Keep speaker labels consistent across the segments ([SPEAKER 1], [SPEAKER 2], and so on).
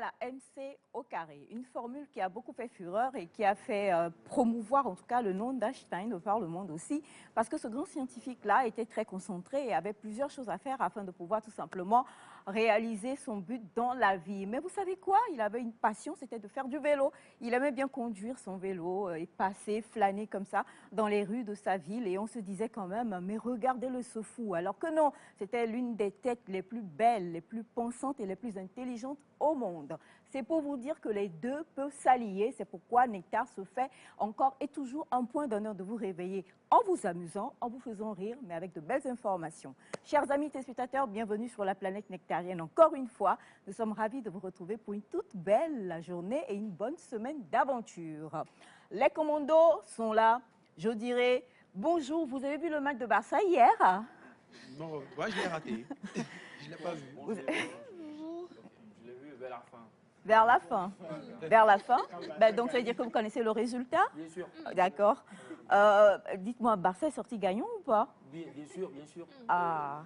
[SPEAKER 1] la MC au carré, une formule qui a beaucoup fait fureur et qui a fait promouvoir en tout cas le nom d'Einstein par le monde aussi, parce que ce grand scientifique-là était très concentré et avait plusieurs choses à faire afin de pouvoir tout simplement réaliser son but dans la vie. Mais vous savez quoi? Il avait une passion, c'était de faire du vélo. Il aimait bien conduire son vélo et passer, flâner comme ça dans les rues de sa ville et on se disait quand même, mais regardez-le ce fou. Alors que non, c'était l'une des têtes les plus belles, les plus pensantes et les plus intelligentes au monde. C'est pour vous dire que les deux peuvent s'allier. C'est pourquoi Nectar se fait encore et toujours un point d'honneur de vous réveiller en vous amusant, en vous faisant rire, mais avec de belles informations. Chers amis téléspectateurs, bienvenue sur la planète nectarienne. Encore une fois, nous sommes ravis de vous retrouver pour une toute belle journée et une bonne semaine d'aventure. Les commandos sont là. Je dirais bonjour. Vous avez vu le match de Barça hier?
[SPEAKER 2] Non, moi je l'ai raté. Je ne l'ai pas vu.
[SPEAKER 1] Vous...
[SPEAKER 3] Je l'ai vu vers la fin.
[SPEAKER 1] Vers la fin. Vers la fin. Ben, donc, ça veut dire que vous connaissez le résultat?
[SPEAKER 3] Bien sûr.
[SPEAKER 1] D'accord. Dites-moi, Barça est sorti gagnant ou pas?
[SPEAKER 3] Bien sûr, bien sûr.
[SPEAKER 1] Ah.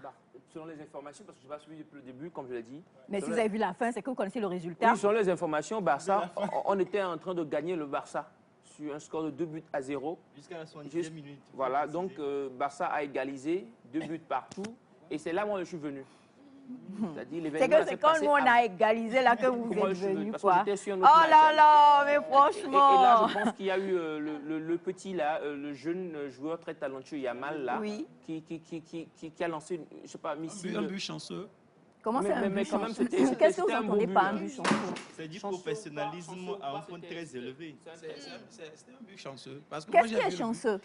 [SPEAKER 3] Selon les informations, parce que je n'ai pas suivi depuis le début, comme je l'ai dit.
[SPEAKER 1] Mais si vous avez vu la fin, c'est que vous connaissez le résultat?
[SPEAKER 3] Oui, selon les informations, Barça, on était en train de gagner le Barça sur un score de 2-0.
[SPEAKER 2] Jusqu'à la 70e minute.
[SPEAKER 3] Voilà, donc Barça a égalisé, 2 buts partout. Et c'est là où je suis venu.
[SPEAKER 1] C'est que c'est quand nous on a égalisé là que vous êtes venu, quoi. Oh là
[SPEAKER 3] match.
[SPEAKER 1] là, mais franchement.
[SPEAKER 3] Et là, je pense qu'il y a eu le petit là, le jeune joueur très talentueux Yamal là,
[SPEAKER 1] oui.
[SPEAKER 3] qui a lancé, je sais pas, missile.
[SPEAKER 2] Un but chanceux.
[SPEAKER 1] Comment c'est un but chanceux? Qu'est-ce que vous entendez par un but chanceux?
[SPEAKER 2] C'est du professionnalisme à un point très élevé. C'est un but chanceux.
[SPEAKER 1] Qu'est-ce qui est chanceux?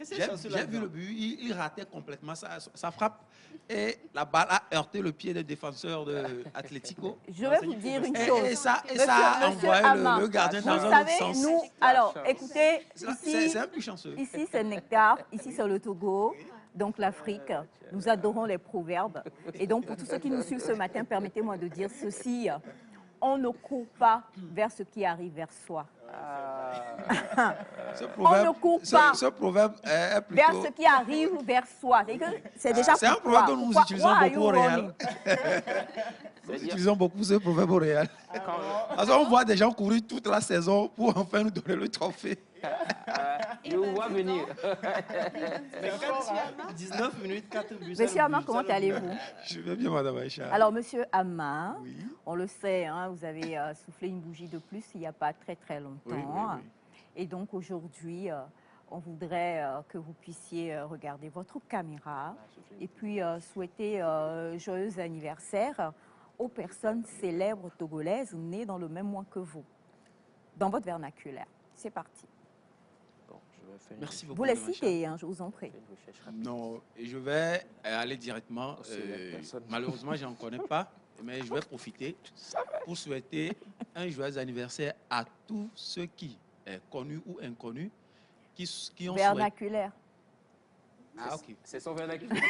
[SPEAKER 2] J'ai vu le but, il ratait complètement sa frappe et la balle a heurté le pied des défenseurs de Atlético.
[SPEAKER 1] Je vais vous dire une chose.
[SPEAKER 2] Et ça a envoyé le gardien dans un autre sens.
[SPEAKER 1] Nous, alors, écoutez,
[SPEAKER 2] c'est un but chanceux.
[SPEAKER 1] Ici, c'est Nectar, ici, c'est le Togo. Donc l'Afrique, nous adorons les proverbes. Et donc pour tous ceux qui nous suivent ce matin, permettez-moi de dire ceci. On ne court pas vers ce qui arrive vers soi. On ne court pas
[SPEAKER 2] ce proverbe est plutôt...
[SPEAKER 1] vers ce qui arrive vers soi. C'est déjà
[SPEAKER 2] c'est un proverbe que nous utilisons beaucoup au Réal. Nous utilisons beaucoup ce proverbe au Réal. Parce qu'on voit des gens courir toute la saison pour enfin nous donner le trophée.
[SPEAKER 3] Je vous vois venir.
[SPEAKER 2] 19 minutes, 4 buts.
[SPEAKER 1] Monsieur Ama, comment allez-vous?
[SPEAKER 2] Je vais bien, Madame Aïcha.
[SPEAKER 1] Alors, Monsieur Ama,
[SPEAKER 2] oui.
[SPEAKER 1] On le sait, hein, vous avez soufflé une bougie de plus il n'y a pas très longtemps.
[SPEAKER 2] Oui.
[SPEAKER 1] Et donc, aujourd'hui, on voudrait que vous puissiez regarder votre caméra et puis souhaiter joyeux anniversaire aux personnes célèbres togolaises nées dans le même mois que vous, dans votre vernaculaire. C'est parti.
[SPEAKER 2] Merci beaucoup.
[SPEAKER 1] Vous les citez, hein, je vous en prie.
[SPEAKER 2] Non, je vais aller directement. Malheureusement, je n'en connais pas, mais je vais profiter pour souhaiter un joyeux anniversaire à tous ceux qui, connus ou inconnus, qui ont
[SPEAKER 1] vernaculaire.
[SPEAKER 2] Ah, ok.
[SPEAKER 3] C'est son vernaculaire.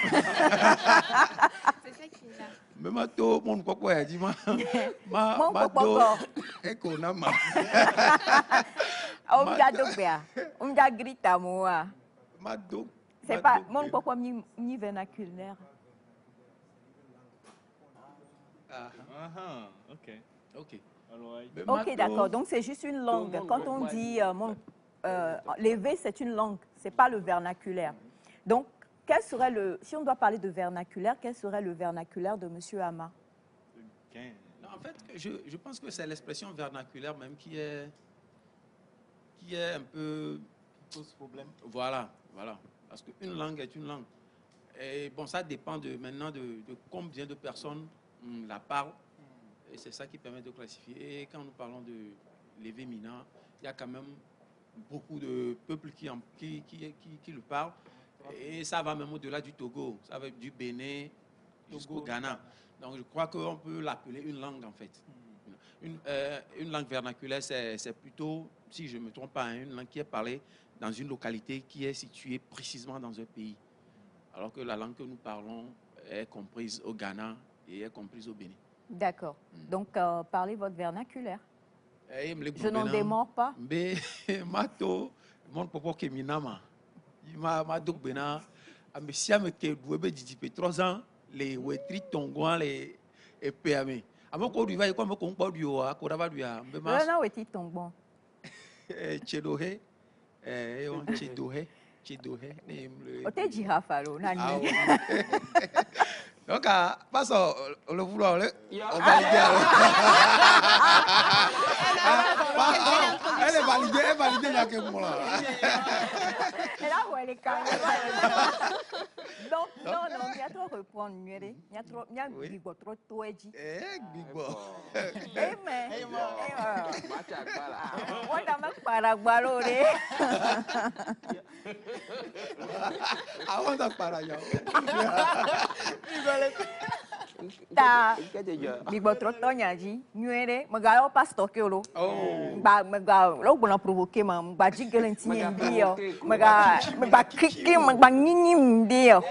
[SPEAKER 4] C'est ça qui est là.
[SPEAKER 2] Mais ma to, mon quoi a dit ma do, ekona ma.
[SPEAKER 1] On me grita moi.
[SPEAKER 2] Ma do.
[SPEAKER 1] C'est pas mon quoi ni vernaculaire. Ok, d'accord. Donc c'est juste une langue. Quand on dit les V, c'est une langue. C'est pas le vernaculaire. Donc quel serait si on doit parler de vernaculaire, quel serait le vernaculaire de Monsieur Ama?
[SPEAKER 2] Non, en fait, je pense que c'est l'expression vernaculaire même qui est un peu... Qui pose problème. Voilà. Parce qu'une langue est une langue. Et bon, ça dépend maintenant de combien de personnes la parlent. Et c'est ça qui permet de classifier. Et quand nous parlons de l'événement, il y a quand même beaucoup de peuples qui le parlent. Et ça va même au-delà du Togo. Ça va du Bénin jusqu'au Ghana. Donc je crois qu'on peut l'appeler une langue en fait. Une langue vernaculaire, c'est plutôt, si je ne me trompe pas, une langue qui est parlée dans une localité qui est située précisément dans un pays. Alors que la langue que nous parlons est comprise au Ghana et est comprise au Bénin. D'accord.
[SPEAKER 1] Donc parlez votre vernaculaire.
[SPEAKER 2] Je
[SPEAKER 1] n'en démords pas.
[SPEAKER 2] Mais mato, mon papa qui minama. Ma donc bena, amesiame que vous avez dit 3 ans les wetri tongoan les PAM. Amo ko du va ko mo ko ngbo du o ko dava du ya mbe mas.
[SPEAKER 1] Là, où est-il ton bon?
[SPEAKER 2] Chedohe on chedohe ne le.
[SPEAKER 1] O te girafe là, nani.
[SPEAKER 2] Ah ouais. Donc passe le vouloir le
[SPEAKER 3] Yeah.
[SPEAKER 2] on valide. Elle est validée, il y a que moi là.
[SPEAKER 1] Et là où elle est calme. Non, non, non, il y a trop reprendre, il y a trop, il y a trop trop edgy.
[SPEAKER 2] Big boy.
[SPEAKER 1] Eh mais,
[SPEAKER 3] Macha akbala.
[SPEAKER 1] on a même pas la balorée.
[SPEAKER 2] I want that para yo.
[SPEAKER 1] Ta,
[SPEAKER 3] Qu'est-ce que
[SPEAKER 1] big boy trop trop nyaji, nuere, magalo pas stocké lo.
[SPEAKER 2] Oh.
[SPEAKER 1] Maga, lo bon a provoqué ma, maga jiggelenti ndio, maga kiki, maga nini ndio.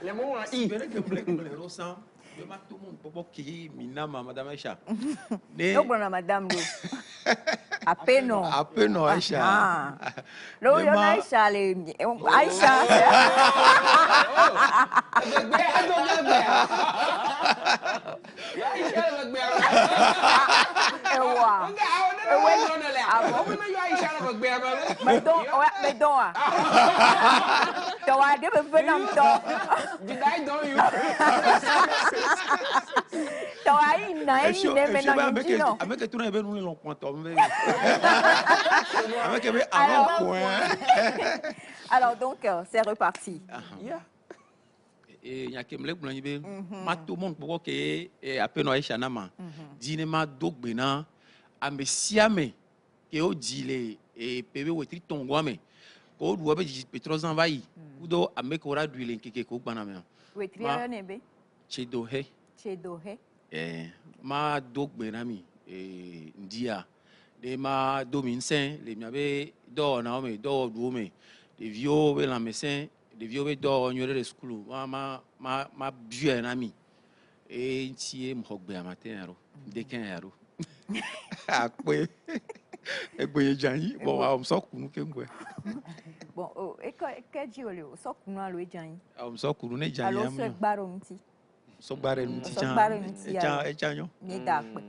[SPEAKER 3] Les mots en
[SPEAKER 2] Il
[SPEAKER 3] I.
[SPEAKER 2] verrait que blé ressent. Je m'a tout le monde pour qui minama madame Aïcha.
[SPEAKER 1] Lo bon a madame lo. À peine non.
[SPEAKER 2] À peu non Aïcha.
[SPEAKER 1] Ah. Lo yo na Aïcha le, Aïcha. Ewa. Mais donc, tu vas dire que venons
[SPEAKER 3] Did I know you?
[SPEAKER 1] tu vas y naïf, mais non, non.
[SPEAKER 2] Avec tout le monde l'on prend tombe. Avec avant point.
[SPEAKER 1] Alors donc, c'est reparti.
[SPEAKER 3] Yeah.
[SPEAKER 2] Et il y a que me blanc ibe ma tout monde pour que à peine Aïcha na ma dîner ma dogbena a me siame que o dile et pebe wetri tongwa me ko du abe ji petros envahi udo a me ko ra duile keke ko bana me
[SPEAKER 1] Oui, très bien.
[SPEAKER 2] chedo he
[SPEAKER 1] Chez Doré.
[SPEAKER 2] ma dogbena mi ndia de ma dominsen le mi abe do na me do du me de vieux be la mesin de vieux be do nyore de school ma vieux na mi e ntie mhogbe amatin ro de ken ro akwe egbe janyi bon am so kunu ke ngwe
[SPEAKER 1] Bon, et que dit au so kuno alo ejan.
[SPEAKER 2] am so kunu ne janyi
[SPEAKER 1] Alors
[SPEAKER 2] am
[SPEAKER 1] so gbaro nti.
[SPEAKER 2] so gbare nti
[SPEAKER 1] So gbaro nti.
[SPEAKER 2] e chanyo
[SPEAKER 1] Ni dakpe.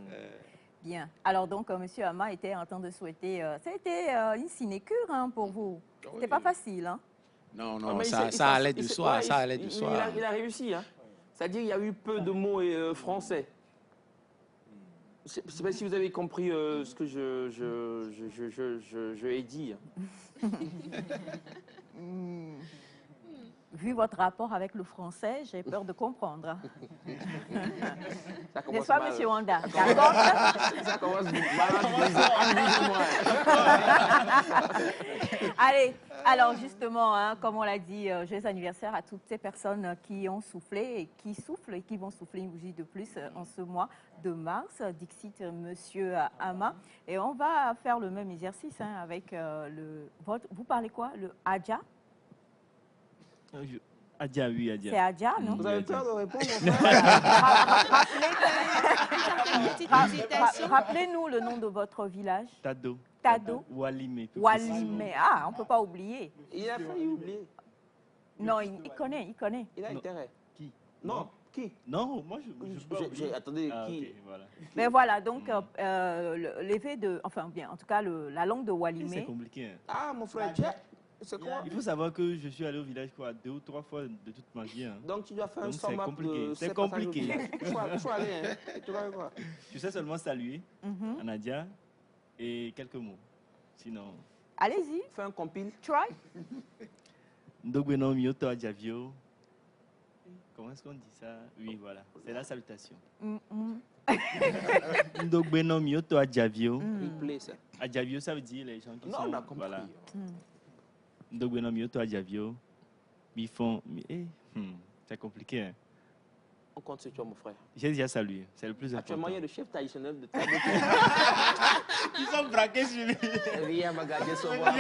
[SPEAKER 1] Bien. Alors donc, Monsieur Ama était en train de souhaiter. Ça a été une sinécure hein, pour vous. C'était pas facile, hein?
[SPEAKER 2] non
[SPEAKER 3] Ah,
[SPEAKER 2] non
[SPEAKER 3] mais
[SPEAKER 2] ça allait de soi ça allait de soi
[SPEAKER 3] Il a réussi. Hein. C'est-à-dire qu'il y a eu peu de mots français. Je ne sais pas si vous avez compris ce que je ai dit.
[SPEAKER 1] Vu votre rapport avec le français, j'ai peur de comprendre.
[SPEAKER 3] Ça
[SPEAKER 1] N'est-ce
[SPEAKER 3] commence
[SPEAKER 1] pas,
[SPEAKER 3] mal.
[SPEAKER 1] Monsieur Wanda? D'accord?
[SPEAKER 3] Ça commence mal.
[SPEAKER 1] Allez, alors justement, hein, comme on l'a dit, joyeux anniversaire à toutes ces personnes qui ont soufflé et qui soufflent et qui vont souffler une bougie de plus en ce mois de mars. Dixit, Monsieur Ama. Et on va faire le même exercice hein, avec vous parlez quoi? Le Adja?
[SPEAKER 4] Adja, oui, Adja.
[SPEAKER 1] C'est Adja, non?
[SPEAKER 3] Vous avez peur de répondre,
[SPEAKER 1] Rappelez-nous le nom de votre village.
[SPEAKER 4] Tado.
[SPEAKER 1] Tado.
[SPEAKER 4] Walimé.
[SPEAKER 1] Walimé. Ah, on ne peut pas oublier.
[SPEAKER 3] Il a failli oublier.
[SPEAKER 1] Non, il connaît, il connaît.
[SPEAKER 3] Il a
[SPEAKER 4] Non.
[SPEAKER 3] intérêt.
[SPEAKER 4] Qui?
[SPEAKER 3] Non, qui?
[SPEAKER 4] Non, moi je
[SPEAKER 3] Attendez,
[SPEAKER 4] Ah,
[SPEAKER 3] qui?
[SPEAKER 4] ok, voilà.
[SPEAKER 1] Mais voilà, donc l'effet de, enfin bien, en tout cas la langue de
[SPEAKER 4] C'est
[SPEAKER 1] Walimé.
[SPEAKER 4] compliqué. Hein.
[SPEAKER 3] Ah, mon frère, c'est quoi?
[SPEAKER 4] Il faut savoir que je suis allé au village quoi, 2 ou 3 fois de toute ma vie. Hein.
[SPEAKER 3] Donc tu dois faire un
[SPEAKER 4] Donc, c'est
[SPEAKER 3] somme
[SPEAKER 4] compliqué.
[SPEAKER 3] de
[SPEAKER 4] C'est
[SPEAKER 3] ces passages au
[SPEAKER 4] compliqué.
[SPEAKER 3] village. Il faut aller, hein. Tu vas voir.
[SPEAKER 4] Je sais seulement saluer
[SPEAKER 1] Mhm.
[SPEAKER 4] à Nadia et quelques mots. Sinon,
[SPEAKER 1] Allez-y,
[SPEAKER 3] Fais un compile.
[SPEAKER 1] try.
[SPEAKER 4] Ndogweno Mioto Adjavio. Comment est-ce qu'on dit ça? Oui, voilà. C'est la salutation. Ndogweno Mioto Adjavio.
[SPEAKER 3] Replay ça.
[SPEAKER 4] Adjavio, ça veut dire les gens qui
[SPEAKER 3] Non,
[SPEAKER 4] sont.
[SPEAKER 3] on a compris.
[SPEAKER 4] Voilà. Ndogweno Mioto Adjavio. Ils font. C'est compliqué. Hein.
[SPEAKER 3] On compte sur toi, mon frère.
[SPEAKER 4] J'ai déjà salué. C'est le plus
[SPEAKER 3] Actuellement,
[SPEAKER 4] important.
[SPEAKER 3] il y a le chef traditionnel de Tabo.
[SPEAKER 4] Ils sont braqués sur lui.
[SPEAKER 3] Rien m'a gardé son bras.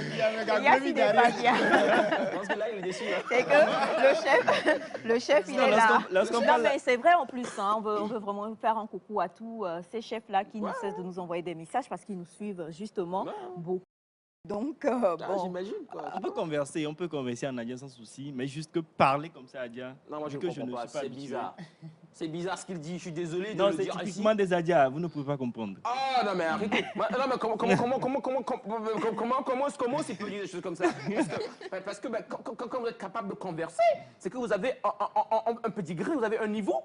[SPEAKER 1] Il y a qui n'est pas bien.
[SPEAKER 3] Je pense que là, il est déçu. Hein.
[SPEAKER 1] C'est que le chef, il
[SPEAKER 4] Non,
[SPEAKER 1] est là.
[SPEAKER 4] lorsqu'on
[SPEAKER 1] Non,
[SPEAKER 4] parle-
[SPEAKER 1] mais c'est vrai en plus, hein, on veut vraiment faire un coucou à tous ces chefs-là qui ne cessent de nous envoyer des messages parce qu'ils nous suivent justement beaucoup. Donc,
[SPEAKER 3] Ah,
[SPEAKER 1] bon.
[SPEAKER 3] j'imagine quoi.
[SPEAKER 4] On peut converser en indien sans souci, mais juste que parler comme ça, Adia.
[SPEAKER 3] Non, moi je
[SPEAKER 4] vu que
[SPEAKER 3] ne comprends pas,
[SPEAKER 4] suis pas
[SPEAKER 3] c'est
[SPEAKER 4] habitué.
[SPEAKER 3] bizarre. C'est bizarre ce qu'il dit, je suis désolé de
[SPEAKER 4] Non,
[SPEAKER 3] le
[SPEAKER 4] c'est
[SPEAKER 3] dire ici.
[SPEAKER 4] typiquement des Adias, vous ne pouvez pas comprendre.
[SPEAKER 3] Ah non mais arrêtez. Non mais comment est-ce qu'il peut dire des choses comme ça? Parce que quand vous êtes capable de converser, c'est que vous avez un petit gré, vous avez un niveau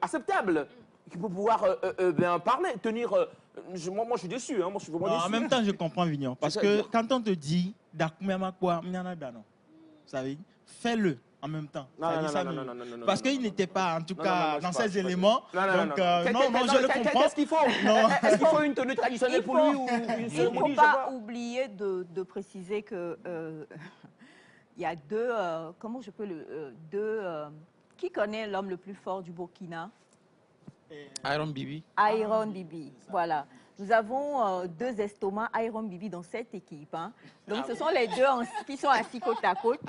[SPEAKER 3] acceptable qui peut pouvoir bien parler, tenir. Moi je suis déçu, hein, moi je suis vraiment
[SPEAKER 2] Non,
[SPEAKER 3] déçu.
[SPEAKER 2] en même temps, je comprends Vignon. Parce
[SPEAKER 3] C'est ça,
[SPEAKER 2] que
[SPEAKER 3] dire.
[SPEAKER 2] quand on te dit Dakumema quoi, Mnyana Dano, ça veut dire fais-le en même temps.
[SPEAKER 3] Non,
[SPEAKER 2] Ça
[SPEAKER 3] non,
[SPEAKER 2] dit ça
[SPEAKER 3] non,
[SPEAKER 2] me-
[SPEAKER 3] non, non, non, non,
[SPEAKER 2] Parce
[SPEAKER 3] non,
[SPEAKER 2] qu'il
[SPEAKER 3] non,
[SPEAKER 2] n'était
[SPEAKER 3] non,
[SPEAKER 2] pas, en tout
[SPEAKER 3] non,
[SPEAKER 2] cas,
[SPEAKER 3] non, je
[SPEAKER 2] dans
[SPEAKER 3] sais pas,
[SPEAKER 2] ces
[SPEAKER 3] je sais pas.
[SPEAKER 2] éléments.
[SPEAKER 3] Non, non,
[SPEAKER 2] Donc,
[SPEAKER 3] non,
[SPEAKER 2] je le comprends.
[SPEAKER 3] Qu'est-ce qu'il faut?
[SPEAKER 2] Non.
[SPEAKER 3] Est-ce qu'il faut une tenue traditionnelle pour lui ou une
[SPEAKER 1] Il ne
[SPEAKER 3] cérémonie?
[SPEAKER 1] faut
[SPEAKER 3] je sais
[SPEAKER 1] pas oublier de préciser que il y a deux, comment je peux qui connaît l'homme le plus fort du Burkina?
[SPEAKER 2] Iron Bibi.
[SPEAKER 1] Iron Bibi, voilà. Nous avons deux estomacs Iron Bibi dans cette équipe. Hein. Donc, ce sont les deux qui sont assis côte à côte.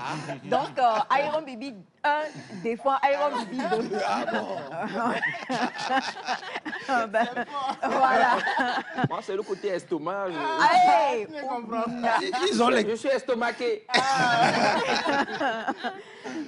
[SPEAKER 1] Donc, Iron Bibi, un défend Iron Bibi, l'autre. Ben, voilà.
[SPEAKER 3] Moi, c'est le côté estomac.
[SPEAKER 1] Allez,
[SPEAKER 2] Ils ont les...
[SPEAKER 3] Je suis estomaqué.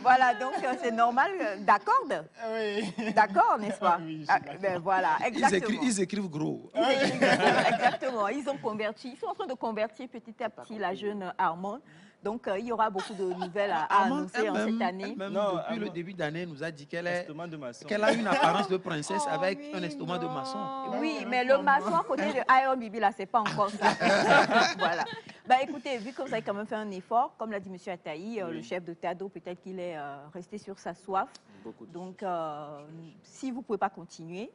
[SPEAKER 1] voilà, donc c'est normal. D'accord,
[SPEAKER 2] Oui.
[SPEAKER 1] d'accord, n'est-ce pas?
[SPEAKER 2] Oui, je suis
[SPEAKER 1] Ah,
[SPEAKER 2] d'accord.
[SPEAKER 1] ben, voilà, exactement.
[SPEAKER 2] Ils écrivent gros.
[SPEAKER 1] Exactement, ils ont converti, ils sont en train de convertir petit à petit la jeune Armand. Donc, il y aura beaucoup de nouvelles à annoncer en cette année.
[SPEAKER 2] Même
[SPEAKER 4] Non,
[SPEAKER 2] depuis le
[SPEAKER 4] Armand-
[SPEAKER 2] début d'année, nous a dit
[SPEAKER 4] Estomac de maçon.
[SPEAKER 2] qu'elle a une apparence de princesse
[SPEAKER 1] Oh,
[SPEAKER 2] avec
[SPEAKER 1] oui,
[SPEAKER 2] un estomac de maçon.
[SPEAKER 1] Oui, mais le maçon à côté de Iron Bibi, là, c'est pas encore ça. Voilà. Bah, écoutez, vu que vous avez quand même fait un effort, comme l'a dit M. Ataï, le chef de Tado, peut-être qu'il est resté sur sa soif. Donc, si vous ne pouvez pas continuer,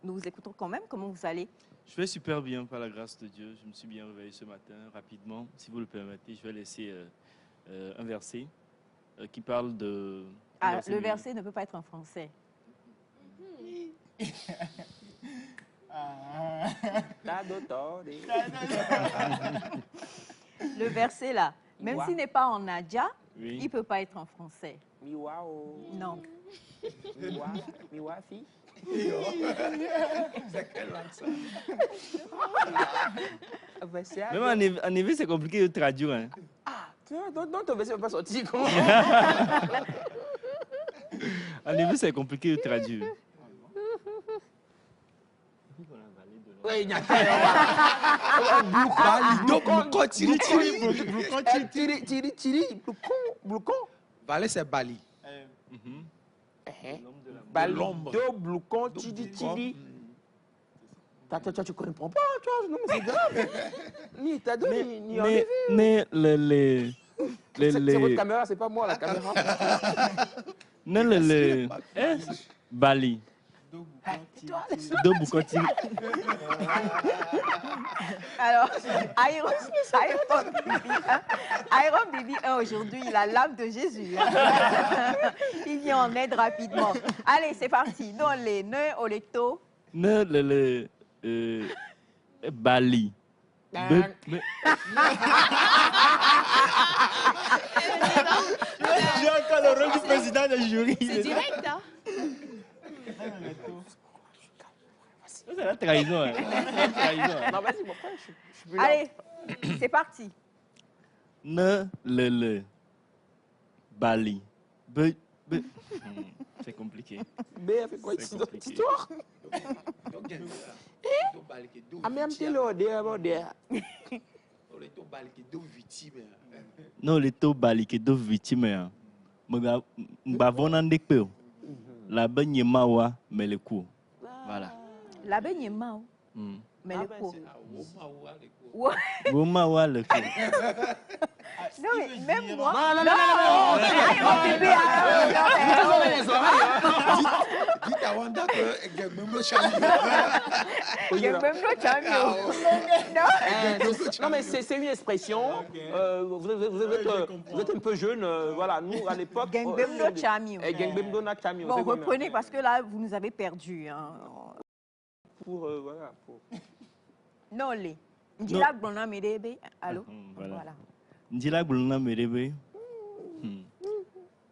[SPEAKER 1] nous vous écoutons quand même. Comment vous allez?
[SPEAKER 4] Je vais super bien par la grâce de Dieu. Je me suis bien réveillé ce matin rapidement. Si vous le permettez, je vais laisser un verset qui parle de...
[SPEAKER 1] Ah, le verset ne peut pas être en français. Le verset là, même s'il n'est pas en Nadia,
[SPEAKER 4] Oui.
[SPEAKER 1] il ne peut pas être en français.
[SPEAKER 3] Miwao.
[SPEAKER 1] Non.
[SPEAKER 3] Miwafi.
[SPEAKER 2] C'est quelle langue ça?
[SPEAKER 4] Même en effet, c'est compliqué de traduire. Hein.
[SPEAKER 3] Donc ton verset ne va pas sortir. Comment?
[SPEAKER 4] En effet, c'est compliqué de traduire.
[SPEAKER 3] Oui, il y a
[SPEAKER 2] Balé, c'est Bali.
[SPEAKER 3] L'ombre. Bloucon, tidi, tidi. Tu ne comprends pas, toi. Non, mais c'est grave. Ni Tado, ni Olivier.
[SPEAKER 4] Mais
[SPEAKER 3] C'est votre caméra, c'est pas moi la caméra.
[SPEAKER 4] Bali. Deux boucotis.
[SPEAKER 1] Alors, Iron Bibi 1 aujourd'hui, il a l'âme de Jésus. Hein. Il vient en aide rapidement. Allez, c'est parti. Non, les nœuds, Olecto.
[SPEAKER 4] Bali. J'ai encore le rôle du président du jury.
[SPEAKER 5] C'est direct, hein?
[SPEAKER 4] C'est la trahison. Hein. C'est la trahison. Hein.
[SPEAKER 3] Non, vas-y, mon frère, je suis plus là.
[SPEAKER 1] Allez, c'est parti.
[SPEAKER 4] Bali. C'est compliqué.
[SPEAKER 3] Mais avec quoi
[SPEAKER 4] C'est
[SPEAKER 3] cette
[SPEAKER 4] compliqué.
[SPEAKER 3] histoire? Ah, mais amtelo, there.
[SPEAKER 4] Non, les taux Bali qui sont victimes. Mbavona ndekpe. La benye mawa mais le coup. Voilà.
[SPEAKER 1] La baigne est mao, mais le coup.
[SPEAKER 4] Vous mawa le coup.
[SPEAKER 1] Non, mais même moi.
[SPEAKER 3] Non.
[SPEAKER 1] c'est Iron Bibi.
[SPEAKER 2] Dites à Wanda que même le champion.
[SPEAKER 1] Il y a même le champion.
[SPEAKER 3] Non, mais c'est une expression. Vous êtes un peu jeune. Voilà, nous, à l'époque.
[SPEAKER 1] Gangbemdo champion.
[SPEAKER 3] Gangbemdo na champion.
[SPEAKER 1] Bon, reprenez parce que là, vous nous avez perdus. Hein.
[SPEAKER 3] Voilà.
[SPEAKER 1] Non, les. Ndila Gbona Medebe. Allô?
[SPEAKER 4] Voilà. Ndila Gbona Medebe.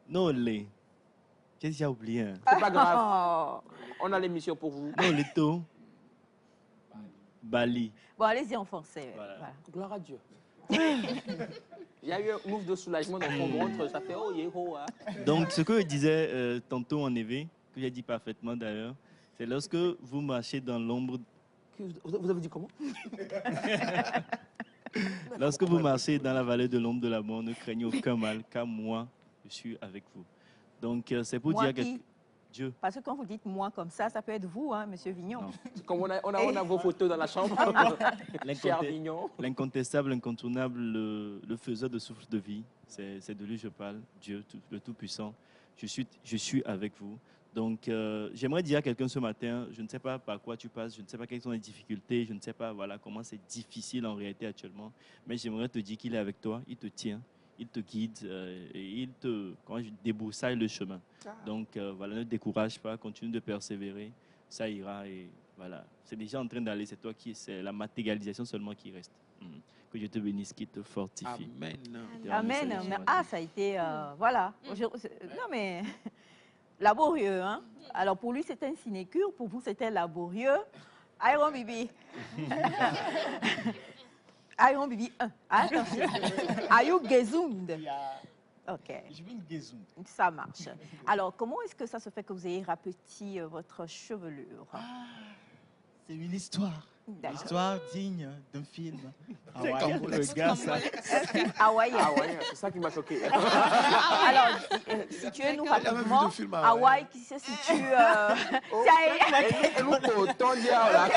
[SPEAKER 4] Non, les. Qu'est-ce que j'ai oublié? Hein?
[SPEAKER 3] C'est pas grave.
[SPEAKER 1] Oh.
[SPEAKER 3] On a l'émission pour vous.
[SPEAKER 4] Non, les taux. Bali.
[SPEAKER 1] Bon, allez-y en français.
[SPEAKER 4] Voilà.
[SPEAKER 1] Voilà.
[SPEAKER 3] Gloire à Dieu. Il y a eu un mouvement de soulagement dans ton ventre. Ça fait oh, yého. Hein.
[SPEAKER 4] Donc, ce que je disais tantôt en éveil, que j'ai dit parfaitement d'ailleurs, c'est lorsque vous marchez dans l'ombre.
[SPEAKER 3] Vous avez dit comment?
[SPEAKER 4] Lorsque vous marchez dans la vallée de l'ombre de la mort, ne craignez aucun mal, car moi, je suis avec vous. Donc, c'est pour
[SPEAKER 1] Moi
[SPEAKER 4] dire
[SPEAKER 1] qui?
[SPEAKER 4] que Dieu.
[SPEAKER 1] Parce que quand vous dites moi comme ça peut être vous, hein, Monsieur Vignon.
[SPEAKER 4] Non.
[SPEAKER 3] Comme on a vos photos dans la chambre. Cher Vignon.
[SPEAKER 4] L'incontestable, l'incontournable, le faiseur de souffle de vie, c'est de lui que je parle, Dieu, le Tout-Puissant. Je suis avec vous. Donc, j'aimerais dire à quelqu'un ce matin, je ne sais pas par quoi tu passes, je ne sais pas quelles sont les difficultés, je ne sais pas voilà, comment c'est difficile en réalité actuellement, mais j'aimerais te dire qu'il est avec toi, il te tient, il te guide et il te déboussaille le chemin. Donc, voilà, ne te décourage pas, continue de persévérer, ça ira et voilà. C'est déjà en train d'aller, c'est la matérialisation seulement qui reste. Que Dieu te bénisse, qu'il te fortifie.
[SPEAKER 2] Amen.
[SPEAKER 1] Amen. Mais, ça a été, voilà. Non, mais laborieux, hein. Alors, pour lui, c'était une sinécure. Pour vous, c'était laborieux. Iron Bibi. Iron Bibi 1. Attention. Are you gesund? Ok.
[SPEAKER 5] Je vais une gesund.
[SPEAKER 1] Ça marche. Alors, comment est-ce que ça se fait que vous ayez rapetit votre chevelure?
[SPEAKER 5] C'est une histoire. Une histoire digne d'un film.
[SPEAKER 4] C'est comme le gars, ça.
[SPEAKER 1] Hawaïen.
[SPEAKER 3] Hawaïen, c'est ça qui m'a choqué.
[SPEAKER 1] Alors, situez-nous rapidement. Hawaï qui se situe...
[SPEAKER 3] Et nous potons dire là.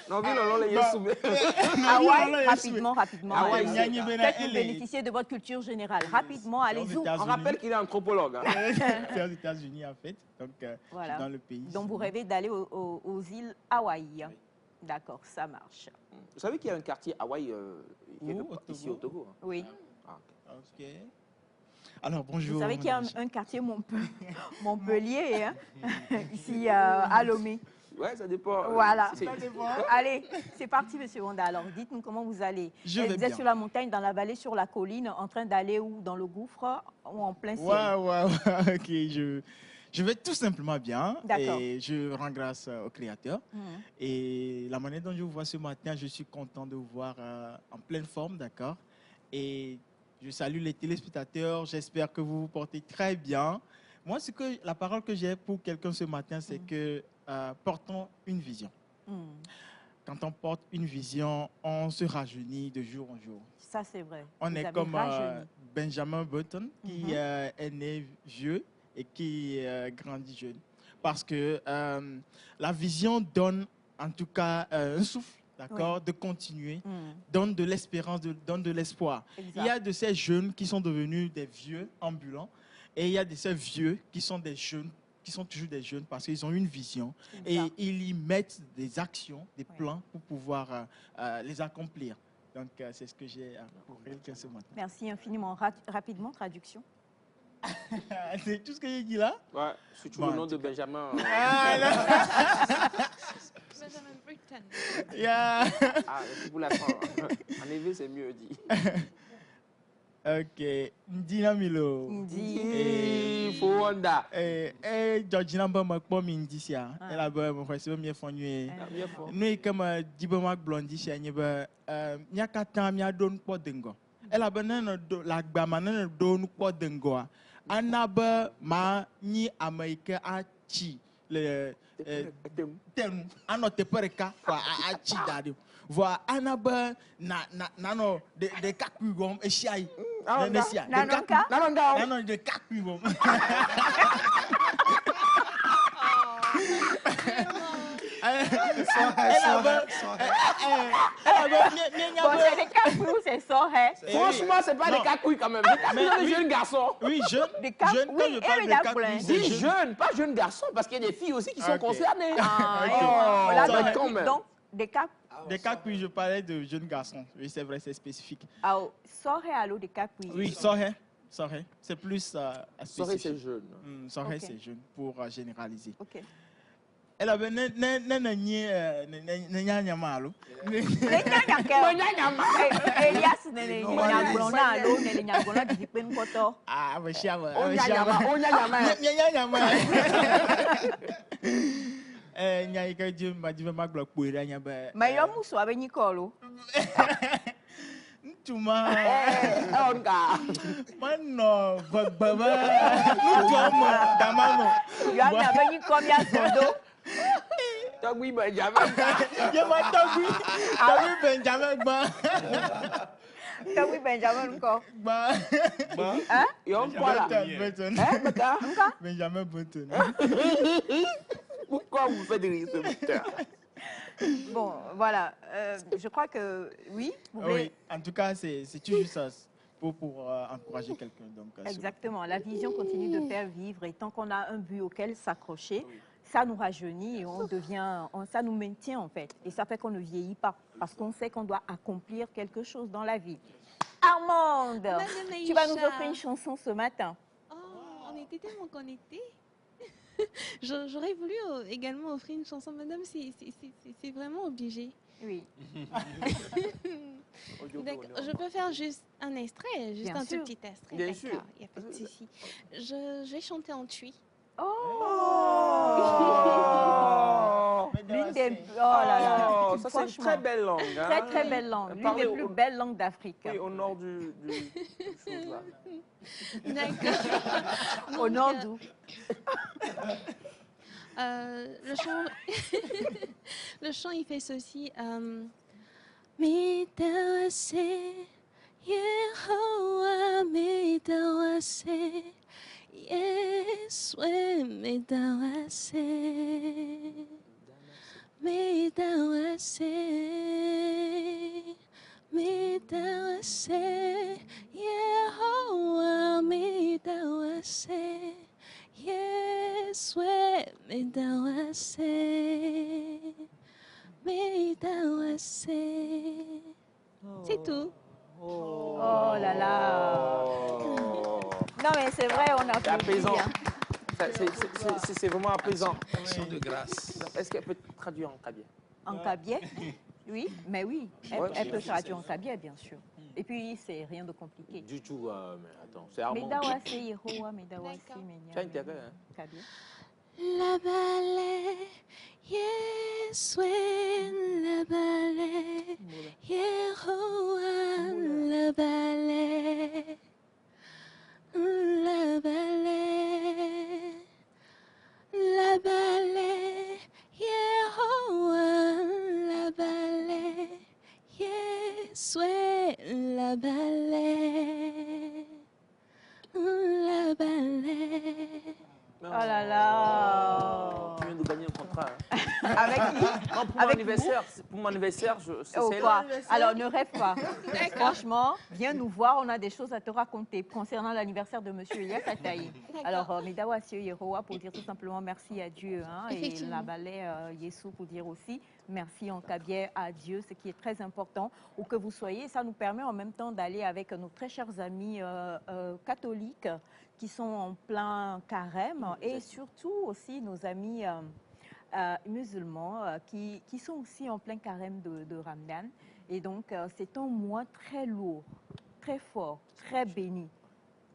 [SPEAKER 3] Non, mais non, les Yessoubé.
[SPEAKER 1] Hawaï, rapidement.
[SPEAKER 3] Hawaï,
[SPEAKER 1] peut-être vous bénéficiez de votre culture générale. Rapidement, allez-y.
[SPEAKER 3] On rappelle qu'il est anthropologue.
[SPEAKER 5] C'est aux États-Unis, en fait. Donc,
[SPEAKER 1] voilà.
[SPEAKER 5] dans le pays.
[SPEAKER 1] Donc, vous rêvez d'aller aux îles Hawaï. Oui. D'accord, ça marche.
[SPEAKER 3] Vous savez qu'il y a un quartier Hawaï ici au Togo?
[SPEAKER 1] Oui.
[SPEAKER 5] Ah, ok. Alors, bonjour.
[SPEAKER 1] Vous savez qu'il y a un quartier Montpellier, hein, ici à Lomé.
[SPEAKER 3] Ouais, ça dépend.
[SPEAKER 1] Voilà. Allez, c'est parti, monsieur Wanda. Alors, dites-nous comment vous allez.
[SPEAKER 5] Vous
[SPEAKER 1] êtes sur la montagne, dans la vallée, sur la colline, en train d'aller où? Dans le gouffre ou en plein ciel?
[SPEAKER 5] Ouais. Ok, je vais tout simplement bien et je rends grâce au Créateur. Et la manière dont je vous vois ce matin, je suis content de vous voir en pleine forme, d'accord? Et je salue les téléspectateurs, j'espère que vous vous portez très bien. Moi, la parole que j'ai pour quelqu'un ce matin, c'est que portons une vision. Quand on porte une vision, on se rajeunit de jour en jour.
[SPEAKER 1] Ça, c'est vrai.
[SPEAKER 5] On est comme Benjamin Button, qui est né vieux et qui grandit jeune. Parce que la vision donne en tout cas un souffle, d'accord, de continuer, donne de l'espérance, donne de l'espoir. Il y a de ces jeunes qui sont devenus des vieux ambulants et il y a de ces vieux qui sont des jeunes, qui sont toujours des jeunes parce qu'ils ont une vision et ils y mettent des actions, des plans pour pouvoir les accomplir. Donc, c'est ce que j'ai pour quelqu'un ce matin.
[SPEAKER 1] Merci infiniment. Rapidement, traduction.
[SPEAKER 5] C'est tout ce que j'ai dit là?
[SPEAKER 3] Ouais, surtout le nom de Benjamin.
[SPEAKER 6] Benjamin Britten.
[SPEAKER 5] Yeah.
[SPEAKER 3] Ah, c'est pour la fin. En effet, c'est mieux dit.
[SPEAKER 5] Ok. Ndina Milo.
[SPEAKER 3] Ndi Fonda.
[SPEAKER 5] Georgina Bama kwa mindisia. Elle ba mo kwesi mi fonye. Nous comme Dibama Blondie nyeba nyakata mi adon kpo dengo. Elle ba na la gba manana don kpo dengo. Anaba ma ni America achi le tem anote pereka kwa achi dadi. Voilà, anaba nano de kakugom esiai. Nano de kakugom.
[SPEAKER 1] C'est ça, hein.
[SPEAKER 3] Franchement, c'est pas des cacouilles quand même. C'est des jeunes garçons.
[SPEAKER 5] Oui, jeunes. Quand je parle de cacouilles,
[SPEAKER 3] c'est jeunes, pas jeunes garçons, parce qu'il y a des filles aussi qui sont concernées.
[SPEAKER 1] Donc, des cacouilles.
[SPEAKER 5] Des cacouilles, je parlais de jeunes garçons. Oui, c'est vrai, c'est spécifique.
[SPEAKER 1] Soré à l'eau des cacouilles.
[SPEAKER 5] Oui, soré. C'est plus spécifique.
[SPEAKER 3] Soré, c'est jeune.
[SPEAKER 5] Soré, c'est jeune, pour généraliser.
[SPEAKER 1] Ok.
[SPEAKER 5] Elle avait malo. Nyaïka Dieu m'a dit ma gloire pour rien.
[SPEAKER 1] Mais il y a mousso avec Nicolo.
[SPEAKER 5] Tuma.
[SPEAKER 3] On ga.
[SPEAKER 5] Mano, baba. Nous sommes dans maman.
[SPEAKER 1] Il y a avec Nicolo, il y a son dos.
[SPEAKER 3] Togui Benjamin.
[SPEAKER 5] Je m'ai Togui Benjamin.
[SPEAKER 1] Togui Benjamin encore.
[SPEAKER 3] Hein? Yon quoi là?
[SPEAKER 5] Button.
[SPEAKER 3] Hein, Bata?
[SPEAKER 5] Benjamin Button.
[SPEAKER 3] Pourquoi vous faites rire ce putain?
[SPEAKER 1] Bon, voilà. Je crois que oui. Vous voulez...
[SPEAKER 5] Oui, en tout cas, c'est toujours ça pour encourager quelqu'un.
[SPEAKER 1] Exactement. La vision continue de faire vivre et tant qu'on a un but auquel s'accrocher, ça nous rajeunit et ça nous maintient en fait. Et ça fait qu'on ne vieillit pas parce qu'on sait qu'on doit accomplir quelque chose dans la vie. Armande, tu vas nous offrir une chanson ce matin.
[SPEAKER 6] Oh, on était tellement connectés. J'aurais voulu également offrir une chanson, madame, c'est vraiment obligé.
[SPEAKER 1] Oui.
[SPEAKER 6] Je peux faire juste un extrait, juste un tout petit extrait.
[SPEAKER 3] Bien sûr.
[SPEAKER 6] Il n'y a pas de souci. Je vais chanter en tui.
[SPEAKER 1] Oh, l'une des... Oh là là.
[SPEAKER 3] Ça, c'est une très belle langue. Hein?
[SPEAKER 1] Très, très belle langue. L'une des plus belles langues d'Afrique.
[SPEAKER 3] Oui, au nord du chose là.
[SPEAKER 6] D'accord.
[SPEAKER 1] Au nord d'où?
[SPEAKER 6] Le chant... le chant, il fait ceci. Midawase, Yehowa, Midawase, Yeswe, Midawase, Midawase, Midawase, Yehowa, Midawase, Yeswe, Midawase, Midawase. C'est tout.
[SPEAKER 1] Oh là là. Non mais c'est vrai, on a
[SPEAKER 3] C'est apaisant.
[SPEAKER 1] Hein.
[SPEAKER 3] C'est vraiment apaisant.
[SPEAKER 2] Action de grâce.
[SPEAKER 3] Est-ce qu'elle peut traduire en kabye?
[SPEAKER 1] En cabiais? Oui, mais oui. Elle peut traduire en cabiais, bien sûr. Et puis, c'est rien de compliqué.
[SPEAKER 3] Du tout, mais attends, c'est Armand.
[SPEAKER 1] Medawase Yehowa, Medawase
[SPEAKER 6] D'accord.
[SPEAKER 1] Menya.
[SPEAKER 3] Tu as intérêt, hein?
[SPEAKER 1] Cabiais.
[SPEAKER 6] La balai, Yeswe, la balai, Yehowa, la balai, la balai, la balai, Yehowa, la balai, Yeswe, la balai, la balai.
[SPEAKER 1] Oh là là.
[SPEAKER 3] Tu viens de gagner un contrat. Hein.
[SPEAKER 1] Avec qui?
[SPEAKER 3] Non, pour mon anniversaire, c'est
[SPEAKER 1] Oh,
[SPEAKER 3] celle.
[SPEAKER 1] quoi? Alors, ne rêve pas. Franchement, viens nous voir, on a des choses à te raconter concernant l'anniversaire de Monsieur Elias Ataï. Alors, Medawase Yehowa pour dire tout simplement merci à Dieu. Hein, et
[SPEAKER 6] Effectivement.
[SPEAKER 1] la balai Yesu pour dire aussi merci en cabiais à Dieu, ce qui est très important, où que vous soyez. Ça nous permet en même temps d'aller avec nos très chers amis catholiques qui sont en plein carême et surtout aussi nos amis musulmans qui sont aussi en plein carême de Ramadan. Et donc, c'est un mois très lourd, très fort, très béni,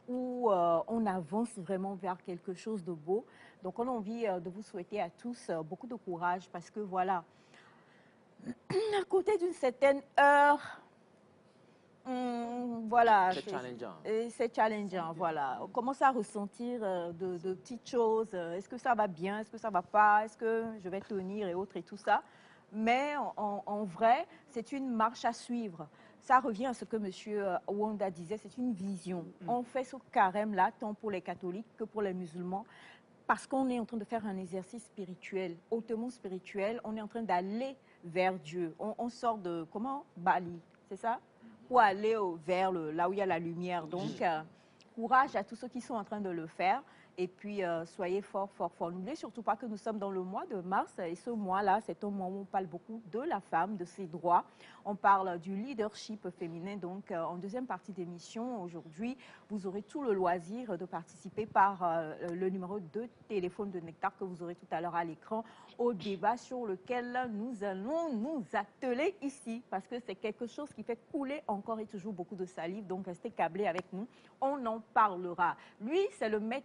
[SPEAKER 1] où on avance vraiment vers quelque chose de beau. Donc, on a envie de vous souhaiter à tous beaucoup de courage parce que voilà, à côté d'une certaine heure, voilà,
[SPEAKER 3] C'est challengeant.
[SPEAKER 1] c'est challengeant, voilà. On commence à ressentir de petites choses. Est-ce que ça va bien? Est-ce que ça va pas? Est-ce que je vais tenir et autres et tout ça? Mais en vrai, c'est une marche à suivre. Ça revient à ce que M. Wanda disait, c'est une vision. On fait ce carême-là, tant pour les catholiques que pour les musulmans, parce qu'on est en train de faire un exercice spirituel, hautement spirituel. On est en train d'aller vers Dieu. On sort de, comment? Bali, c'est ça? Pour aller vers là où il y a la lumière. Donc, courage à tous ceux qui sont en train de le faire. Et puis, soyez fort, fort, fort. N'oubliez surtout pas que nous sommes dans le mois de mars. Et ce mois-là, c'est un mois où on parle beaucoup de la femme, de ses droits. On parle du leadership féminin. Donc, en deuxième partie d'émission, aujourd'hui, vous aurez tout le loisir de participer par le numéro de téléphone de Nectar que vous aurez tout à l'heure à l'écran au débat sur lequel nous allons nous atteler ici. Parce que c'est quelque chose qui fait couler encore et toujours beaucoup de salive. Donc, restez câblés avec nous. On en parlera. Lui, c'est le maître.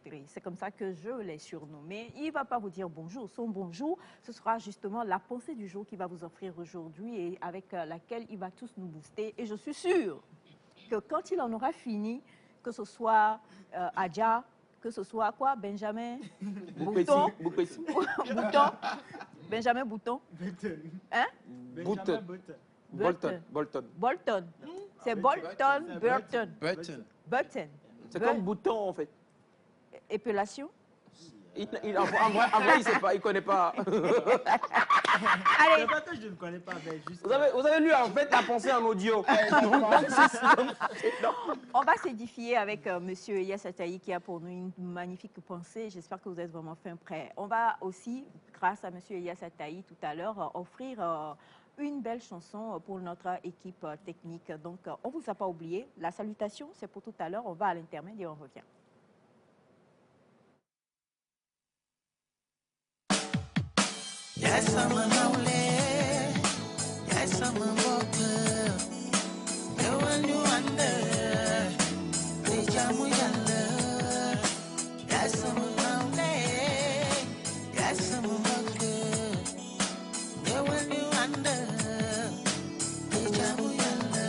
[SPEAKER 1] maîtres. C'est comme ça que je l'ai surnommé. Il ne va pas vous dire bonjour. Son bonjour, ce sera justement la pensée du jour qu'il va vous offrir aujourd'hui et avec laquelle il va tous nous booster. Et je suis sûre que quand il en aura fini, que ce soit Adja, que ce soit quoi, Benjamin Bouton, Bouton, Benjamin Bouton, hein?
[SPEAKER 3] Bolton.
[SPEAKER 1] C'est Bolton, Burton. Button.
[SPEAKER 3] C'est comme bouton en fait.
[SPEAKER 1] Épellation.
[SPEAKER 3] En vrai, il sait pas, il connaît pas.
[SPEAKER 1] Allez.
[SPEAKER 7] C'est pas que je ne connais pas, mais juste...
[SPEAKER 3] Vous avez lu en fait la pensée en audio.
[SPEAKER 1] On va s'édifier avec Monsieur Elias Ataï qui a pour nous une magnifique pensée. J'espère que vous êtes vraiment fin prêts. On va aussi, grâce à Monsieur Elias Ataï tout à l'heure, offrir une belle chanson pour notre équipe technique. Donc, on ne vous a pas oublié. La salutation, c'est pour tout à l'heure. On va à l'intermède et on revient.
[SPEAKER 8] Yes, I'm a lonely. Yes, I'm a walker. The one you wonder. The jamu yalla. Yes, I'm a lonely. Yes, I'm a walker. The one you wonder. The jamu yalla.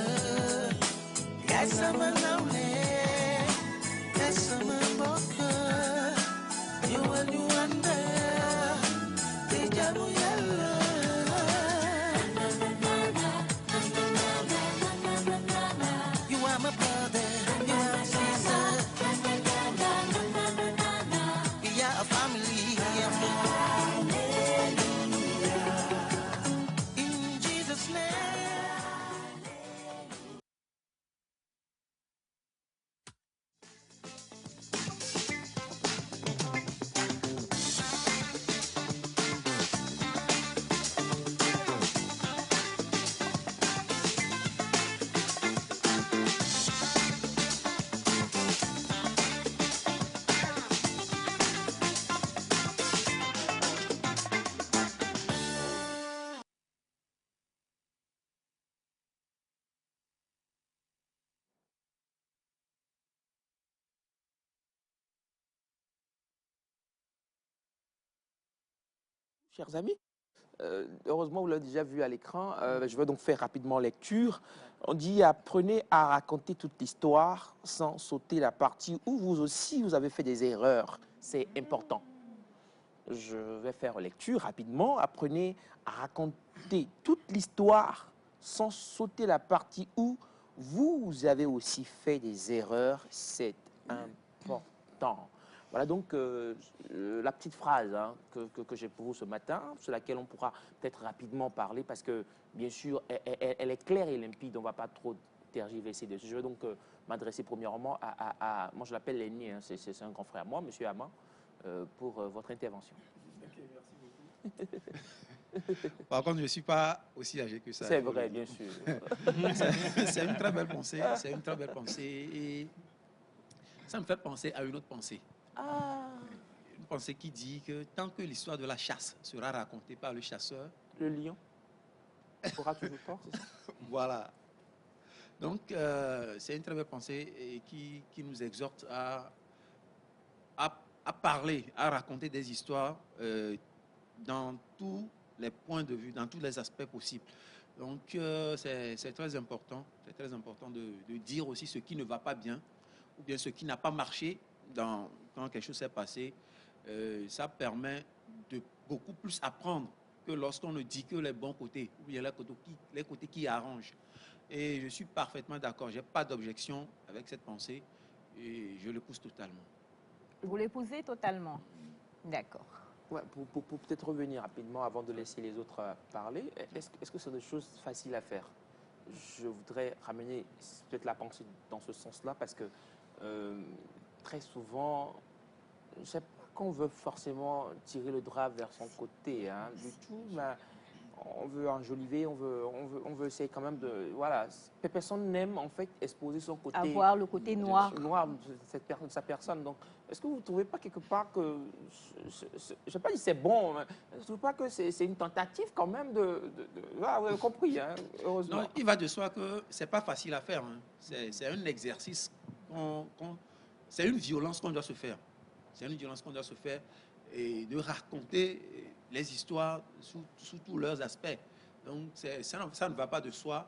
[SPEAKER 8] Yes, I'm a lonely. Yes, I'm a walker. The one you wonder. You are my brother, you are my sister. We are a family. In Jesus' name.
[SPEAKER 3] Chers amis, heureusement vous l'avez déjà vu à l'écran, je vais donc faire rapidement lecture. On dit apprenez à raconter toute l'histoire sans sauter la partie où vous aussi vous avez fait des erreurs. C'est important. Je vais faire lecture rapidement. Apprenez à raconter toute l'histoire sans sauter la partie où vous avez aussi fait des erreurs. C'est important. Voilà donc la petite phrase que j'ai pour vous ce matin, sur laquelle on pourra peut-être rapidement parler parce que, bien sûr, elle est claire et limpide. On ne va pas trop tergiverser dessus. Je vais donc m'adresser premièrement à moi je l'appelle l'aîné, hein, c'est un grand frère, moi, Monsieur Ama, pour votre intervention.
[SPEAKER 2] Ok, merci beaucoup. Par contre, je ne suis pas aussi âgé que ça.
[SPEAKER 3] C'est vrai, bien sûr.
[SPEAKER 2] C'est une très belle pensée. C'est une très belle pensée. Et ça me fait penser à une autre pensée. Une pensée qui dit que tant que l'histoire de la chasse sera racontée par le chasseur,
[SPEAKER 3] le lion aura toujours tort, c'est ça?
[SPEAKER 2] Voilà. Donc, c'est une très belle pensée et qui nous exhorte à parler, à raconter des histoires dans tous les points de vue, dans tous les aspects possibles. Donc, c'est très important. C'est très important de dire aussi ce qui ne va pas bien ou bien ce qui n'a pas marché quand quelque chose s'est passé. Ça permet de beaucoup plus apprendre que lorsqu'on ne dit que les bons côtés ou bien les côtés qui arrangent. Et je suis parfaitement d'accord. Je n'ai pas d'objection avec cette pensée et je l'épouse totalement.
[SPEAKER 1] Vous l'épousez totalement. D'accord.
[SPEAKER 3] Ouais, pour peut-être revenir rapidement avant de laisser les autres parler, est-ce que c'est des choses faciles à faire? Je voudrais ramener peut-être la pensée dans ce sens-là parce que très souvent, je ne sais pas qu'on veut forcément tirer le drap vers son côté, hein, du tout, mais on veut enjoliver, on veut essayer quand même de... Voilà, personne n'aime en fait exposer son côté...
[SPEAKER 1] Avoir le côté noir.
[SPEAKER 3] Noir de sa personne. Donc, est-ce que vous ne trouvez pas quelque part que... Je ne sais pas si c'est bon, mais je ne trouve pas que c'est une tentative quand même de voilà, vous avez compris, hein, heureusement.
[SPEAKER 2] Non, il va de soi que ce n'est pas facile à faire. Hein. C'est un exercice, c'est une violence qu'on doit se faire. C'est une violence qu'on doit se faire et de raconter les histoires sous tous leurs aspects. Donc, ça ne va pas de soi.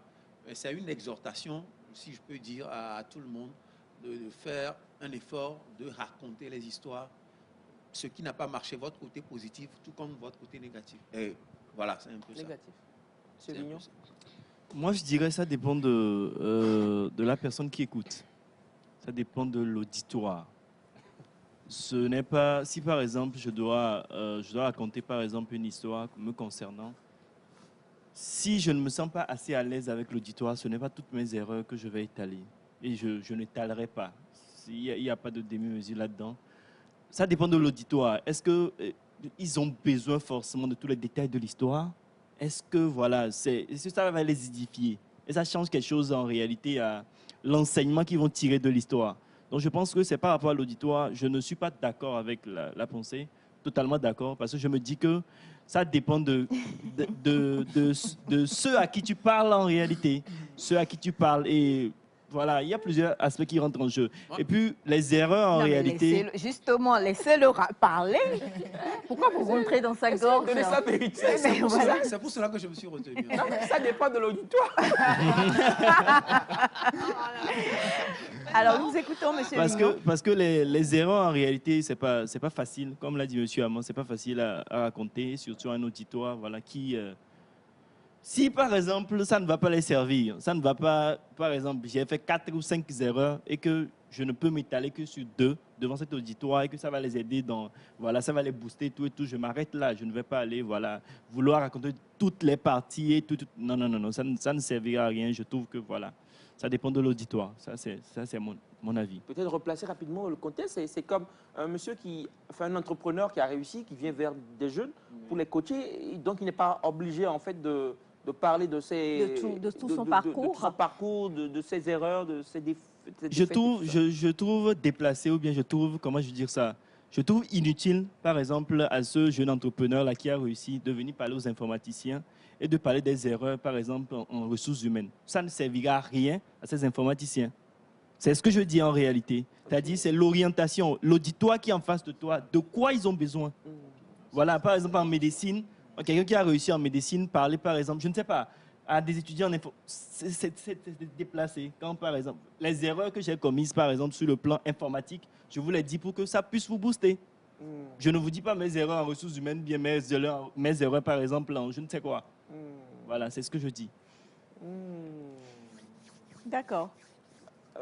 [SPEAKER 2] C'est une exhortation, si je peux dire, à tout le monde de faire un effort de raconter les histoires, ce qui n'a pas marché, votre côté positif, tout comme votre côté négatif. Et voilà, c'est un peu
[SPEAKER 3] Négatif.
[SPEAKER 2] ça.
[SPEAKER 3] Monsieur Vignon.
[SPEAKER 4] Moi, je dirais que ça dépend de la personne qui écoute. Ça dépend de l'auditoire. Ce n'est pas... Si, par exemple, je dois raconter, par exemple, une histoire me concernant, si je ne me sens pas assez à l'aise avec l'auditoire, ce n'est pas toutes mes erreurs que je vais étaler. Et je n'étalerai pas. Il n'y a pas de demi-mesure là-dedans. Ça dépend de l'auditoire. Est-ce qu'ils ont besoin forcément de tous les détails de l'histoire? Est-ce que, voilà, est-ce que ça va les édifier? Et ça change quelque chose en réalité à l'enseignement qu'ils vont tirer de l'histoire. Donc, je pense que c'est par rapport à l'auditoire. Je ne suis pas d'accord avec la pensée, totalement d'accord, parce que je me dis que ça dépend de ceux à qui tu parles en réalité, ceux à qui tu parles. Et voilà, il y a plusieurs aspects qui rentrent en jeu. Et puis, les erreurs en
[SPEAKER 1] Non, mais
[SPEAKER 4] réalité...
[SPEAKER 1] justement, laissez-le parler. Pourquoi vous rentrez dans sa gorge?
[SPEAKER 3] Donnez sa vérité.
[SPEAKER 2] C'est pour cela que je me suis retenu.
[SPEAKER 3] Non, mais ça dépend de l'auditoire.
[SPEAKER 1] Alors, nous écoutons, monsieur Vignon.
[SPEAKER 4] Parce que les erreurs, en réalité, c'est pas facile. Comme l'a dit monsieur Hamon, c'est pas facile à raconter, surtout à un auditoire voilà, qui... si, par exemple, ça ne va pas les servir, ça ne va pas... Par exemple, j'ai fait 4 ou 5 erreurs et que je ne peux m'étaler que sur 2 devant cet auditoire et que ça va les aider dans... Voilà, ça va les booster, tout et tout. Je m'arrête là. Je ne vais pas aller, voilà, vouloir raconter toutes les parties et tout. Non, non, non, non. Ça ne servira à rien. Je trouve que, voilà, ça dépend de l'auditoire. Ça, c'est mon avis.
[SPEAKER 3] Peut-être replacer rapidement le contexte. C'est comme un monsieur un entrepreneur qui a réussi, qui vient vers des jeunes pour les coacher. Et donc, il n'est pas obligé, en fait, de parler de
[SPEAKER 1] tout son parcours.
[SPEAKER 3] De son parcours, de ses erreurs, de ses défauts.
[SPEAKER 4] Je trouve déplacé, ou bien je trouve, comment je veux dire ça, je trouve inutile, par exemple, à ce jeune entrepreneur-là qui a réussi de venir parler aux informaticiens et de parler des erreurs, par exemple, en ressources humaines. Ça ne servira à rien à ces informaticiens. C'est ce que je dis en réalité. C'est-à-dire, c'est l'orientation, l'auditoire qui est en face de toi, de quoi ils ont besoin. Voilà, par exemple, en médecine, quelqu'un qui a réussi en médecine, parler, par exemple, je ne sais pas, à des étudiants en info, c'est déplacé. Quand, par exemple, les erreurs que j'ai commises, par exemple, sur le plan informatique, je vous les dis pour que ça puisse vous booster. Je ne vous dis pas mes erreurs en ressources humaines, bien mes erreurs, par exemple, en je ne sais quoi. Voilà, c'est ce que je dis.
[SPEAKER 1] D'accord.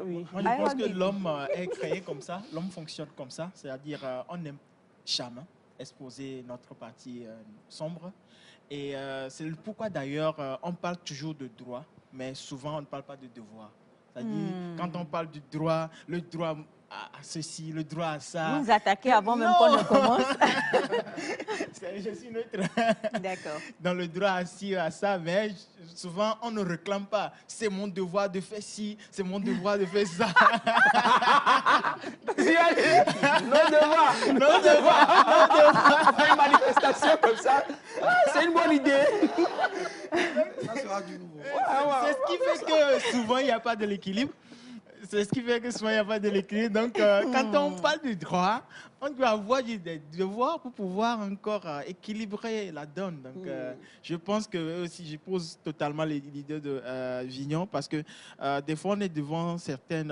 [SPEAKER 3] Oui.
[SPEAKER 5] Moi, je pense que l'homme est créé comme ça, l'homme fonctionne comme ça, c'est-à-dire on n'aime jamais exposer notre partie sombre. Et c'est pourquoi d'ailleurs on parle toujours de droit, mais souvent on ne parle pas de devoir. C'est-à-dire quand on parle du droit, le droit à ceci, le droit à ça.
[SPEAKER 1] Vous nous attaquez avant même qu'on ne commence.
[SPEAKER 5] Je suis neutre.
[SPEAKER 1] D'accord.
[SPEAKER 5] Dans le droit à ci, à ça, mais souvent on ne réclame pas. C'est mon devoir de faire ci, c'est mon devoir de faire ça.
[SPEAKER 3] Non devoir. Une manifestation comme ça, c'est une bonne idée.
[SPEAKER 2] Ça sera du nouveau.
[SPEAKER 5] C'est ce qui fait que souvent il n'y a pas de l'équilibre. C'est ce qui fait que souvent il n'y a pas de l'équilibre. Donc quand on parle du droit, on doit avoir des devoirs pour pouvoir encore équilibrer la donne. Donc je pense que aussi je pose totalement l'idée de Vignon parce que des fois on est devant certaines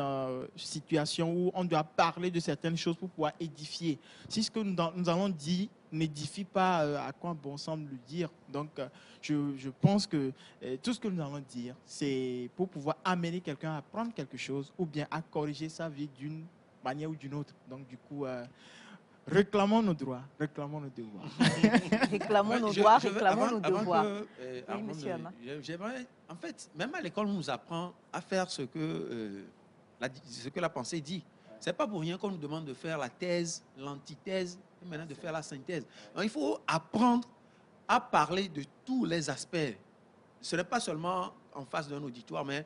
[SPEAKER 5] situations où on doit parler de certaines choses pour pouvoir édifier. Si ce que nous allons dire n'édifie pas, à quoi bon semble le dire. Donc, je pense que tout ce que nous allons dire, c'est pour pouvoir amener quelqu'un à apprendre quelque chose ou bien à corriger sa vie d'une manière ou d'une autre. Donc, du coup, réclamons nos droits, réclamons nos devoirs.
[SPEAKER 1] Réclamons nos droits, réclamons nos devoirs.
[SPEAKER 2] Oui, monsieur Hamon, j'aimerais, en fait, même à l'école, on nous apprend à faire ce que la pensée dit. Ce n'est pas pour rien qu'on nous demande de faire la thèse, l'antithèse, et maintenant de faire la synthèse. Donc, il faut apprendre à parler de tous les aspects. Ce n'est pas seulement en face d'un auditoire, mais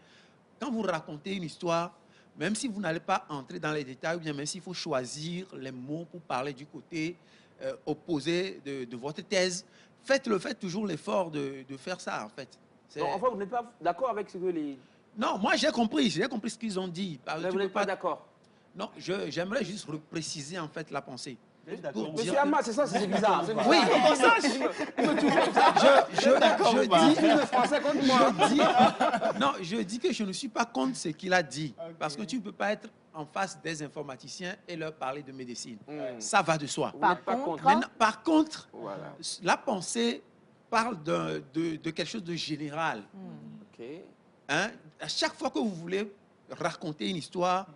[SPEAKER 2] quand vous racontez une histoire, même si vous n'allez pas entrer dans les détails, ou bien même s'il faut choisir les mots pour parler du côté opposé de votre thèse, faites toujours l'effort de faire ça, en fait.
[SPEAKER 3] Donc, enfin, vous n'êtes pas d'accord avec ce que les...
[SPEAKER 2] Non, moi j'ai compris ce qu'ils ont dit.
[SPEAKER 3] Mais vous n'êtes pas d'accord?
[SPEAKER 2] Non, j'aimerais juste préciser en fait la pensée. Pour dire
[SPEAKER 3] Monsieur
[SPEAKER 2] que-
[SPEAKER 3] Amma, c'est ça, c'est bizarre. C'est bizarre.
[SPEAKER 2] Oui.
[SPEAKER 3] Comment ça,
[SPEAKER 2] je
[SPEAKER 3] le français contre moi.
[SPEAKER 2] Non, je dis que je ne suis pas contre ce qu'il a dit. Parce que tu ne peux pas être en face des informaticiens et leur parler de médecine. Ça va de soi.
[SPEAKER 3] Vous n'êtes pas contre.
[SPEAKER 2] Maintenant, par contre,
[SPEAKER 3] Voilà.
[SPEAKER 2] la pensée parle de quelque chose de général.
[SPEAKER 3] Ok.
[SPEAKER 2] Hein? À chaque fois que vous voulez raconter une histoire,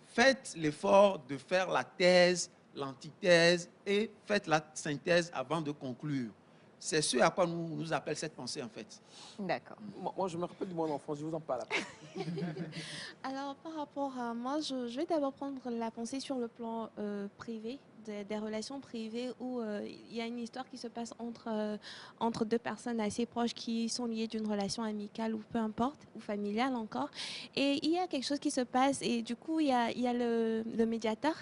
[SPEAKER 2] faites l'effort de faire la thèse, l'antithèse et faites la synthèse avant de conclure. C'est ce à quoi nous appelle cette pensée en fait.
[SPEAKER 1] D'accord.
[SPEAKER 3] Moi, je me rappelle de mon enfance, je vous en parle après.
[SPEAKER 6] Alors, par rapport à moi, je vais d'abord prendre la pensée sur le plan privé, des relations privées où il y a une histoire qui se passe entre deux personnes assez proches qui sont liées d'une relation amicale ou peu importe, ou familiale encore. Et il y a quelque chose qui se passe et du coup, il y a le médiateur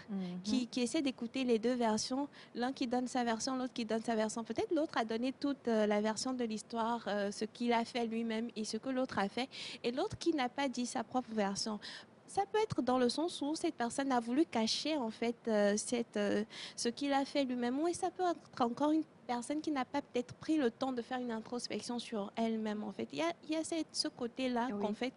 [SPEAKER 6] qui essaie d'écouter les deux versions, l'un qui donne sa version, l'autre qui donne sa version. Peut-être l'autre a donné toute la version de l'histoire, ce qu'il a fait lui-même et ce que l'autre a fait, et l'autre qui n'a pas dit sa propre version. Ça peut être dans le sens où cette personne a voulu cacher en fait ce qu'il a fait lui-même, ou ça peut être encore une personne qui n'a pas peut-être pris le temps de faire une introspection sur elle-même en fait. Il y a ce côté-là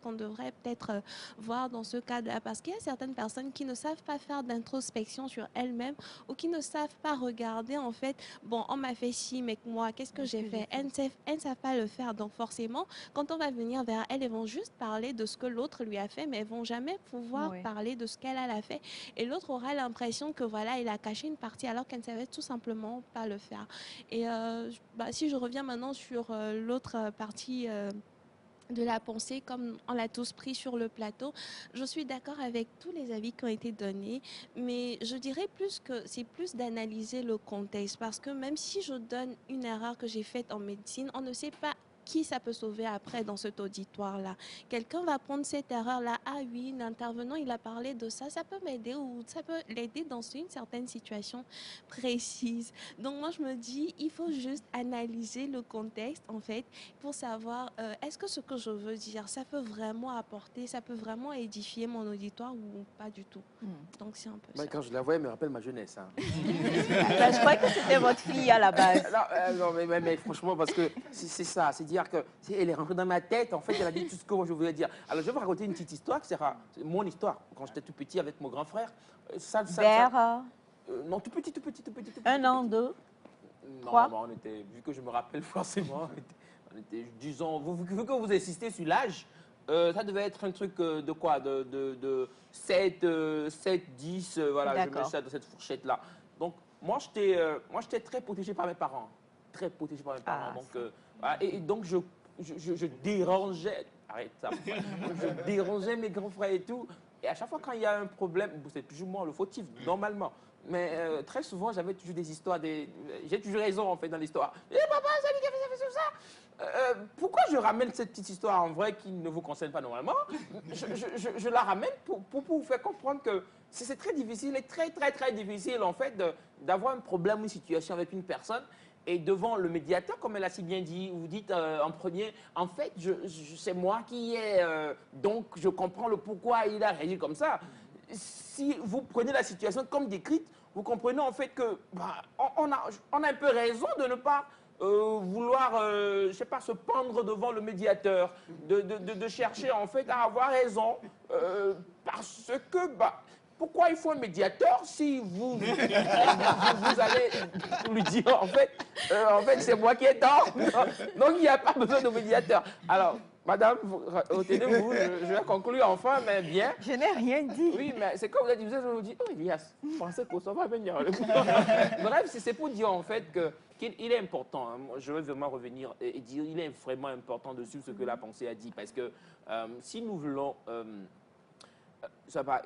[SPEAKER 6] qu'on devrait peut-être voir dans ce cadre-là, parce qu'il y a certaines personnes qui ne savent pas faire d'introspection sur elles-mêmes ou qui ne savent pas regarder en fait, bon, on m'a fait ci, mais moi, qu'est-ce que j'ai fait? Elles ne savent pas le faire, donc forcément, quand on va venir vers elles, elles vont juste parler de ce que l'autre lui a fait, mais elles vont jamais pouvoir parler de ce qu'elle a fait, et l'autre aura l'impression que voilà, il a caché une partie alors qu'elle ne savait tout simplement pas le faire. Et si je reviens maintenant sur l'autre partie de la pensée, comme on l'a tous pris sur le plateau, je suis d'accord avec tous les avis qui ont été donnés, mais je dirais plus que c'est plus d'analyser le contexte, parce que même si je donne une erreur que j'ai faite en médecine, on ne sait pas qui ça peut sauver après dans cet auditoire-là. Quelqu'un va prendre cette erreur-là. Ah oui, l'intervenant, il a parlé de ça. Ça peut m'aider ou ça peut l'aider dans une certaine situation précise. Donc moi, je me dis, il faut juste analyser le contexte, en fait, pour savoir est-ce que ce que je veux dire, ça peut vraiment apporter, ça peut vraiment édifier mon auditoire ou pas du tout. Donc c'est un peu ça.
[SPEAKER 3] Quand je la vois, elle me rappelle ma jeunesse. Hein.
[SPEAKER 1] Je croyais que c'était votre fille à la base.
[SPEAKER 3] Non, mais franchement, parce que c'est ça, c'est dire que elle est rentrée dans ma tête, en fait, elle a dit tout ce que moi je voulais dire. Alors, je vais vous raconter une petite histoire, c'est mon histoire, quand j'étais tout petit avec mon grand frère. Non, tout petit.
[SPEAKER 1] 1 an, 2,
[SPEAKER 3] Non,
[SPEAKER 1] 3.
[SPEAKER 3] on était, vu que je me rappelle forcément, on était 10 ans. Vu que vous insistez sur l'âge, ça devait être un truc de quoi? De 7, 10, voilà, je mets ça dans cette fourchette-là. Donc, moi, j'étais très protégé par mes parents. Très protégé par mes parents. Donc, voilà, et donc, je dérangeais, arrête ça, je dérangeais mes grands frères et tout. Et à chaque fois, quand il y a un problème, c'est toujours moi le fautif, normalement. Mais très souvent, j'avais toujours des histoires, j'ai toujours raison en fait dans l'histoire. Eh papa, ça lui a fait ça. Pourquoi je ramène cette petite histoire en vrai qui ne vous concerne pas normalement? Je la ramène pour vous faire comprendre que c'est très difficile et très difficile en fait d'avoir un problème, une situation avec une personne. Et devant le médiateur, comme elle a si bien dit, vous dites en premier, en fait, c'est moi qui ai... donc, je comprends le pourquoi il a réagi comme ça. Si vous prenez la situation comme décrite, vous comprenez en fait que on a un peu raison de ne pas vouloir, je sais pas, se pendre devant le médiateur, de chercher en fait à avoir raison, parce que... pourquoi il faut un médiateur si vous allez lui dire, en fait c'est moi qui ai tort. Donc, il n'y a pas besoin de médiateur. Alors, madame, retenez-vous, je vais conclure enfin, mais bien.
[SPEAKER 1] Je n'ai rien dit.
[SPEAKER 3] Oui, mais c'est comme vous avez dit, je vous dis, oh Elias, je pensais qu'on s'en va venir. Bref, c'est pour dire en fait qu'il est important. Hein. Je veux vraiment revenir et dire, il est vraiment important de suivre ce que la pensée a dit. Parce que si nous voulons...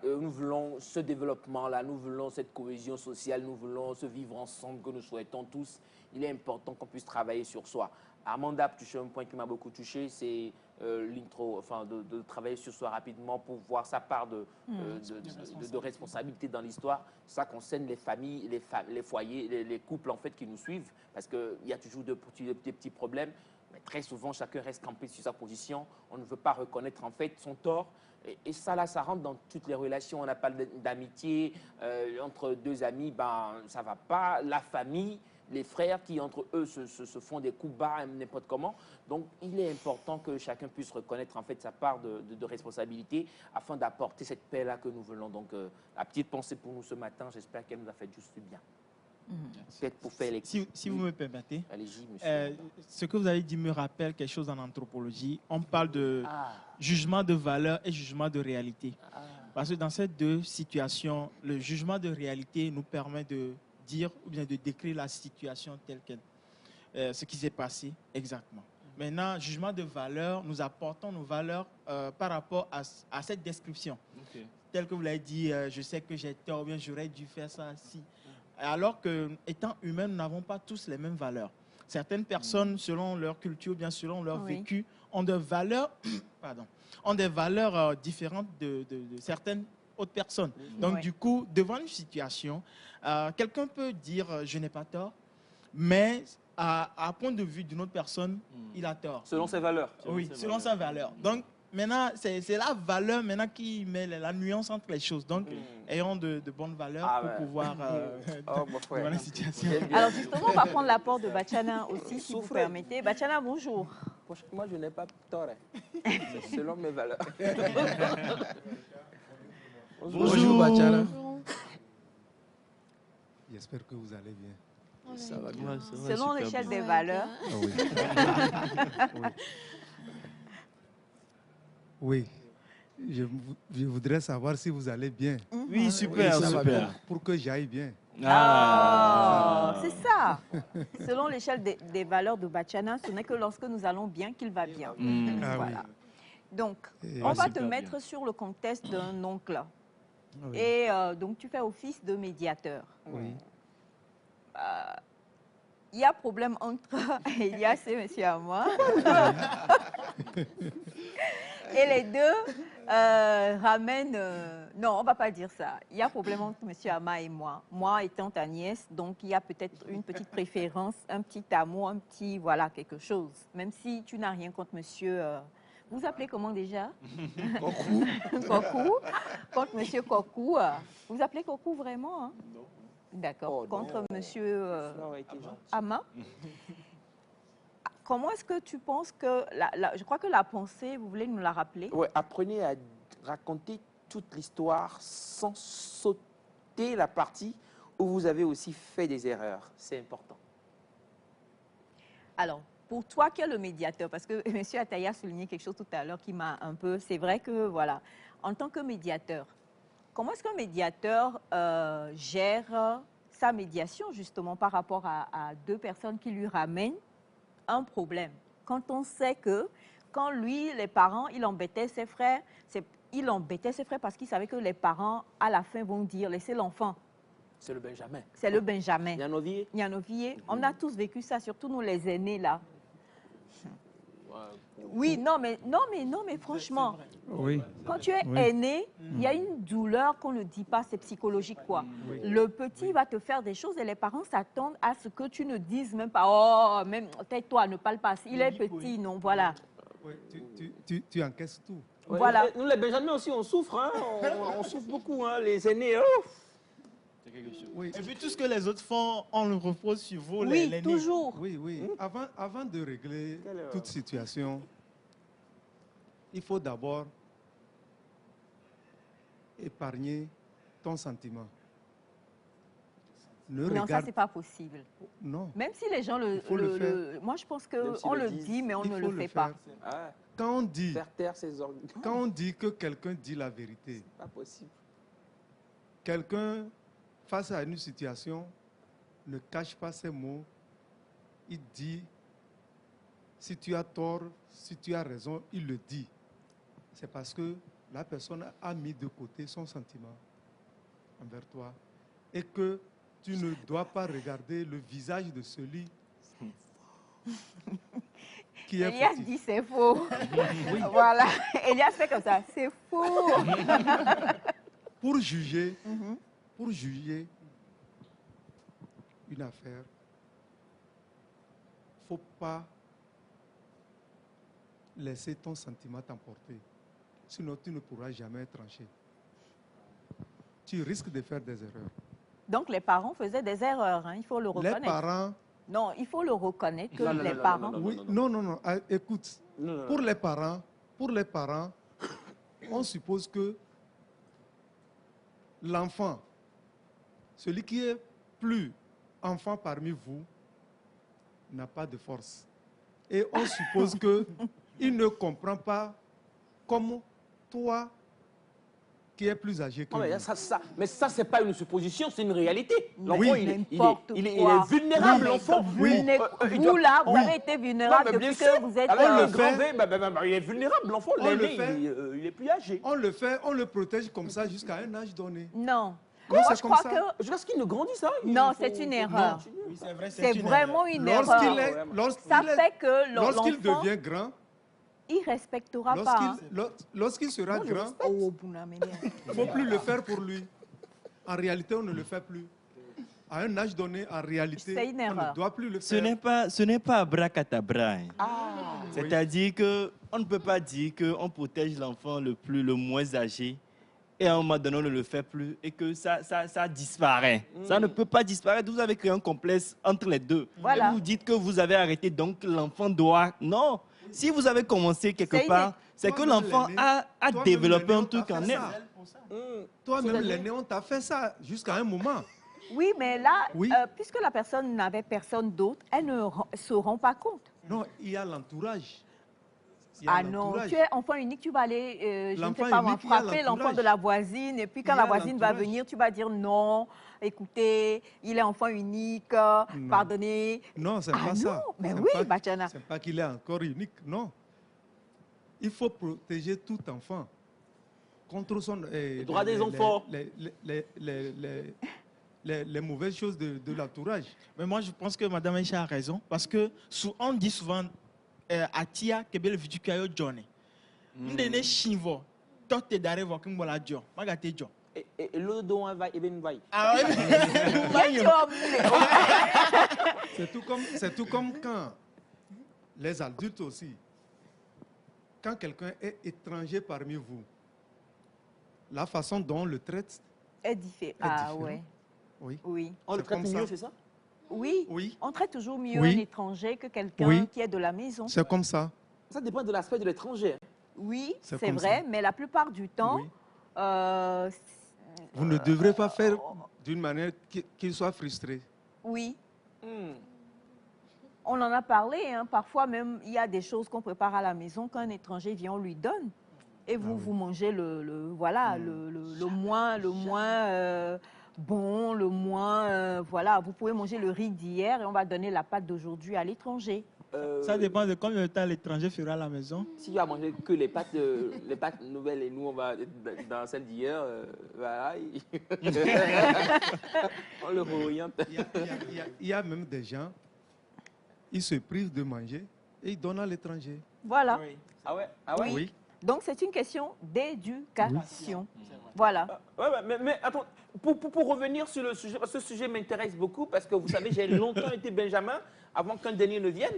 [SPEAKER 3] nous voulons ce développement-là, nous voulons cette cohésion sociale, nous voulons ce vivre ensemble que nous souhaitons tous. Il est important qu'on puisse travailler sur soi. Amanda a touché un point qui m'a beaucoup touché, c'est l'intro, enfin de travailler sur soi rapidement pour voir sa part de responsabilité dans l'histoire. Ça concerne les familles, les foyers, les couples en fait qui nous suivent, parce qu'il y a toujours des petits problèmes. Mais très souvent, chacun reste campé sur sa position. On ne veut pas reconnaître en fait son tort. Et ça, là, ça rentre dans toutes les relations. On a parlé d'amitié entre deux amis, ben, ça ne va pas. La famille, les frères qui, entre eux, se font des coups bas, n'importe comment. Donc, il est important que chacun puisse reconnaître en fait sa part de responsabilité afin d'apporter cette paix-là que nous voulons. Donc, la petite pensée pour nous ce matin, j'espère qu'elle nous a fait juste du bien. Peut-être pour faire les...
[SPEAKER 5] Si vous me permettez,
[SPEAKER 3] allez-y, monsieur.
[SPEAKER 5] ce que vous avez dit me rappelle quelque chose en anthropologie. On parle de jugement de valeur et jugement de réalité. Parce que dans ces deux situations, le jugement de réalité nous permet de dire ou bien de décrire la situation telle qu'elle, ce qui s'est passé exactement. Maintenant, jugement de valeur, nous apportons nos valeurs par rapport à cette description.
[SPEAKER 4] Ok.
[SPEAKER 5] Tel que vous l'avez dit, je sais que j'ai tort, ou bien j'aurais dû faire ça si. Alors que, étant humains, nous n'avons pas tous les mêmes valeurs. Certaines personnes, selon leur culture, bien selon leur vécu, ont des valeurs, différentes de certaines autres personnes. Donc, du coup, devant une situation, quelqu'un peut dire « je n'ai pas tort », mais à point de vue d'une autre personne, il a tort.
[SPEAKER 3] Selon ses valeurs.
[SPEAKER 5] Oui, selon sa valeur. Donc, maintenant, c'est la valeur maintenant qui met la nuance entre les choses. Donc, ayons de bonnes valeurs pour pouvoir voir la situation.
[SPEAKER 1] Alors justement, on va prendre l'apport de Bachana aussi, si vous permettez. Bachana, bonjour.
[SPEAKER 3] Moi, je n'ai pas tort. C'est selon mes valeurs.
[SPEAKER 2] Bonjour, Bachana.
[SPEAKER 7] J'espère que vous allez bien.
[SPEAKER 2] Ça va bien.
[SPEAKER 4] Ouais, ça va,
[SPEAKER 1] Selon
[SPEAKER 4] super
[SPEAKER 1] l'échelle
[SPEAKER 4] bien.
[SPEAKER 1] des valeurs.
[SPEAKER 7] Oui. Je voudrais savoir si vous allez bien.
[SPEAKER 4] Oui, super,
[SPEAKER 2] ça va
[SPEAKER 4] super.
[SPEAKER 2] bien.
[SPEAKER 7] Pour que j'aille bien.
[SPEAKER 1] C'est ça. Selon l'échelle des valeurs de Bachana, ce n'est que lorsque nous allons bien qu'il va bien.
[SPEAKER 7] Ah
[SPEAKER 1] Voilà. Donc,
[SPEAKER 7] Et-
[SPEAKER 1] on va te
[SPEAKER 4] super
[SPEAKER 1] mettre
[SPEAKER 4] bien.
[SPEAKER 1] sur le contexte d'un oncle.
[SPEAKER 7] Oui.
[SPEAKER 1] Et donc, tu fais office de médiateur.
[SPEAKER 7] Oui.
[SPEAKER 1] Il y a problème entre Elias et monsieur Ama. Et les deux ramènent... non, on ne va pas dire ça. Il y a problème entre monsieur Ama et moi. Moi étant ta nièce, donc il y a peut-être une petite préférence, un petit amour, un petit... Voilà, quelque chose. Même si tu n'as rien contre monsieur... vous appelez comment déjà? Kokou. Kokou. Contre monsieur Kokou. Vous appelez Kokou vraiment, hein?
[SPEAKER 3] Non.
[SPEAKER 1] D'accord.
[SPEAKER 3] Oh,
[SPEAKER 1] Contre
[SPEAKER 3] non.
[SPEAKER 1] monsieur
[SPEAKER 3] Ça aurait été gentil.
[SPEAKER 1] Ama. Comment est-ce que tu penses que... je crois que la pensée, vous voulez nous la rappeler?
[SPEAKER 3] Ouais, apprenez à raconter toute l'histoire sans sauter la partie où vous avez aussi fait des erreurs. C'est important.
[SPEAKER 1] Alors, pour toi qui es le médiateur, parce que M. Ataya a souligné quelque chose tout à l'heure qui m'a un peu... C'est vrai que, voilà, en tant que médiateur, comment est-ce qu'un médiateur gère sa médiation, justement, par rapport à deux personnes qui lui ramènent un problème? Quand on sait que, quand lui, les parents, il embêtait ses frères, parce qu'il savait que les parents, à la fin, vont dire « laissez l'enfant ».
[SPEAKER 3] C'est le Benjamin.
[SPEAKER 1] C'est le Benjamin.
[SPEAKER 3] Yanovier.
[SPEAKER 1] Yanovier. On a tous vécu ça, surtout nous les aînés, là. Oui, non, mais franchement,
[SPEAKER 7] Oui.
[SPEAKER 1] quand tu es aîné, il y a une douleur qu'on ne dit pas, c'est psychologique, quoi. Le petit va te faire des choses et les parents s'attendent à ce que tu ne dises même pas, oh, même, tais-toi, ne parle pas. Il est petit, non, voilà.
[SPEAKER 7] Oui, tu encaisses tout.
[SPEAKER 3] Ouais,
[SPEAKER 1] Voilà.
[SPEAKER 3] Nous, les Benjamins aussi, on souffre. Hein. On souffre beaucoup, hein, les aînés. Oh.
[SPEAKER 4] C'est quelque chose.
[SPEAKER 7] Oui.
[SPEAKER 5] Et puis tout ce que les autres font, on le repose sur vous,
[SPEAKER 1] Oui,
[SPEAKER 5] les
[SPEAKER 1] toujours.
[SPEAKER 7] Oui, oui. Avant de régler toute situation, il faut d'abord épargner ton sentiment. Ne
[SPEAKER 1] Non, ça,
[SPEAKER 7] regarde...
[SPEAKER 1] c'est pas possible.
[SPEAKER 7] Non.
[SPEAKER 1] Même si les gens
[SPEAKER 7] faut le faire.
[SPEAKER 1] moi, je pense
[SPEAKER 3] Même s'ils
[SPEAKER 1] qu'on
[SPEAKER 3] le
[SPEAKER 1] le
[SPEAKER 3] disent,
[SPEAKER 1] dit, mais on
[SPEAKER 7] Il
[SPEAKER 1] ne
[SPEAKER 7] faut
[SPEAKER 1] le fait pas.
[SPEAKER 7] faire.
[SPEAKER 3] Ah,
[SPEAKER 7] Quand on dit,
[SPEAKER 3] faire taire ses orgues.
[SPEAKER 7] quand on dit que quelqu'un dit la vérité,
[SPEAKER 3] Pas possible.
[SPEAKER 7] quelqu'un, face à une situation, ne cache pas ses mots. Il dit, si tu as tort, si tu as raison, il le dit. C'est parce que la personne a mis de côté son sentiment envers toi et que tu ne dois pas regarder le visage de celui qui est
[SPEAKER 1] Elias
[SPEAKER 7] fautif.
[SPEAKER 1] dit c'est faux. Voilà. Elias fait comme ça, c'est faux.
[SPEAKER 7] Pour juger une affaire, il ne faut pas laisser ton sentiment t'emporter. Sinon, tu ne pourras jamais trancher. Tu risques de faire des erreurs.
[SPEAKER 1] Donc, les parents faisaient des erreurs, hein, il faut le reconnaître.
[SPEAKER 7] Les parents...
[SPEAKER 1] Non, il faut le reconnaître que
[SPEAKER 3] Non, non,
[SPEAKER 1] les
[SPEAKER 3] non,
[SPEAKER 1] parents...
[SPEAKER 3] non, non,
[SPEAKER 7] Oui, non. Ah, écoute,
[SPEAKER 3] Non.
[SPEAKER 7] pour les parents, on suppose que l'enfant, celui qui est plus enfant parmi vous, n'a pas de force. Et on suppose qu'il ne comprend pas comme toi qui es plus âgé que
[SPEAKER 3] Non,
[SPEAKER 7] lui.
[SPEAKER 3] mais ça, c'est pas une supposition, c'est une réalité. L'enfant,
[SPEAKER 1] Oui,
[SPEAKER 3] il est
[SPEAKER 1] quoi.
[SPEAKER 3] vulnérable, l'enfant.
[SPEAKER 1] Vous, là, vous avez été vulnérable depuis que vous êtes...
[SPEAKER 3] Alors,
[SPEAKER 7] le
[SPEAKER 3] le grand
[SPEAKER 7] fait.
[SPEAKER 3] V, il est vulnérable, l'enfant,
[SPEAKER 7] On le
[SPEAKER 3] l'aîné,
[SPEAKER 7] fait.
[SPEAKER 3] il est plus âgé.
[SPEAKER 7] On le fait, on le protège comme ça jusqu'à un âge donné.
[SPEAKER 1] Non.
[SPEAKER 7] Non,
[SPEAKER 1] Moi,
[SPEAKER 7] c'est
[SPEAKER 1] je
[SPEAKER 7] comme
[SPEAKER 1] crois
[SPEAKER 7] ça.
[SPEAKER 1] que...
[SPEAKER 3] Jusqu'à ce qu'il ne grandisse, hein.
[SPEAKER 1] Non, c'est une erreur.
[SPEAKER 5] Oui, c'est vrai,
[SPEAKER 1] C'est
[SPEAKER 5] une
[SPEAKER 1] vraiment
[SPEAKER 5] erreur.
[SPEAKER 1] une erreur. Ça fait que
[SPEAKER 7] Lorsqu'il
[SPEAKER 1] l'enfant,
[SPEAKER 7] devient grand,
[SPEAKER 1] il ne respectera pas.
[SPEAKER 7] lorsqu'il sera
[SPEAKER 1] Moi, je
[SPEAKER 7] grand,
[SPEAKER 1] respecte. Oh, Bounamene.
[SPEAKER 7] il ne faut plus le faire pour lui. En réalité, on ne le fait plus. À un âge donné, en réalité,
[SPEAKER 1] C'est une
[SPEAKER 7] on
[SPEAKER 1] erreur.
[SPEAKER 7] ne doit plus le
[SPEAKER 4] Ce
[SPEAKER 7] faire.
[SPEAKER 4] n'est pas abracadabra. Hein.
[SPEAKER 3] Ah.
[SPEAKER 4] C'est-à-dire qu'on ne peut pas dire qu'on protège l'enfant le moins âgé et à un moment donné, on ne le fait plus et que ça disparaît. Ça ne peut pas disparaître. Vous avez créé un complexe entre les deux.
[SPEAKER 1] Voilà.
[SPEAKER 4] Et vous dites que vous avez arrêté, donc l'enfant doit... Non. Si vous avez commencé quelque part, c'est que
[SPEAKER 7] Toi-même,
[SPEAKER 4] l'enfant
[SPEAKER 7] l'aîné,
[SPEAKER 4] a
[SPEAKER 7] toi-même,
[SPEAKER 4] développé
[SPEAKER 7] l'aîné,
[SPEAKER 4] un
[SPEAKER 7] on
[SPEAKER 4] truc
[SPEAKER 7] t'a
[SPEAKER 4] en
[SPEAKER 7] fait
[SPEAKER 4] elle.
[SPEAKER 7] ça. Toi-même, l'aîné, on t'a fait ça jusqu'à un moment.
[SPEAKER 1] Oui, mais là,
[SPEAKER 7] Oui.
[SPEAKER 1] puisque la personne n'avait personne d'autre, elle ne se rend pas compte.
[SPEAKER 7] Non, il y a l'entourage. Il y a
[SPEAKER 1] Ah non,
[SPEAKER 7] l'entourage.
[SPEAKER 1] tu es enfant unique, tu vas aller, je ne sais
[SPEAKER 7] L'enfant
[SPEAKER 1] pas, moi,
[SPEAKER 7] unique, il y a
[SPEAKER 1] frapper l'enfant
[SPEAKER 7] l'entourage.
[SPEAKER 1] de la voisine. Et puis quand
[SPEAKER 7] Il y
[SPEAKER 1] la
[SPEAKER 7] a
[SPEAKER 1] voisine va
[SPEAKER 7] l'entourage.
[SPEAKER 1] venir, tu vas dire non, écoutez, il est enfant unique, pardonnez.
[SPEAKER 7] Non, c'est
[SPEAKER 1] Ah
[SPEAKER 7] pas
[SPEAKER 1] non,
[SPEAKER 7] ça.
[SPEAKER 1] mais
[SPEAKER 7] C'est
[SPEAKER 1] oui,
[SPEAKER 7] pas-
[SPEAKER 1] Bachana.
[SPEAKER 7] C'est pas qu'il est encore unique, non. Il faut protéger tout enfant contre son...
[SPEAKER 3] Le droit des enfants.
[SPEAKER 7] Les mauvaises choses de l'entourage.
[SPEAKER 5] Mais moi, je pense que Mme Aïcha a raison. Parce que on dit souvent à Tia que belle vitu kayo Johnny. Ndene chivo. Toi, t'es d'arriver voir qu'on la John. Magate John.
[SPEAKER 3] Et le don va et ben va.
[SPEAKER 5] Ah ouais.
[SPEAKER 7] C'est tout comme quand les adultes aussi, quand quelqu'un est étranger parmi vous, la façon dont on le traite,
[SPEAKER 1] Est différent. Ah
[SPEAKER 7] différent.
[SPEAKER 1] ouais.
[SPEAKER 7] oui.
[SPEAKER 1] Oui.
[SPEAKER 3] On le
[SPEAKER 7] C'est
[SPEAKER 3] traite
[SPEAKER 7] comme
[SPEAKER 3] mieux,
[SPEAKER 7] ça.
[SPEAKER 3] c'est ça?
[SPEAKER 1] Oui.
[SPEAKER 7] Oui.
[SPEAKER 1] On traite toujours mieux
[SPEAKER 7] Oui.
[SPEAKER 1] un étranger que quelqu'un
[SPEAKER 7] Oui.
[SPEAKER 1] qui est de la maison.
[SPEAKER 7] C'est comme ça.
[SPEAKER 3] Ça dépend de l'aspect de l'étranger.
[SPEAKER 1] Oui,
[SPEAKER 7] C'est
[SPEAKER 1] c'est
[SPEAKER 7] comme
[SPEAKER 1] vrai,
[SPEAKER 7] ça.
[SPEAKER 1] mais la plupart du temps,
[SPEAKER 7] Oui.
[SPEAKER 1] euh,
[SPEAKER 7] Vous ne devrez pas faire d'une manière qu'il soit frustré.
[SPEAKER 1] oui.
[SPEAKER 3] Hmm.
[SPEAKER 1] On en a parlé, hein. Parfois même, il y a des choses qu'on prépare à la maison, quand un étranger vient, on lui donne. Et vous, vous mangez le moins bon, le moins... voilà, vous pouvez manger le riz d'hier et on va donner la pâte d'aujourd'hui à l'étranger.
[SPEAKER 5] Ça dépend de combien de temps l'étranger fera à la maison.
[SPEAKER 3] Si tu as mangé que les pâtes nouvelles et nous on va être dans celle d'hier, voilà. On le réoriente.
[SPEAKER 7] Il y a même des gens, ils se privent de manger et ils donnent à l'étranger.
[SPEAKER 1] Voilà.
[SPEAKER 3] Ah ouais? Ah ouais?
[SPEAKER 7] Oui.
[SPEAKER 1] Donc, c'est une question d'éducation. Voilà.
[SPEAKER 3] Ouais, mais attends, pour revenir sur le sujet, parce que ce sujet m'intéresse beaucoup, parce que vous savez, j'ai longtemps été Benjamin, avant qu'un dernier ne vienne,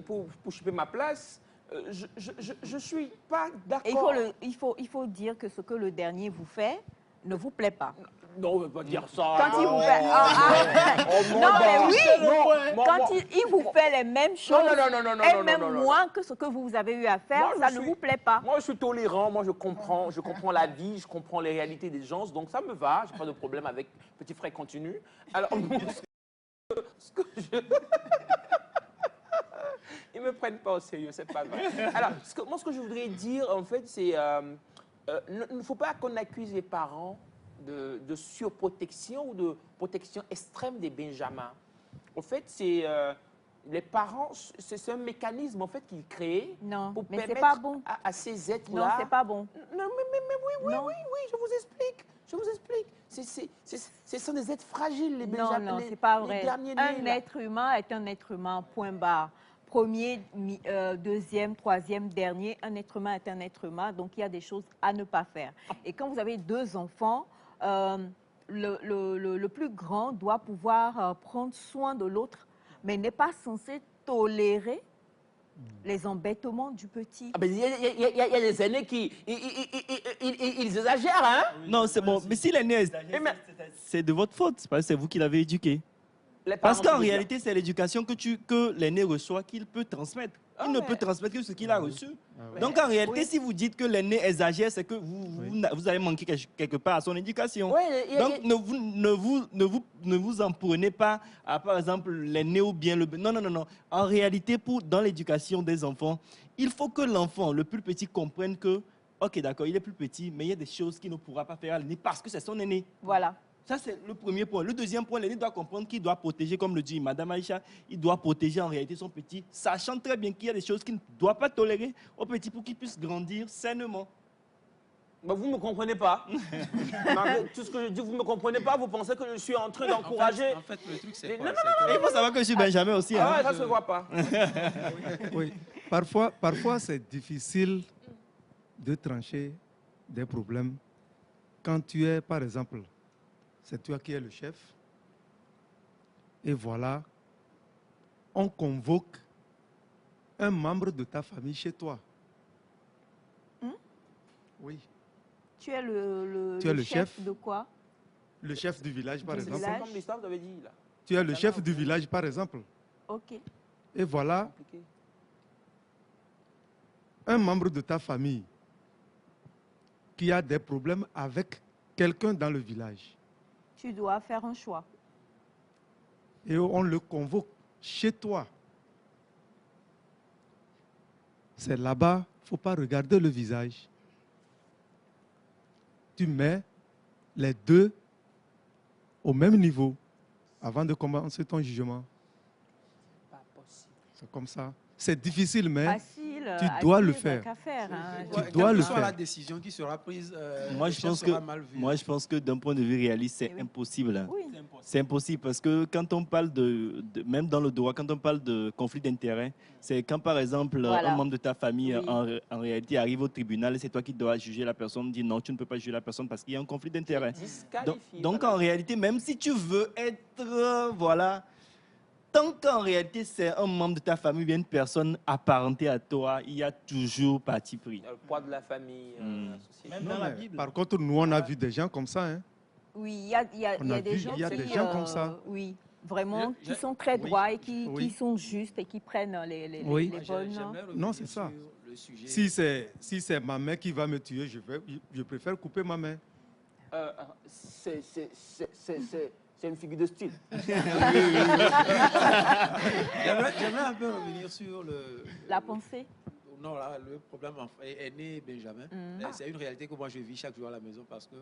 [SPEAKER 3] pour choper ma place. Je suis pas
[SPEAKER 1] Et
[SPEAKER 3] d'accord.
[SPEAKER 1] il faut dire que ce que le dernier vous fait ne vous plaît pas.
[SPEAKER 3] Non, on ne veut pas dire ça.
[SPEAKER 1] Quand il vous fait... non, mais oui, quand il vous fait les mêmes choses, et même moins que ce que vous avez eu à faire,
[SPEAKER 3] Moi,
[SPEAKER 1] ça
[SPEAKER 3] je
[SPEAKER 1] ne
[SPEAKER 3] suis-
[SPEAKER 1] vous plaît pas.
[SPEAKER 3] Moi, je suis tolérant, moi, je comprends la vie, je comprends les réalités des gens, donc ça me va, j'ai pas de problème avec petit frère continue. Alors, ce que je... Ils me prennent pas au sérieux, c'est pas vrai. Alors, ce que je voudrais dire, en fait, c'est il ne faut pas qu'on accuse les parents de surprotection ou de protection extrême des benjamins. En fait, c'est les parents, c'est un mécanisme en fait qu'ils créent
[SPEAKER 1] Non,
[SPEAKER 3] pour
[SPEAKER 1] mais c'est
[SPEAKER 3] permettre
[SPEAKER 1] pas bon.
[SPEAKER 3] à ces
[SPEAKER 1] Non,
[SPEAKER 3] êtres-là.
[SPEAKER 1] c'est pas bon.
[SPEAKER 3] Non, oui,
[SPEAKER 1] Non.
[SPEAKER 3] oui, je vous explique. Je vous explique. Ce sont des êtres fragiles, les
[SPEAKER 1] Non,
[SPEAKER 3] benjamins.
[SPEAKER 1] non,
[SPEAKER 3] les-
[SPEAKER 1] c'est pas
[SPEAKER 3] les
[SPEAKER 1] vrai.
[SPEAKER 3] derniers
[SPEAKER 1] Un
[SPEAKER 3] nés, là.
[SPEAKER 1] être humain est un être humain, point barre. Premier, deuxième, troisième, dernier, un être humain est un être humain, donc il y a des choses à ne pas faire. Et quand vous avez deux enfants, le plus grand doit pouvoir prendre soin de l'autre, mais n'est pas censé tolérer Les embêtements du petit.
[SPEAKER 3] Ah ben, il y a des aînés qui ils exagèrent, hein?
[SPEAKER 4] Non, c'est bon. Mais si l'aîné
[SPEAKER 3] Eh, mais-
[SPEAKER 4] c'est de votre faute. C'est vous qui l'avez éduqué.
[SPEAKER 3] Les
[SPEAKER 4] Parce
[SPEAKER 3] parents,
[SPEAKER 4] qu'en
[SPEAKER 3] tu veux dire.
[SPEAKER 4] réalité, c'est l'éducation que l'aîné reçoit qu'il peut transmettre. Il
[SPEAKER 3] Ah,
[SPEAKER 4] ne
[SPEAKER 3] mais-
[SPEAKER 4] peut transmettre que ce qu'il a reçu.
[SPEAKER 7] Ah ouais.
[SPEAKER 4] Donc en réalité,
[SPEAKER 1] Oui.
[SPEAKER 4] si vous dites que l'aîné exagère, c'est que vous avez manqué quelque part à son éducation.
[SPEAKER 3] Ouais,
[SPEAKER 4] Donc ne vous en prenez pas à, par exemple, l'aîné ou bien le... Non, non, non, non. En réalité, dans l'éducation des enfants, il faut que l'enfant, le plus petit, comprenne que, ok, d'accord, il est plus petit, mais il y a des choses qu'il ne pourra pas faire à l'aîné parce que c'est son aîné.
[SPEAKER 1] Voilà.
[SPEAKER 4] Ça, c'est le premier point. Le deuxième point, l'aîné doit comprendre qu'il doit protéger, comme le dit Madame Aïcha, il doit protéger en réalité son petit, sachant très bien qu'il y a des choses qu'il ne doit pas tolérer au petit pour qu'il puisse grandir sainement.
[SPEAKER 3] Bah, vous ne me comprenez pas. Malgré tout ce que je dis, vous ne me comprenez pas. Vous pensez que je suis en train d'encourager.
[SPEAKER 2] En fait, le truc, c'est
[SPEAKER 3] Les-
[SPEAKER 2] quoi?
[SPEAKER 3] non,
[SPEAKER 2] C'est
[SPEAKER 4] Et
[SPEAKER 2] que-
[SPEAKER 4] il faut savoir que je suis Benjamin aussi.
[SPEAKER 3] Ah
[SPEAKER 4] Hein.
[SPEAKER 3] ouais, ça se voit pas.
[SPEAKER 7] Oui. Parfois c'est difficile de trancher des problèmes quand tu es, par exemple, c'est toi qui es le chef, et voilà, on convoque un membre de ta famille chez toi. Oui.
[SPEAKER 1] Tu es le,
[SPEAKER 7] Tu es le chef.
[SPEAKER 1] de quoi?
[SPEAKER 7] Le chef du village, par
[SPEAKER 1] Du
[SPEAKER 7] exemple.
[SPEAKER 1] village.
[SPEAKER 3] C'est comme l'histoire que vous avez dit là.
[SPEAKER 7] Tu es le chef du village, par exemple.
[SPEAKER 1] Ok.
[SPEAKER 7] Et voilà,
[SPEAKER 3] Compliqué.
[SPEAKER 7] un membre de ta famille qui a des problèmes avec quelqu'un dans le village.
[SPEAKER 1] Tu dois faire un choix.
[SPEAKER 7] Et on le convoque chez toi. C'est là-bas, il ne faut pas regarder le visage. Tu mets les deux au même niveau avant de commencer ton jugement.
[SPEAKER 3] Pas possible.
[SPEAKER 7] C'est comme ça. C'est difficile, mais
[SPEAKER 1] Facile.
[SPEAKER 7] tu
[SPEAKER 1] à
[SPEAKER 7] dois le
[SPEAKER 1] dire
[SPEAKER 7] faire.
[SPEAKER 1] qu'à faire, hein.
[SPEAKER 7] Tu
[SPEAKER 2] Ouais,
[SPEAKER 7] dois
[SPEAKER 2] quelle
[SPEAKER 7] le
[SPEAKER 2] que soit
[SPEAKER 7] faire.
[SPEAKER 2] la décision qui sera prise,
[SPEAKER 4] Moi,
[SPEAKER 2] le
[SPEAKER 4] je
[SPEAKER 2] chef
[SPEAKER 4] pense
[SPEAKER 2] sera
[SPEAKER 4] que,
[SPEAKER 2] mal vu.
[SPEAKER 4] moi, je pense que d'un point de vue réaliste, c'est
[SPEAKER 1] Eh oui.
[SPEAKER 4] impossible. Hein.
[SPEAKER 1] Oui.
[SPEAKER 4] C'est impossible parce que quand on parle même dans le droit, quand on parle de conflit d'intérêts, c'est quand par exemple
[SPEAKER 1] Voilà.
[SPEAKER 4] un membre de ta famille
[SPEAKER 1] Oui.
[SPEAKER 4] en réalité arrive au tribunal et c'est toi qui dois juger la personne, dit non, tu ne peux pas juger la personne parce qu'il y a un conflit d'intérêts.
[SPEAKER 3] Disqualifié.
[SPEAKER 4] Donc
[SPEAKER 3] voilà.
[SPEAKER 4] en réalité, même si tu veux être, voilà, tant qu'en réalité c'est un membre de ta famille ou bien une personne apparentée à toi, il y a toujours parti pris.
[SPEAKER 3] Il y a le poids de la famille, la société.
[SPEAKER 5] Même
[SPEAKER 7] Non,
[SPEAKER 5] dans la
[SPEAKER 7] mais
[SPEAKER 5] Bible.
[SPEAKER 7] par contre, nous, on a vu des gens comme ça. Hein.
[SPEAKER 1] Oui, il y a,
[SPEAKER 7] On a
[SPEAKER 1] des
[SPEAKER 7] vu,
[SPEAKER 1] gens
[SPEAKER 7] il y a
[SPEAKER 1] qui,
[SPEAKER 7] des gens comme ça.
[SPEAKER 1] Oui, vraiment,
[SPEAKER 2] Je-
[SPEAKER 1] qui sont très
[SPEAKER 7] oui,
[SPEAKER 1] droits et qui
[SPEAKER 7] oui.
[SPEAKER 1] sont justes et qui prennent les
[SPEAKER 7] Oui.
[SPEAKER 1] les
[SPEAKER 2] Moi,
[SPEAKER 1] bonnes.
[SPEAKER 2] j'aimerais revenir
[SPEAKER 7] Non, c'est ça.
[SPEAKER 2] sur le sujet.
[SPEAKER 7] Si c'est ma main qui va me tuer, je préfère couper ma main.
[SPEAKER 3] C'est une figure de style.
[SPEAKER 2] J'aimerais un peu revenir sur
[SPEAKER 1] La pensée.
[SPEAKER 2] Non, là, le problème est né Benjamin. C'est une réalité que moi je vis chaque jour à la maison parce que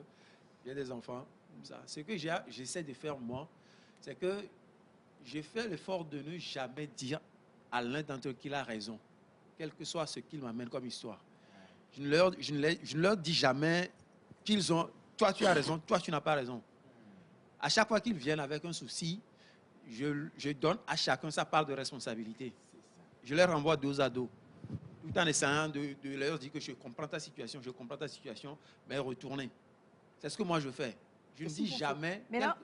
[SPEAKER 2] j'ai des enfants. Comme ça. Ce que j'essaie de faire moi, c'est que j'ai fait l'effort de ne jamais dire à l'un d'entre eux qu'il a raison, quel que soit ce qu'il m'amène comme histoire. Je ne leur dis jamais qu'ils ont, toi tu as raison, toi tu n'as pas raison. À chaque fois qu'ils viennent avec un souci, je donne à chacun sa part de responsabilité. Je les renvoie dos à dos, tout en essayant de leur dire que je comprends ta situation, mais retournez. C'est ce que moi je fais. Je ne dis jamais...
[SPEAKER 1] Mais là,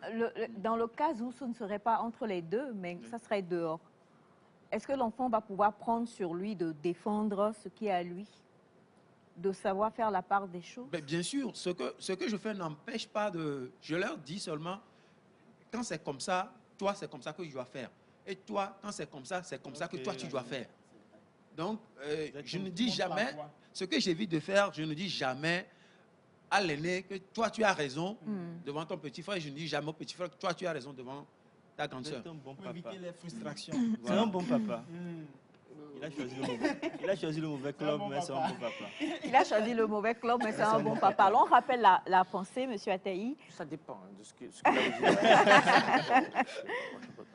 [SPEAKER 1] dans le cas où ce ne serait pas entre les deux, mais ça serait dehors, est-ce que l'enfant va pouvoir prendre sur lui de défendre ce qui est à lui, de savoir faire la part des choses?
[SPEAKER 2] Ben, bien sûr, ce que je fais n'empêche pas de... Je leur dis seulement, quand c'est comme ça, toi, c'est comme ça que je dois faire. Et toi, quand c'est comme ça que toi, tu dois faire. Donc, je ne dis jamais... Ce que j'évite de faire, je ne dis jamais à l'aîné que toi, tu as raison devant ton petit frère. Je ne dis jamais au petit frère que toi, tu as raison devant ta grande sœur.
[SPEAKER 4] C'est un bon
[SPEAKER 5] Pour
[SPEAKER 4] papa.
[SPEAKER 5] éviter les frustrations.
[SPEAKER 4] C'est un bon papa. Il a choisi le mauvais club, mais c'est un bon papa.
[SPEAKER 1] Il a choisi le mauvais club, mais c'est un bon papa. Alors, on rappelle la pensée, M. Attei.
[SPEAKER 3] Ça dépend hein, de ce que vous avez dit.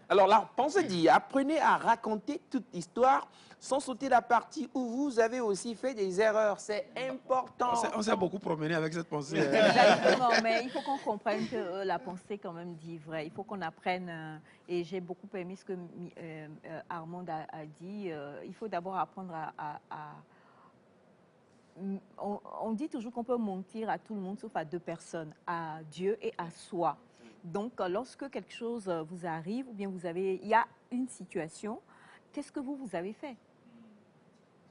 [SPEAKER 3] Alors, la pensée dit, apprenez à raconter toute l'histoire sans sauter la partie où vous avez aussi fait des erreurs. C'est important.
[SPEAKER 2] On s'est beaucoup promené avec cette pensée.
[SPEAKER 1] Exactement, mais il faut qu'on comprenne que la pensée quand même dit vrai. Il faut qu'on apprenne, et j'ai beaucoup aimé ce que Armand a dit, il faut d'abord apprendre on dit toujours qu'on peut mentir à tout le monde sauf à deux personnes, à Dieu et à soi. Donc, lorsque quelque chose vous arrive, ou bien il y a une situation, qu'est-ce que vous avez fait?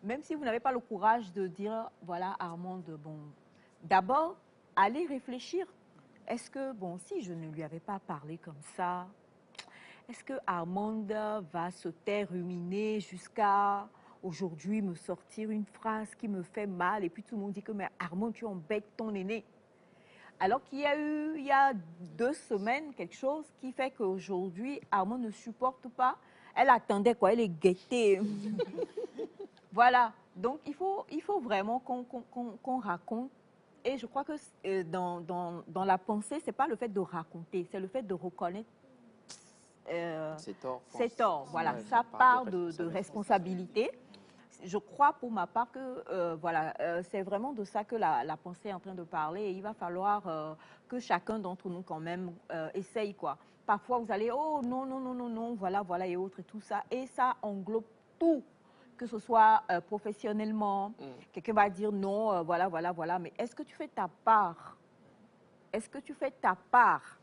[SPEAKER 1] même si vous n'avez pas le courage de dire, voilà, Armande, bon, d'abord, allez réfléchir. Est-ce que, bon, si je ne lui avais pas parlé comme ça, est-ce que Armande va se taire, ruminer jusqu'à aujourd'hui me sortir une phrase qui me fait mal et puis tout le monde dit que, mais Armande, tu embêtes ton aîné. Alors qu'il y a eu, il y a 2 semaines, quelque chose qui fait qu'aujourd'hui, Armande ne supporte pas. Elle attendait quoi, elle est guettée. Voilà, donc il faut vraiment qu'on raconte. Et je crois que dans la pensée, ce n'est pas le fait de raconter, c'est le fait de reconnaître ses torts. Voilà,
[SPEAKER 3] Ouais,
[SPEAKER 1] ça part de responsabilité. Je crois pour ma part que voilà, c'est vraiment de ça que la pensée est en train de parler. Et il va falloir que chacun d'entre nous quand même essaye quoi. Parfois vous allez oh non non non non non voilà voilà et autres et tout ça et ça englobe tout. Que ce soit professionnellement, quelqu'un va dire non, voilà, voilà, voilà, mais est-ce que tu fais ta part? Est-ce que tu fais ta part?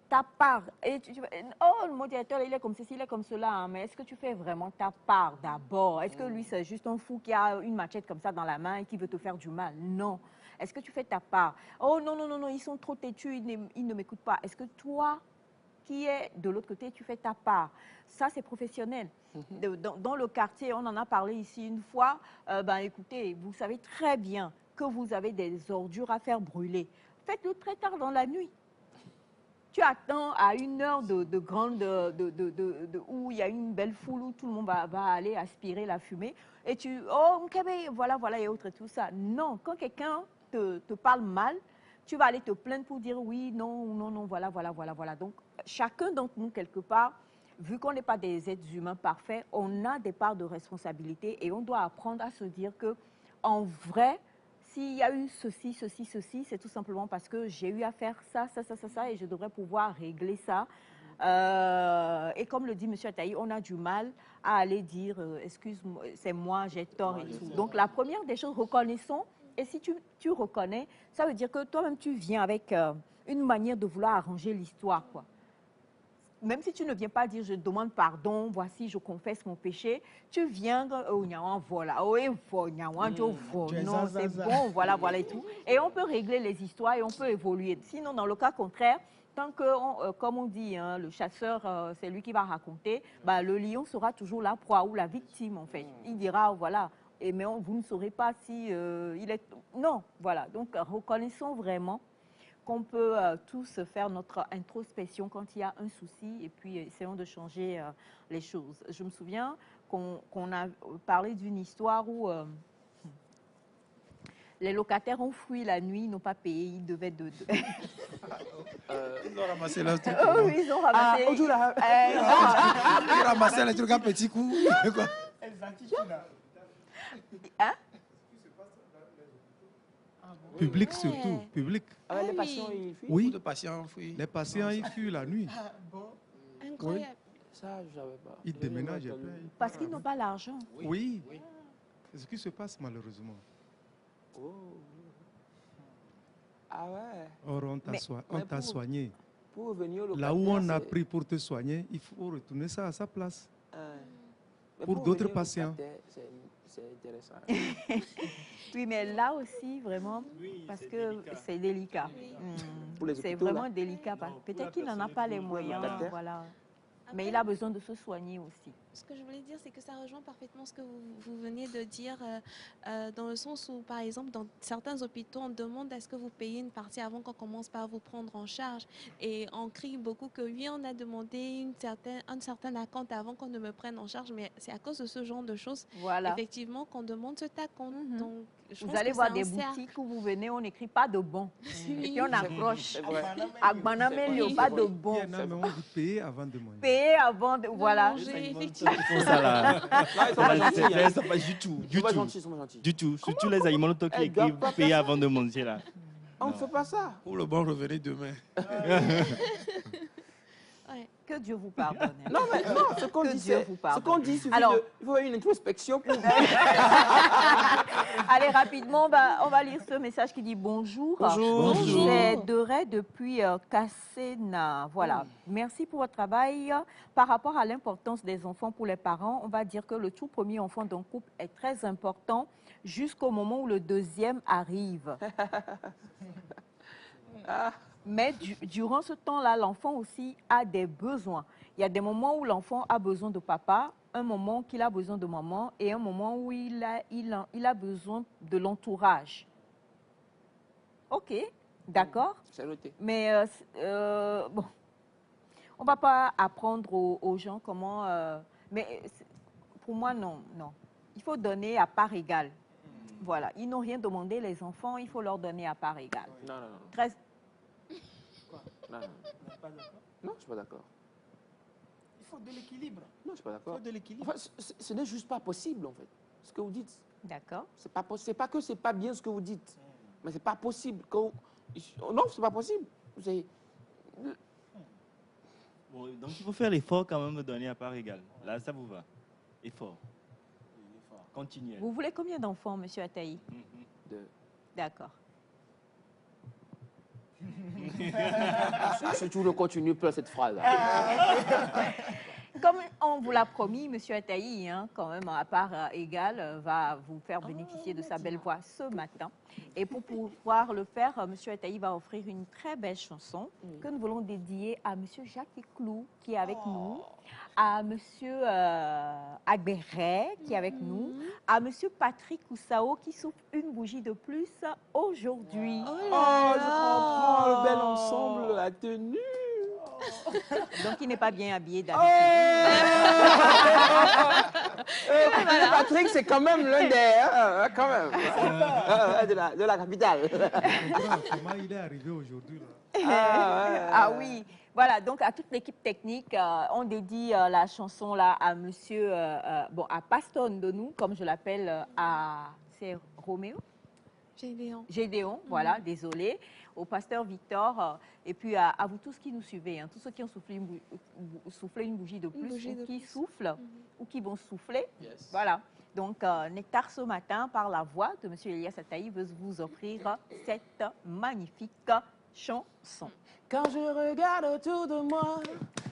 [SPEAKER 1] Ta part. Et oh, mon directeur, il est comme ceci, il est comme cela, hein, mais est-ce que tu fais vraiment ta part d'abord? Est-ce que lui, c'est juste un fou qui a une machette comme ça dans la main et qui veut te faire du mal? Non. Est-ce que tu fais ta part? Oh non, non, non, non, ils sont trop têtus, ils ne m'écoutent pas. Est-ce que toi, qui est de l'autre côté, tu fais ta part? Ça, c'est professionnel. Dans le quartier, on en a parlé ici une fois. Ben, écoutez, vous savez très bien que vous avez des ordures à faire brûler. Faites-le très tard dans la nuit. Tu attends à une heure où il y a une belle foule, où tout le monde va aller aspirer la fumée. Et tu, oh, okay, voilà, voilà, et autres, et tout ça. Non, quand quelqu'un te parle mal, tu vas aller te plaindre pour dire oui, non, non, non, voilà, voilà, voilà, voilà. Donc, chacun d'entre nous, quelque part, vu qu'on n'est pas des êtres humains parfaits, on a des parts de responsabilité et on doit apprendre à se dire que, en vrai, s'il y a eu ceci, ceci, ceci, c'est tout simplement parce que j'ai eu à faire ça, ça, ça, ça, ça, et je devrais pouvoir régler ça. Et comme le dit M. Ataï, on a du mal à aller dire excuse-moi, c'est moi, j'ai tort et tout. Donc, la première des choses, reconnaissons. Et si tu reconnais, ça veut dire que toi-même, tu viens avec une manière de vouloir arranger l'histoire, quoi. Même si tu ne viens pas dire, je demande pardon, voici, je confesse mon péché, tu viens, oh, voilà, oh, non, c'est bon, voilà, voilà et tout. Et on peut régler les histoires et on peut évoluer. Sinon, dans le cas contraire, tant que, comme on dit, hein, le chasseur, c'est lui qui va raconter, bah, le lion sera toujours la proie ou la victime, en fait. Il dira, voilà, mais vous ne saurez pas si il est... Non, voilà. Donc, reconnaissons vraiment qu'on peut tous faire notre introspection quand il y a un souci et puis essayons de changer les choses. Je me souviens qu'on a parlé d'une histoire où les locataires ont fui la nuit, ils n'ont pas payé, ils devaient
[SPEAKER 2] Ils ont ramassé leur truc.
[SPEAKER 1] oui, ils ont ramassé.
[SPEAKER 2] Ils ont ramassé les trucs à petits coups.
[SPEAKER 1] Hein?
[SPEAKER 7] Public surtout, public.
[SPEAKER 3] Ah, les patients, ils fuient?
[SPEAKER 7] Oui,
[SPEAKER 2] De patients fuient.
[SPEAKER 7] les patients, ils fuient la nuit.
[SPEAKER 6] Incroyable.
[SPEAKER 3] Ça, je savais pas.
[SPEAKER 7] Ils déménagent et puis...
[SPEAKER 1] Parce qu'ils n'ont pas l'argent.
[SPEAKER 7] Oui, c'est ce qui se passe malheureusement.
[SPEAKER 3] Oh. Ah ouais.
[SPEAKER 7] Or, on
[SPEAKER 3] Mais
[SPEAKER 7] t'a soigné.
[SPEAKER 3] Pour revenir au
[SPEAKER 7] Là où on
[SPEAKER 3] locataire,
[SPEAKER 7] a pris pour te soigner, il faut retourner ça à sa place.
[SPEAKER 3] Mais
[SPEAKER 7] pour d'autres
[SPEAKER 3] revenir au
[SPEAKER 7] patients.
[SPEAKER 3] locataire, c'est intéressant.
[SPEAKER 1] Oui, mais là aussi, vraiment, parce que c'est délicat.
[SPEAKER 3] Pour les
[SPEAKER 1] C'est
[SPEAKER 3] hôpitaux,
[SPEAKER 1] vraiment
[SPEAKER 3] là.
[SPEAKER 1] délicat. Peut-être qu'il n'en a pas les moyens,
[SPEAKER 3] locataire.
[SPEAKER 1] voilà.
[SPEAKER 6] Après,
[SPEAKER 1] Mais il a besoin de se soigner aussi.
[SPEAKER 6] ce que je voulais dire, c'est que ça rejoint parfaitement ce que vous venez de dire, dans le sens où, par exemple, dans certains hôpitaux, on demande à ce que vous payiez une partie avant qu'on commence par vous prendre en charge. Et on crie beaucoup que oui, on a demandé un certain acompte avant qu'on ne me prenne en charge, mais c'est à cause de ce genre de choses,
[SPEAKER 1] Voilà.
[SPEAKER 6] effectivement, qu'on demande cet acompte. Donc, je
[SPEAKER 1] Vous
[SPEAKER 6] pense
[SPEAKER 1] allez
[SPEAKER 6] que
[SPEAKER 1] voir
[SPEAKER 6] c'est
[SPEAKER 1] des
[SPEAKER 6] un cercle.
[SPEAKER 1] boutiques où vous venez, on n'écrit pas de bon. Et puis on accroche.
[SPEAKER 3] C'est vrai.
[SPEAKER 1] Agbanamélio, pas de bon.
[SPEAKER 7] Il y en a, mais on dit payer avant de manger.
[SPEAKER 1] Payer avant de. Voilà.
[SPEAKER 6] Manger, effectivement.
[SPEAKER 4] Ils font ça là.
[SPEAKER 3] Là, ils sont pas gentils.
[SPEAKER 4] Là,
[SPEAKER 3] Hein.
[SPEAKER 4] ils sont pas du tout.
[SPEAKER 3] Ils
[SPEAKER 4] Du
[SPEAKER 3] sont pas
[SPEAKER 4] tout.
[SPEAKER 3] gentils, ils sont pas gentils.
[SPEAKER 4] Du tout. Surtout les aliments qui
[SPEAKER 3] Eh, doivent
[SPEAKER 4] écrivent
[SPEAKER 3] pas
[SPEAKER 4] payer
[SPEAKER 3] faire
[SPEAKER 4] avant de manger là.
[SPEAKER 3] On ne fait pas ça.
[SPEAKER 2] Pour le bon, revenez demain.
[SPEAKER 6] Ouais.
[SPEAKER 1] Que Que Dieu vous pardonne. hein.
[SPEAKER 3] Non, mais non, ce qu'on
[SPEAKER 1] Que
[SPEAKER 3] dit,
[SPEAKER 1] Dieu
[SPEAKER 3] c'est...
[SPEAKER 1] vous
[SPEAKER 3] Ce
[SPEAKER 1] pardonne.
[SPEAKER 3] qu'on dit, il suffit
[SPEAKER 1] Alors-
[SPEAKER 3] il faut une introspection pour...
[SPEAKER 1] Allez, rapidement, on va lire ce message qui dit bonjour.
[SPEAKER 3] Bonjour.
[SPEAKER 4] Bonjour.
[SPEAKER 1] C'est de Ray depuis Cassena. Voilà. Merci pour votre travail. Par rapport à l'importance des enfants pour les parents, on va dire que le tout premier enfant d'un couple est très important jusqu'au moment où le deuxième arrive. Mais durant ce temps-là, l'enfant aussi a des besoins. Il y a des moments où l'enfant a besoin de papa, un moment qu'il a besoin de maman et un moment où il a besoin de l'entourage. OK, d'accord.
[SPEAKER 3] C'est noté.
[SPEAKER 1] Mais bon, on ne va pas apprendre aux gens comment... mais pour moi, non. Il faut donner à part égale. Voilà, ils n'ont rien demandé, les enfants, il faut leur donner à part égale.
[SPEAKER 3] Non.
[SPEAKER 1] Très...
[SPEAKER 3] Non, je ne suis pas d'accord.
[SPEAKER 5] Il faut de l'équilibre.
[SPEAKER 3] Non, je ne suis pas
[SPEAKER 5] Il
[SPEAKER 3] d'accord.
[SPEAKER 5] faut de l'équilibre.
[SPEAKER 3] Enfin, ce n'est juste pas possible, en fait, ce que vous dites.
[SPEAKER 1] D'accord.
[SPEAKER 3] C'est pas que c'est pas bien ce que vous dites, mais c'est pas possible. Non, c'est pas possible.
[SPEAKER 4] Bon, donc il faut faire l'effort quand même de donner à part égale. Là, ça vous va. Effort. Continuez.
[SPEAKER 1] Vous voulez combien d'enfants, monsieur Ataï? D'accord.
[SPEAKER 3] Surtout le continue plein cette phrase.
[SPEAKER 1] Comme on vous l'a promis, monsieur Ataï, hein, quand même, à part égale, va vous faire bénéficier de sa belle voix ce matin. Et pour pouvoir le faire, monsieur Ataï va offrir une très belle chanson que nous voulons dédier à monsieur Jacques Clou, qui est avec nous, à monsieur Agberet, qui est avec nous, à monsieur Patrick Oussao, qui souffle une bougie de plus aujourd'hui.
[SPEAKER 3] Oh, je comprends le bel ensemble, la tenue.
[SPEAKER 1] Donc, il n'est pas bien habillé d'habitude.
[SPEAKER 3] Patrick, c'est quand même l'un des... quand même. de la capitale.
[SPEAKER 7] Comment il est arrivé aujourd'hui là?
[SPEAKER 1] Ah oui, voilà, donc à toute l'équipe technique, on dédie la chanson là à monsieur, à Paston de nous, comme je l'appelle, c'est Roméo Gédéon, voilà, désolé, au pasteur Victor, et puis à vous tous qui nous suivez, hein, tous ceux qui ont soufflé une bougie de plus, ou qui soufflent, ou qui vont souffler, voilà. Donc, Nectar ce matin, par la voix de monsieur Elias Ataï, veut vous offrir cette magnifique chanson.
[SPEAKER 3] Quand je regarde autour de moi,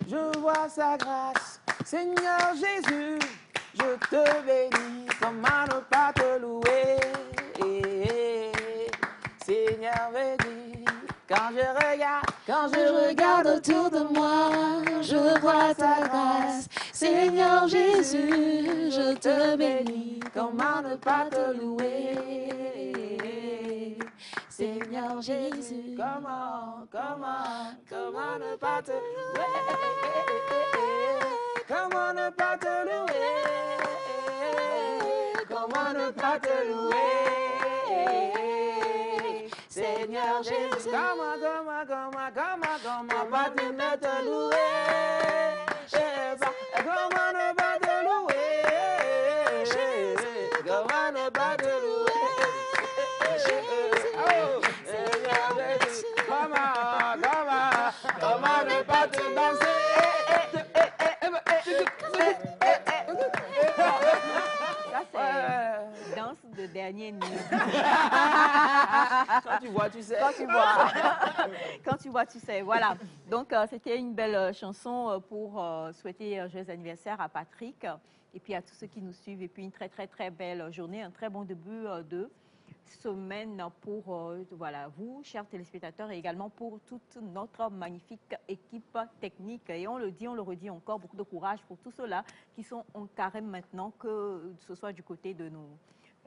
[SPEAKER 3] je vois sa grâce. Seigneur Jésus, je te bénis. Comment ne pas te louer? Seigneur béni. Quand je regarde autour de moi, je vois ta grâce. Seigneur Jésus, je te bénis. Comment ne pas te louer? Seigneur Jésus, comment ne pas te louer? Comment ne pas te louer? Comment ne pas te louer? Seigneur Jésus, comment pas te ne te louer? Comment ne pas te louer? Comment ne pas te louer? Comment ne pas te danser?
[SPEAKER 1] Ça, c'est danse de dernier niveau.
[SPEAKER 3] Quand tu vois, tu sais.
[SPEAKER 1] Quand tu vois, tu sais. Voilà. Donc, c'était une belle chanson pour souhaiter un joyeux anniversaire à Patrick et puis à tous ceux qui nous suivent. Et puis, une très, très, très belle journée, un très bon début de semaine pour voilà, vous, chers téléspectateurs, et également pour toute notre magnifique équipe technique. Et on le dit, on le redit encore, beaucoup de courage pour tous ceux-là qui sont en carême maintenant, que ce soit du côté de nos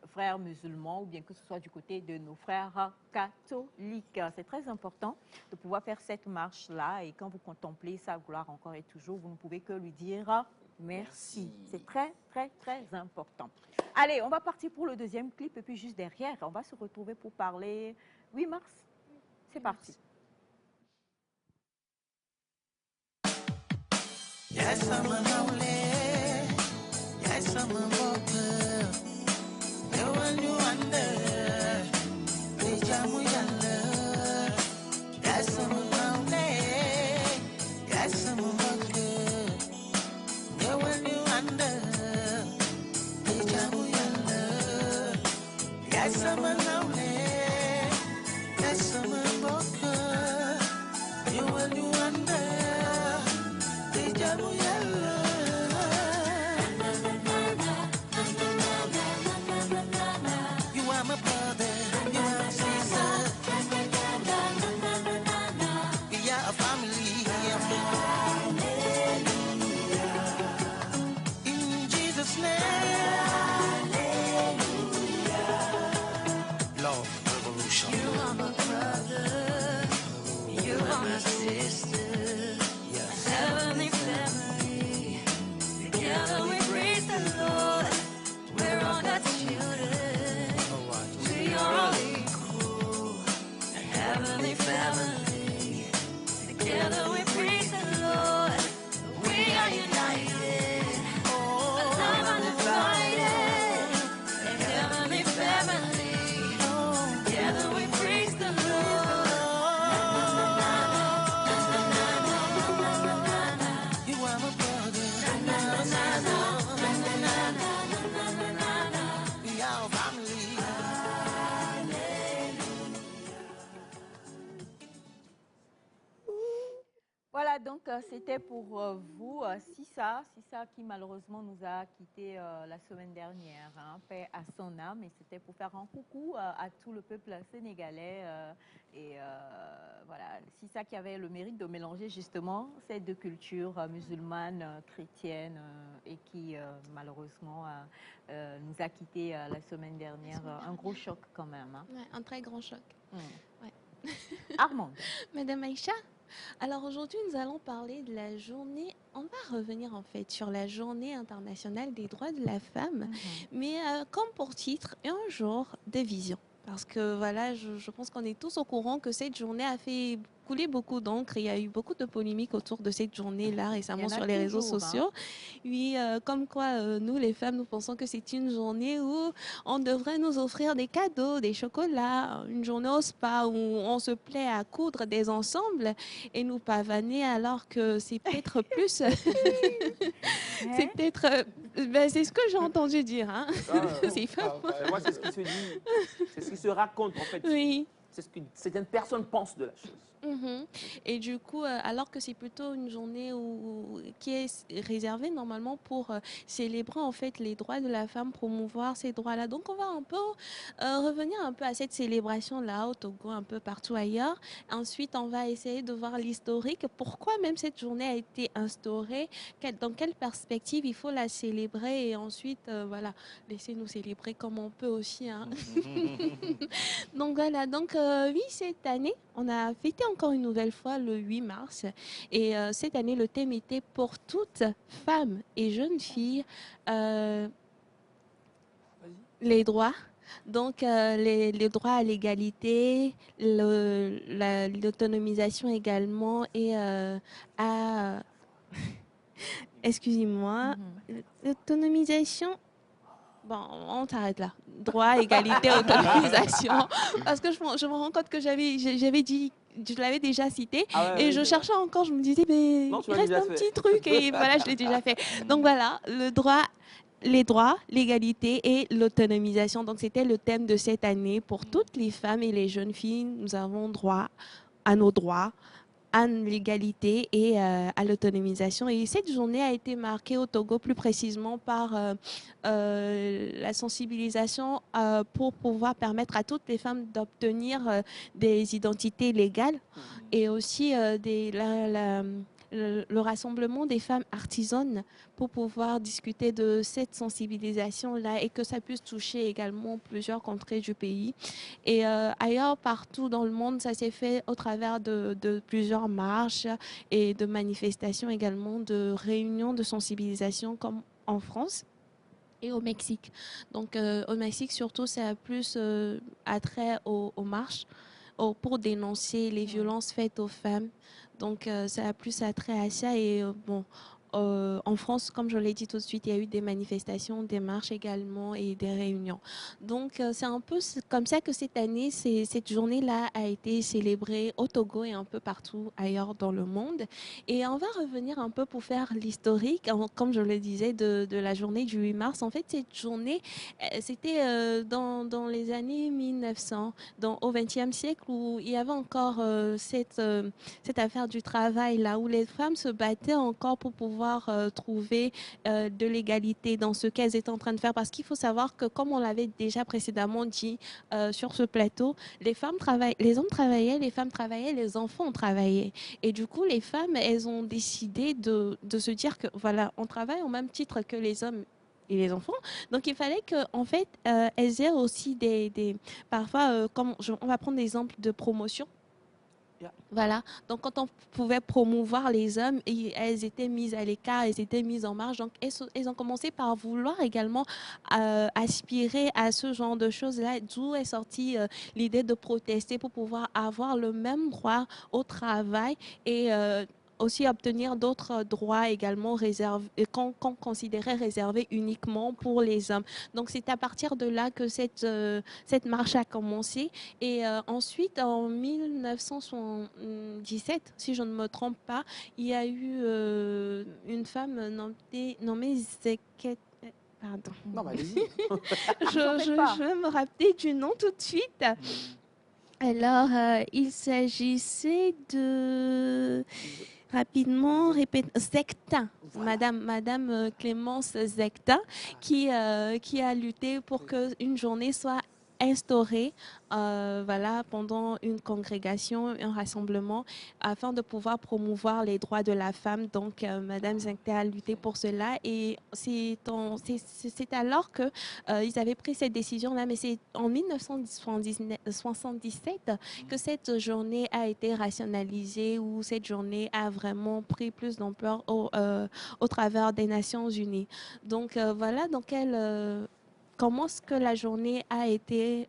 [SPEAKER 1] frères musulmans ou bien que ce soit du côté de nos frères catholiques. C'est très important de pouvoir faire cette marche-là et quand vous contemplez sa gloire encore et toujours, vous ne pouvez que lui dire merci. C'est très, très, très important. Allez, on va partir pour le deuxième clip et puis juste derrière, on va se retrouver pour parler 8 mars. C'est parti.
[SPEAKER 8] Yes, I'm a lonely. Yes, I'm a walker. You and you under. Dejamu yalla. Yes, I'm a lonely. Yes, I'm a walker. sama nawle yaay sama mbokk ñëwal ñu ànd di jaamu Yàlla. You are my brother, you are my sister. We are a family. In Jesus' name. Love revolution. You are my brother, you are my sister. Yes. Heavenly family. Together we praise the Lord. We're all God's children. We are all equal. Heavenly family. Together we praise the Lord. We are united. Alive and divided. Heavenly family. Together we praise the Lord. You are my brother. We are a family.
[SPEAKER 1] Voilà, donc c'était pour vous, Sissa qui malheureusement nous a quittés la semaine dernière, hein, paix à son âme, et c'était pour faire un coucou à tout le peuple sénégalais et voilà, Sissa qui avait le mérite de mélanger justement ces deux cultures musulmanes, chrétiennes et qui malheureusement nous a quittés la semaine dernière. Un gros choc quand même. Hein.
[SPEAKER 6] Ouais, un très grand choc. Ouais.
[SPEAKER 1] Armand.
[SPEAKER 6] Madame Aïcha, alors aujourd'hui nous allons parler de la journée, on va revenir en fait sur la journée internationale des droits de la femme, mais comme pour titre, un jour de vision. Parce que voilà, je pense qu'on est tous au courant que cette journée a fait couler beaucoup d'encre. Il y a eu beaucoup de polémiques autour de cette journée-là récemment sur les réseaux sociaux. Oui, comme quoi nous les femmes, nous pensons que c'est une journée où on devrait nous offrir des cadeaux, des chocolats, une journée au spa où on se plaît à coudre des ensembles et nous pavaner, alors que c'est peut-être plus... c'est peut-être... ben, c'est ce que j'ai entendu dire. Hein. C'est faux.
[SPEAKER 3] Moi, c'est ce qui se dit, c'est ce qui se raconte en fait.
[SPEAKER 6] Oui.
[SPEAKER 3] C'est ce que certaines personnes pensent de la chose.
[SPEAKER 6] Et du coup, alors que c'est plutôt une journée qui est réservée normalement pour célébrer en fait les droits de la femme, promouvoir ces droits-là. Donc on va un peu revenir un peu à cette célébration-là au Togo, un peu partout ailleurs. Ensuite, on va essayer de voir l'historique. Pourquoi même cette journée a été instaurée, dans quelle perspective il faut la célébrer, et ensuite, voilà, laissez-nous célébrer comme on peut aussi. Hein. Donc voilà, donc oui, cette année, on a fêté encore une nouvelle fois le 8 mars. Et cette année, le thème était pour toutes femmes et jeunes filles, les droits. Donc, les droits à l'égalité, l'autonomisation également, et à... Excusez-moi, l'autonomisation... Bon, on s'arrête là. Droit, égalité, autonomisation. Parce que je me rends compte que j'avais dit, je l'avais déjà cité, et je cherchais encore, je me disais, mais il reste un petit truc, et voilà, je l'ai déjà fait. Donc voilà, le droit, les droits, l'égalité et l'autonomisation. Donc c'était le thème de cette année. Pour toutes les femmes et les jeunes filles, nous avons droit à nos droits, à l'égalité et à l'autonomisation. Et cette journée a été marquée au Togo plus précisément par la sensibilisation pour pouvoir permettre à toutes les femmes d'obtenir des identités légales, et aussi le rassemblement des femmes artisanes pour pouvoir discuter de cette sensibilisation-là, et que ça puisse toucher également plusieurs contrées du pays. Et ailleurs, partout dans le monde, ça s'est fait au travers de plusieurs marches et de manifestations également, de réunions de sensibilisation comme en France et au Mexique. Donc au Mexique surtout, ça a plus attrait aux marches pour dénoncer les violences faites aux femmes. Donc ça a plus attrait à ça. Et bon, en France, comme je l'ai dit tout de suite, il y a eu des manifestations, des marches également et des réunions. Donc, c'est un peu comme ça que cette année, cette journée-là a été célébrée au Togo et un peu partout ailleurs dans le monde. Et on va revenir un peu pour faire l'historique, comme je le disais, de la journée du 8 mars. En fait, cette journée, c'était dans les années 1900, au XXe siècle, où il y avait encore cette affaire du travail, là où les femmes se battaient encore pour pouvoir trouver de l'égalité dans ce qu'elles étaient en train de faire. Parce qu'il faut savoir que, comme on l'avait déjà précédemment dit sur ce plateau, les hommes travaillaient, les femmes travaillaient, les enfants travaillaient. Et du coup, les femmes, elles ont décidé de se dire que, voilà, on travaille au même titre que les hommes et les enfants. Donc, il fallait qu'en fait, elles aient aussi parfois, on va prendre l'exemple de promotion. Voilà. Donc, quand on pouvait promouvoir les hommes, elles étaient mises à l'écart, elles étaient mises en marge. Donc, elles ont commencé par vouloir également aspirer à ce genre de choses-là, d'où est sortie l'idée de protester pour pouvoir avoir le même droit au travail et aussi obtenir d'autres droits également réservés, qu'on considérait réservés uniquement pour les hommes. Donc, c'est à partir de là que cette marche a commencé. Et ensuite, en 1977, si je ne me trompe pas, il y a eu une femme nommée Zeket. Pardon.
[SPEAKER 3] Non, mais allez-y.
[SPEAKER 6] Je vais me rappeler du nom tout de suite. Alors, il s'agissait de... Rapidement, Zectin, voilà. Madame Clémence Zectin, qui a lutté pour qu'une journée soit instaurée voilà, pendant une congrégation, un rassemblement, afin de pouvoir promouvoir les droits de la femme. Donc, Madame Zectin a lutté pour cela. Et c'est alors que ils avaient pris cette décision-là, mais c'est en 1977 que cette journée a été rationalisée, où cette journée a vraiment pris plus d'ampleur au travers des Nations Unies. Donc, voilà dans comment est-ce que la journée a été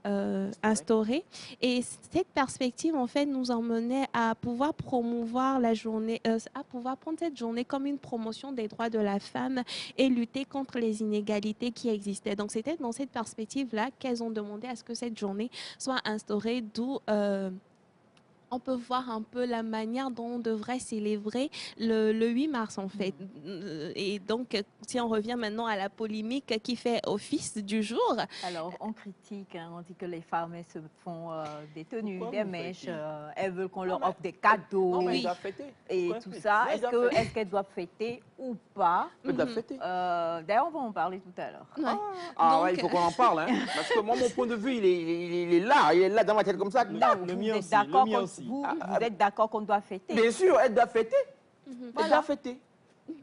[SPEAKER 6] instaurée. Et cette perspective, en fait, nous emmenait à pouvoir promouvoir la journée, à pouvoir prendre cette journée comme une promotion des droits de la femme et lutter contre les inégalités qui existaient. Donc, c'était dans cette perspective-là qu'elles ont demandé à ce que cette journée soit instaurée, d'où... on peut voir un peu la manière dont on devrait célébrer le 8 mars, en fait. Et donc, si on revient maintenant à la polémique qui fait office du jour.
[SPEAKER 1] Alors, on critique, hein, on dit que les femmes, elles se font des tenues, des mèches, elles veulent qu'on leur offre des cadeaux.
[SPEAKER 3] Non, mais elles doivent fêter.
[SPEAKER 1] Et tout ça. Est-ce qu'elles doivent fêter ou pas?
[SPEAKER 3] Elles doivent fêter.
[SPEAKER 1] D'ailleurs, on va en parler tout à l'heure.
[SPEAKER 6] Ouais.
[SPEAKER 3] Ah ouais, il faut qu'on en parle, hein, parce que moi, mon point de vue, il est là dans ma tête comme ça.
[SPEAKER 1] Non,
[SPEAKER 4] Le
[SPEAKER 1] vous
[SPEAKER 4] mien
[SPEAKER 1] êtes
[SPEAKER 4] aussi,
[SPEAKER 1] d'accord
[SPEAKER 4] le mien aussi.
[SPEAKER 1] vous êtes d'accord qu'on doit fêter?
[SPEAKER 3] Bien sûr, elle doit fêter. Elle doit fêter.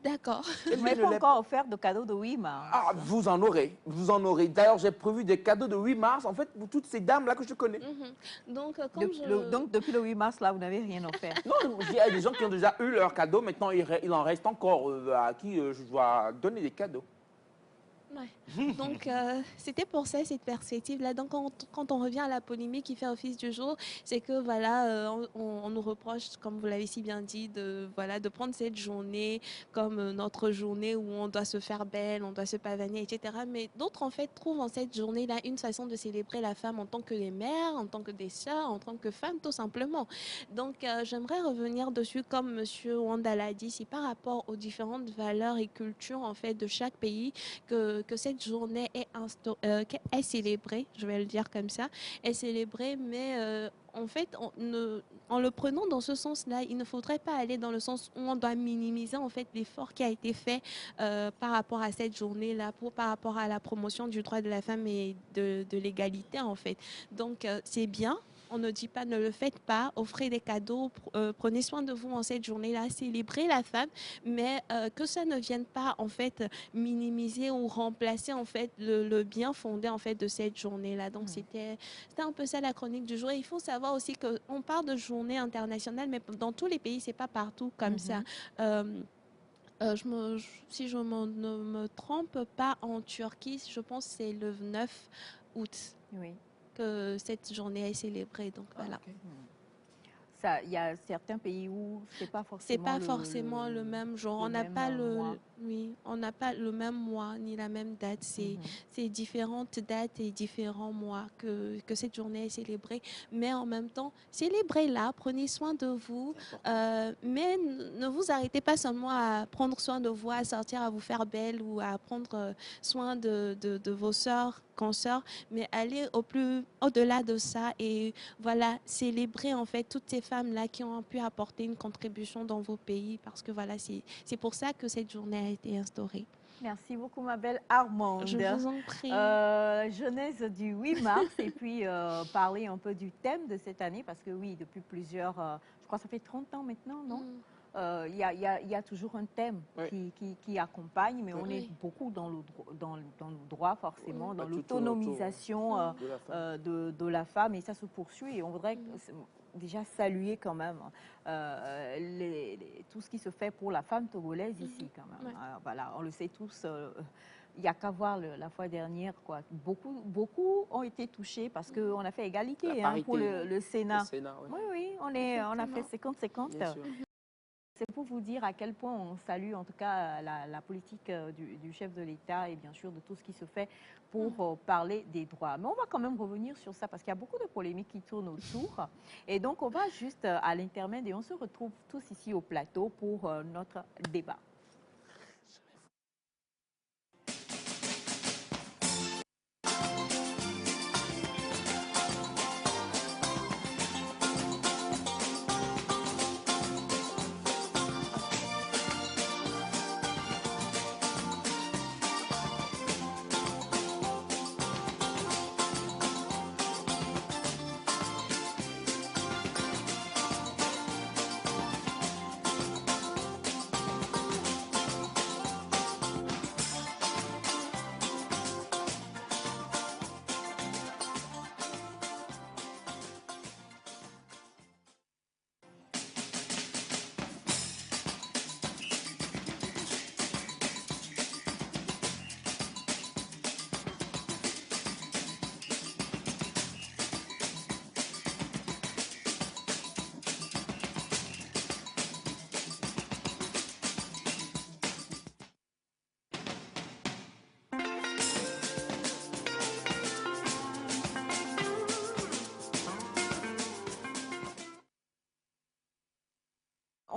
[SPEAKER 6] D'accord.
[SPEAKER 1] Je n'ai pas encore offert de cadeau de 8 mars.
[SPEAKER 3] Ah, vous en aurez. D'ailleurs, j'ai prévu des cadeaux de 8 mars, en fait, pour toutes ces dames-là que je connais.
[SPEAKER 6] Donc,
[SPEAKER 1] Donc, depuis le 8 mars, là, vous n'avez rien offert?
[SPEAKER 3] Non, il y a des gens qui ont déjà eu leurs cadeaux. Maintenant, il en reste encore à qui je dois donner des cadeaux.
[SPEAKER 6] Ouais. Donc, c'était pour ça, cette perspective-là. Donc, quand on revient à la polémique qui fait office du jour, c'est que, voilà, on nous reproche, comme vous l'avez si bien dit, de prendre cette journée comme notre journée où on doit se faire belle, on doit se pavaner, etc. Mais d'autres, en fait, trouvent en cette journée-là une façon de célébrer la femme en tant que les mères, en tant que des sœurs, en tant que femme, tout simplement. Donc, j'aimerais revenir dessus, comme M. Wanda l'a dit, c'est par rapport aux différentes valeurs et cultures, en fait, de chaque pays que cette journée est célébrée, je vais le dire comme ça, est célébrée, mais en fait, en le prenant dans ce sens-là, il ne faudrait pas aller dans le sens où on doit minimiser en fait l'effort qui a été fait par rapport à cette journée-là, par rapport à la promotion du droit de la femme et de l'égalité en fait. Donc c'est bien. On ne dit pas ne le faites pas, offrez des cadeaux, prenez soin de vous en cette journée-là, célébrez la femme, mais que ça ne vienne pas en fait minimiser ou remplacer en fait le bien fondé en fait de cette journée-là. Donc c'était un peu ça la chronique du jour. Et il faut savoir aussi qu'on parle de journée internationale, mais dans tous les pays c'est pas partout comme ça. Si je ne me trompe pas, en Turquie, je pense que c'est le 9 août.
[SPEAKER 1] Oui.
[SPEAKER 6] Que cette journée est célébrée. Donc voilà.
[SPEAKER 1] il y a certains pays où c'est pas
[SPEAKER 6] C'est
[SPEAKER 1] forcément
[SPEAKER 6] pas forcément le même jour. On n'a
[SPEAKER 1] même,
[SPEAKER 6] pas
[SPEAKER 1] mois.
[SPEAKER 6] oui, on n'a pas le même mois ni la même date. C'est différentes dates et différents mois que cette journée est célébrée. Mais en même temps, célébrez-la, prenez soin de vous. Mais ne vous arrêtez pas seulement à prendre soin de vous, à sortir, à vous faire belle ou à prendre soin de vos sœurs, consoeurs, mais allez au-delà de ça et voilà, célébrer en fait toutes ces femmes-là qui ont pu apporter une contribution dans vos pays parce que voilà, c'est pour ça que cette journée a été instaurée.
[SPEAKER 1] Merci beaucoup, ma belle Armande.
[SPEAKER 6] Je vous en prie.
[SPEAKER 1] Genèse du 8 mars et puis parler un peu du thème de cette année parce que oui, depuis plusieurs, je crois que ça fait 30 ans maintenant, non? Il y a toujours un thème qui accompagne, mais on est beaucoup dans le droit forcément, dans l'autonomisation de la femme et ça se poursuit et on voudrait déjà saluer quand même tout ce qui se fait pour la femme togolaise ici quand même. Voilà, on le sait tous. Il n'y a qu'à voir la fois dernière, quoi. Beaucoup ont été touchés parce qu'on a fait égalité pour le Sénat. Oui, on a fait 50-50. C'est pour vous dire à quel point on salue en tout cas la politique du chef de l'État et bien sûr de tout ce qui se fait pour parler des droits. Mais on va quand même revenir sur ça parce qu'il y a beaucoup de polémiques qui tournent autour. Et donc on va juste à l'intermède et on se retrouve tous ici au plateau pour notre débat.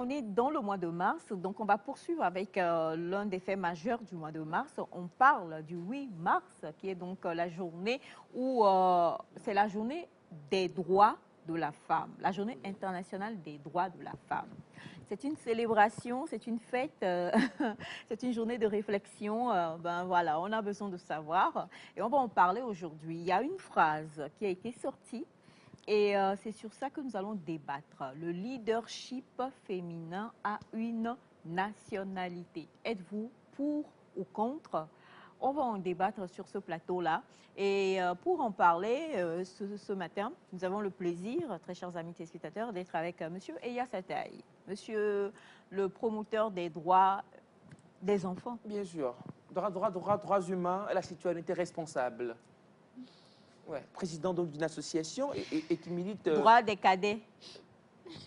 [SPEAKER 1] On est dans le mois de mars, donc on va poursuivre avec l'un des faits majeurs du mois de mars. On parle du 8 mars, qui est donc la journée où c'est la journée des droits de la femme, la journée internationale des droits de la femme. C'est une célébration, c'est une fête, c'est une journée de réflexion. Ben voilà, on a besoin de savoir et on va en parler aujourd'hui. Il y a une phrase qui a été sortie. Et c'est sur ça que nous allons débattre. Le leadership féminin a une nationalité. Êtes-vous pour ou contre? On va en débattre sur ce plateau-là. Et pour en parler ce matin, nous avons le plaisir, très chers amis téléspectateurs, d'être avec Monsieur Eya Sataï, Monsieur le promoteur des droits des enfants.
[SPEAKER 3] Bien sûr. Droits humains et la citoyenneté responsable. Ouais, président d'une association et qui milite...
[SPEAKER 1] Droit des cadets.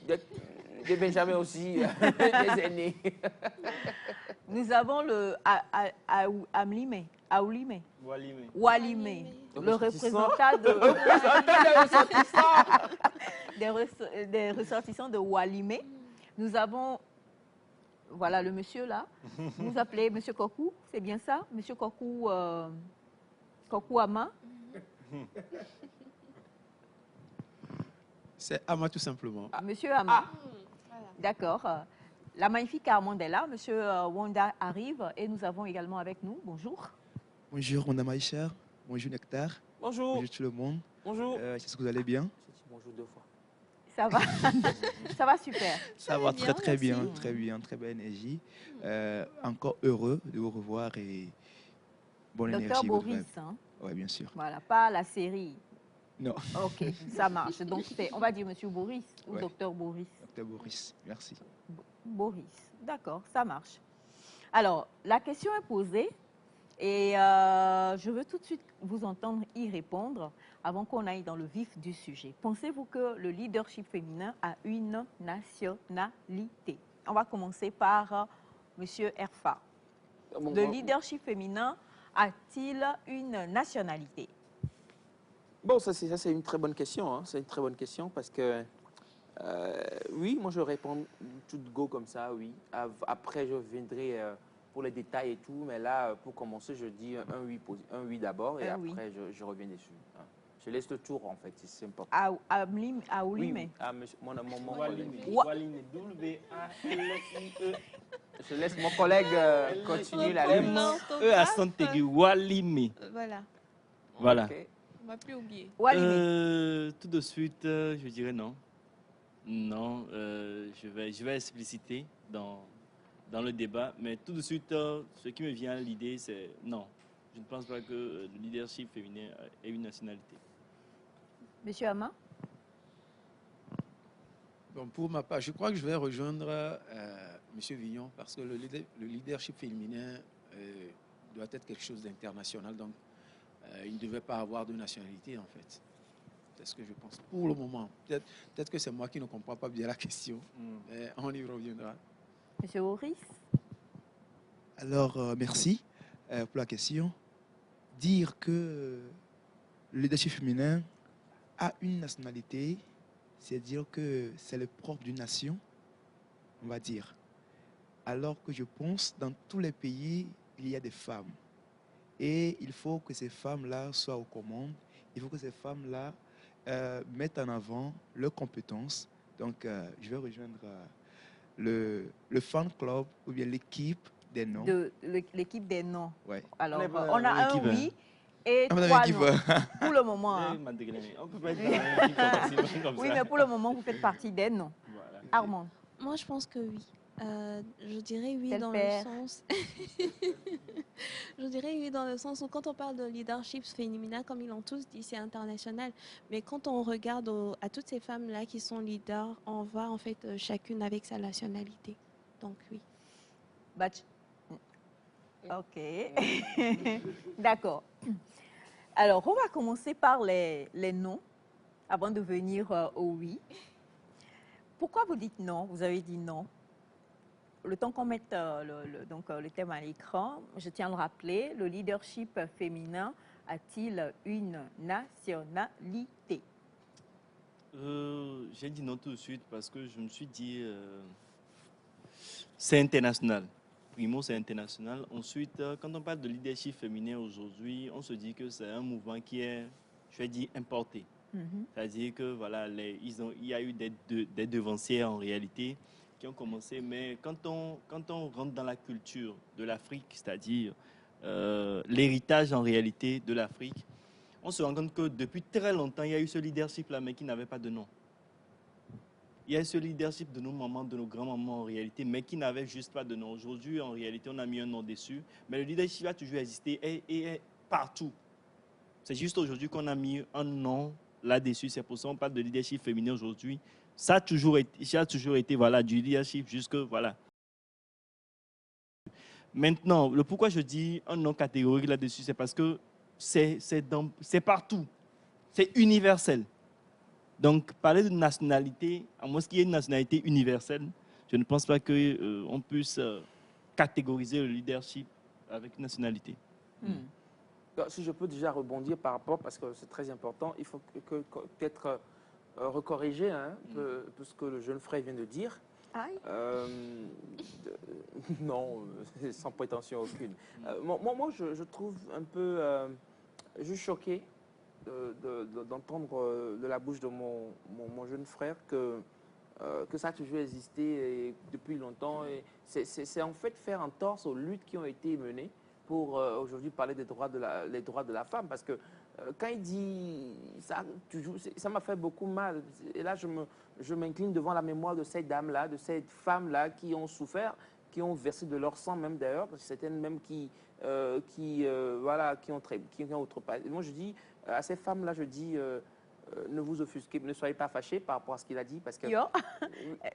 [SPEAKER 3] Des Benjamin aussi, des aînés.
[SPEAKER 1] Nous avons le Aoulimé, le représentant des ressortissants de Walimé. Nous avons, voilà le monsieur là, vous appelez monsieur Kokou, c'est bien ça? Monsieur Kokou, Kokou Ama.
[SPEAKER 2] C'est Ama tout simplement.
[SPEAKER 1] Monsieur Ama. D'accord. La magnifique Armande est là. Monsieur Wanda arrive et nous avons également avec nous. Bonjour.
[SPEAKER 9] Bonjour, mon ami Aïcha. Bonjour Nectar.
[SPEAKER 3] Bonjour.
[SPEAKER 9] Bonjour tout le monde.
[SPEAKER 3] Bonjour.
[SPEAKER 9] J'espère que vous allez bien.
[SPEAKER 3] Bonjour 2 fois.
[SPEAKER 1] Ça va. Ça va super.
[SPEAKER 9] Ça va très bien, très belle énergie. Encore heureux de vous revoir et bonne énergie.
[SPEAKER 1] Docteur Boris. Hein?
[SPEAKER 9] Oui, bien sûr.
[SPEAKER 1] Voilà, pas la série.
[SPEAKER 9] Non.
[SPEAKER 1] Ok, ça marche. Donc, on va dire Monsieur Boris ou Docteur Boris.
[SPEAKER 9] Docteur Boris, merci.
[SPEAKER 1] Boris, d'accord, ça marche. Alors, la question est posée Et je veux tout de suite vous entendre y répondre avant qu'on aille dans le vif du sujet. Pensez-vous que le leadership féminin a une nationalité? On va commencer par Monsieur Erfa. Le leadership féminin a-t-il une nationalité?
[SPEAKER 3] Bon, ça c'est une très bonne question. Hein. C'est une très bonne question parce que oui, moi je réponds tout go comme ça, oui. Après, je viendrai pour les détails et tout, mais là, pour commencer, je dis un oui d'abord et après, je reviens dessus. Hein. Je laisse le tour en fait, c'est important.
[SPEAKER 1] À Oulime.
[SPEAKER 3] Oui, à mon collègue.
[SPEAKER 4] W-A-L-I-E.
[SPEAKER 3] Je laisse mon collègue continuer la lutte.
[SPEAKER 4] E à Santégui, Walime.
[SPEAKER 6] Voilà.
[SPEAKER 4] Voilà.
[SPEAKER 3] Okay.
[SPEAKER 6] On ne va plus oublier.
[SPEAKER 4] Tout de suite, je dirais non. Non, je vais expliciter dans le débat, mais tout de suite, ce qui me vient à l'idée, c'est non. Je ne pense pas que le leadership féminin ait une nationalité.
[SPEAKER 1] Monsieur Ama?
[SPEAKER 2] Bon, pour ma part, je crois que je vais rejoindre Monsieur Vignon parce que le leadership féminin doit être quelque chose d'international, donc il ne devait pas avoir de nationalité en fait. C'est ce que je pense pour le moment. Peut-être que c'est moi qui ne comprends pas bien la question, mais on y reviendra.
[SPEAKER 1] Monsieur Horis?
[SPEAKER 9] Alors, merci pour la question. Dire que le leadership féminin a une nationalité, c'est dire que c'est le propre d'une nation, on va dire. Alors que je pense, dans tous les pays, il y a des femmes. Et il faut que ces femmes-là soient aux commandes. Il faut que ces femmes-là mettent en avant leurs compétences. Donc, je vais rejoindre le fan club ou bien l'équipe des noms.
[SPEAKER 1] L'équipe des noms.
[SPEAKER 9] Ouais.
[SPEAKER 1] Alors, on a un oui et
[SPEAKER 9] on
[SPEAKER 1] 3 non. Pour le moment. Hein.
[SPEAKER 4] On peut pas être dans une équipe comme ça.
[SPEAKER 1] Oui, mais pour le moment, vous faites partie des noms. Voilà. Armand?
[SPEAKER 6] Moi, je pense que oui. Je dirais oui dans le sens. Je dirais oui dans le sens où quand on parle de leadership féminin, comme ils l'ont tous dit, c'est international. Mais quand on regarde à toutes ces femmes-là qui sont leaders, on voit en fait chacune avec sa nationalité. Donc oui.
[SPEAKER 1] Ok. D'accord. Alors, on va commencer par les noms avant de venir au oui. Pourquoi vous dites non? Vous avez dit non. Le temps qu'on mette le thème à l'écran, je tiens à le rappeler, le leadership féminin a-t-il une nationalité?
[SPEAKER 4] J'ai dit non tout de suite parce que je me suis dit c'est international. Primo, c'est international. Ensuite, quand on parle de leadership féminin aujourd'hui, on se dit que c'est un mouvement qui est, je vais dire, importé. C'est-à-dire que voilà, il y a eu des devancières en réalité qui ont commencé, mais quand on rentre dans la culture de l'Afrique, c'est-à-dire l'héritage en réalité de l'Afrique, on se rend compte que depuis très longtemps, il y a eu ce leadership-là, mais qui n'avait pas de nom. Il y a ce leadership de nos mamans, de nos grands-mamans en réalité, mais qui n'avait juste pas de nom. Aujourd'hui, en réalité, on a mis un nom dessus, mais le leadership a toujours existé et est partout. C'est juste aujourd'hui qu'on a mis un nom là-dessus. C'est pour ça qu'on parle de leadership féminin aujourd'hui. Ça a toujours été voilà, du leadership jusque voilà. Maintenant, le pourquoi je dis un nom catégorique là-dessus, c'est parce que c'est partout. C'est universel. Donc, parler de nationalité, à moins qu'il y ait une nationalité universelle, je ne pense pas qu'on puisse catégoriser le leadership avec une nationalité.
[SPEAKER 3] Si je peux déjà rebondir par rapport, parce que c'est très important, il faut peut-être recorriger tout ce que le jeune frère vient de dire. Non, sans prétention aucune. Moi, je trouve un peu juste choqué d'entendre de la bouche de mon jeune frère que ça a toujours existé depuis longtemps. C'est en fait faire un torse aux luttes qui ont été menées pour aujourd'hui parler des droits les droits de la femme. Parce que quand il dit ça, ça m'a fait beaucoup mal. Et là, je m'incline devant la mémoire de ces dames-là, de ces femmes-là qui ont souffert, qui ont versé de leur sang même d'ailleurs, parce que certaines même qui ont outrepassé. Moi, je dis à ces femmes-là, je dis ne vous offusquez, ne soyez pas fâchés par rapport à ce qu'il a dit. Parce que,